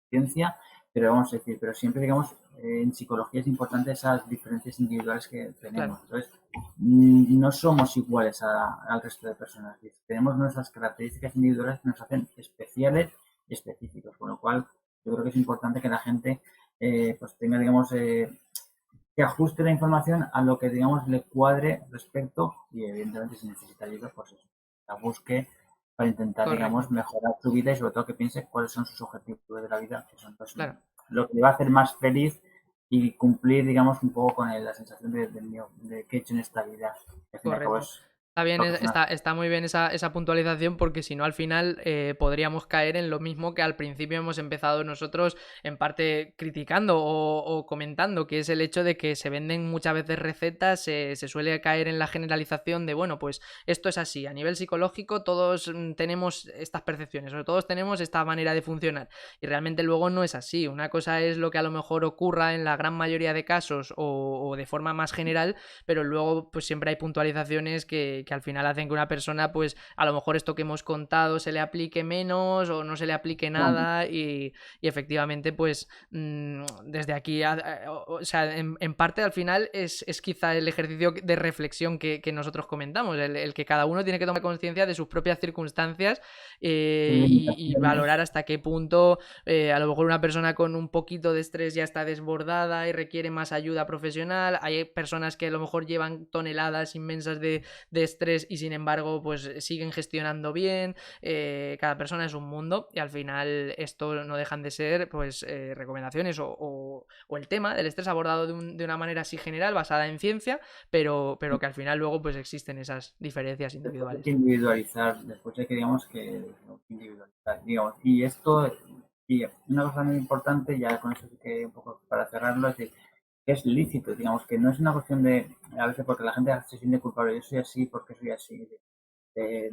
ciencia, pero vamos a decir, pero siempre, digamos, en psicología es importante esas diferencias individuales que Claro, tenemos. Entonces, no somos iguales al resto de personas. Tenemos nuestras características individuales que nos hacen especiales y específicos, con lo cual yo creo que es importante que la gente pues tenga, digamos, que ajuste la información a lo que, digamos, le cuadre respecto y, evidentemente, si necesita ayuda, pues eso, la busque para intentar, digamos, correcto, mejorar su vida y, sobre todo, que piense cuáles son sus objetivos de la vida, que son pues, claro. lo que le va a hacer más feliz y cumplir, digamos, un poco con la sensación de que he hecho en esta vida. Que al fin y al cabo Correcto. es Está bien, lo que es una... está muy bien esa puntualización porque si no al final podríamos caer en lo mismo que al principio hemos empezado nosotros en parte criticando o comentando, que es el hecho de que se venden muchas veces recetas, se suele caer en la generalización de, bueno, pues esto es así, a nivel psicológico todos tenemos estas percepciones o todos tenemos esta manera de funcionar y realmente luego no es así. Una cosa es lo que a lo mejor ocurra en la gran mayoría de casos o de forma más general, pero luego pues siempre hay puntualizaciones que al final hacen que una persona pues a lo mejor esto que hemos contado se le aplique menos o no se le aplique nada y efectivamente pues desde aquí, o sea, en parte al final es quizá el ejercicio de reflexión que nosotros comentamos, el que cada uno tiene que tomar conciencia de sus propias circunstancias y valorar limitaciones. hasta qué punto a lo mejor una persona con un poquito de estrés ya está desbordada y requiere más ayuda profesional. Hay personas que a lo mejor llevan toneladas inmensas de estrés y sin embargo pues siguen gestionando bien. Cada persona es un mundo y al final esto no dejan de ser pues recomendaciones o el tema del estrés abordado de una manera así general basada en ciencia, pero que al final luego pues existen esas diferencias Después hay individuales. que individualizar, después hay que, digamos, que individualizar, digamos. Y esto, y una cosa muy importante, ya con eso sí que un poco para cerrarlo, es decir, que es lícito, digamos, que no es una cuestión de, a veces porque la gente se siente culpable, yo soy así porque soy así. Eh,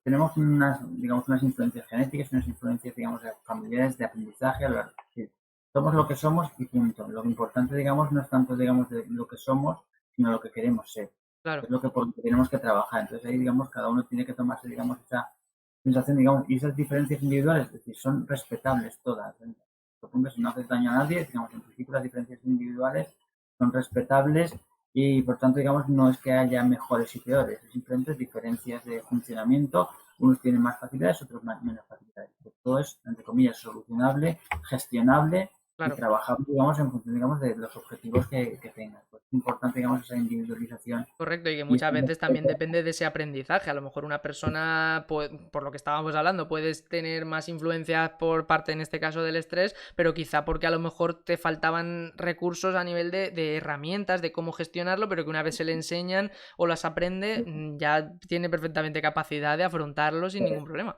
tenemos digamos, unas influencias genéticas, unas influencias, digamos, familiares de aprendizaje, somos lo que somos y punto. Lo importante, digamos, no es tanto, digamos, de lo que somos, sino lo que queremos ser. Claro, Es lo que por lo que tenemos que trabajar. Entonces ahí, digamos, cada uno tiene que tomarse, digamos, esa sensación, digamos, y esas diferencias individuales, es decir, son respetables todas. Por ejemplo, si no haces daño a nadie, digamos, en principio las diferencias individuales son respetables y por tanto, digamos, no es que haya mejores y peores, es simplemente diferencias de funcionamiento. Unos tienen más facilidades, otros menos facilidades. Todo es, entre comillas, solucionable, gestionable y claro. trabajable, digamos, en función, digamos, de los objetivos que tengan. Pues es importante, digamos, esa individualización Correcto, y que y muchas veces también depende de ese aprendizaje. A lo mejor una persona, por lo que estábamos hablando, puedes tener más influencia por parte, en este caso, del estrés, pero quizá porque a lo mejor te faltaban recursos a nivel de herramientas, de cómo gestionarlo, pero que una vez se le enseñan o las aprende, ya tiene perfectamente capacidad de afrontarlo sin ningún problema.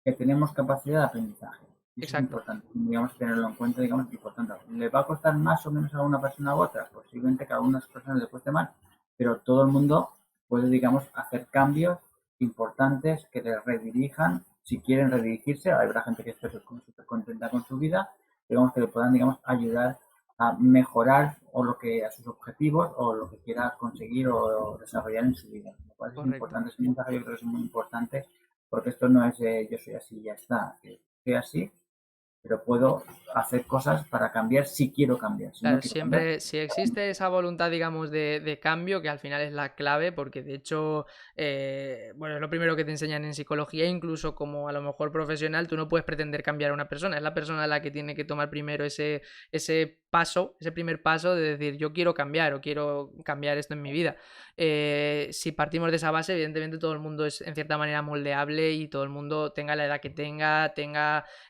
que tenemos capacidad de aprendizaje. Y eso es Exacto, importante, digamos, tenerlo en cuenta, digamos, es importante. ¿Le va a costar más o menos a una persona u otra? Posiblemente que a algunas personas le cueste más, pero todo el mundo puede, digamos, hacer cambios importantes que le redirijan, si quieren redirigirse, habrá gente que esté súper contenta con su vida, digamos, que le puedan, digamos, ayudar a mejorar o lo que a sus objetivos o lo que quiera conseguir o desarrollar en su vida. Lo cual es Correcto. importante, ese mensaje yo creo que es muy importante porque esto no es yo soy así y ya está, que soy así, pero puedo hacer cosas para cambiar si quiero cambiar, si no Claro, quiero cambiar. siempre, si existe esa voluntad, digamos, de cambio, que al final es la clave, porque de hecho, bueno, es lo primero que te enseñan en psicología, incluso como a lo mejor profesional, tú no puedes pretender cambiar a una persona, es la persona la que tiene que tomar primero ese paso, ese primer paso de decir, yo quiero cambiar o quiero cambiar esto en mi vida. Si partimos de esa base, evidentemente todo el mundo es en cierta manera moldeable y todo el mundo tenga la edad que tenga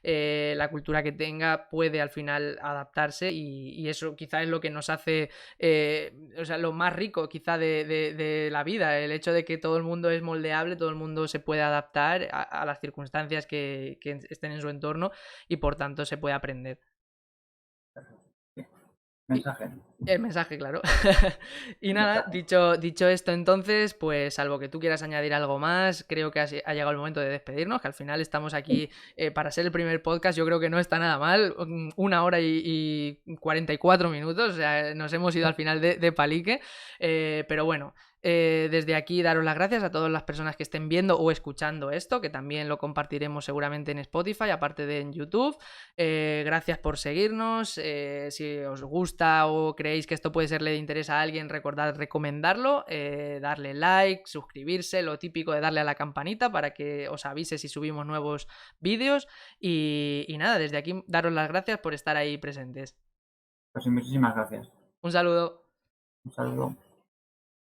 la cultura que tenga, puede al final adaptarse y eso quizá es lo que nos hace, o sea, lo más rico quizá de la vida, el hecho de que todo el mundo es moldeable, todo el mundo se puede adaptar a las circunstancias que estén en su entorno y por tanto se puede aprender. Y, Mensaje. el mensaje, claro. Y nada, Mensaje. dicho esto entonces, pues salvo que tú quieras añadir algo más, creo que ha llegado el momento de despedirnos, que al final estamos aquí para ser el primer podcast, yo creo que no está nada mal, 1 hora y 44 minutos, o sea, nos hemos ido al final de palique, pero bueno. Desde aquí daros las gracias a todas las personas que estén viendo o escuchando esto, que también lo compartiremos seguramente en Spotify, aparte de en YouTube. Gracias por seguirnos. Si os gusta o creéis que esto puede serle de interés a alguien, recordad recomendarlo, darle like, suscribirse, lo típico de darle a la campanita para que os avise si subimos nuevos vídeos. Y nada, desde aquí daros las gracias por estar ahí presentes. Pues muchísimas gracias. Un saludo. Un saludo.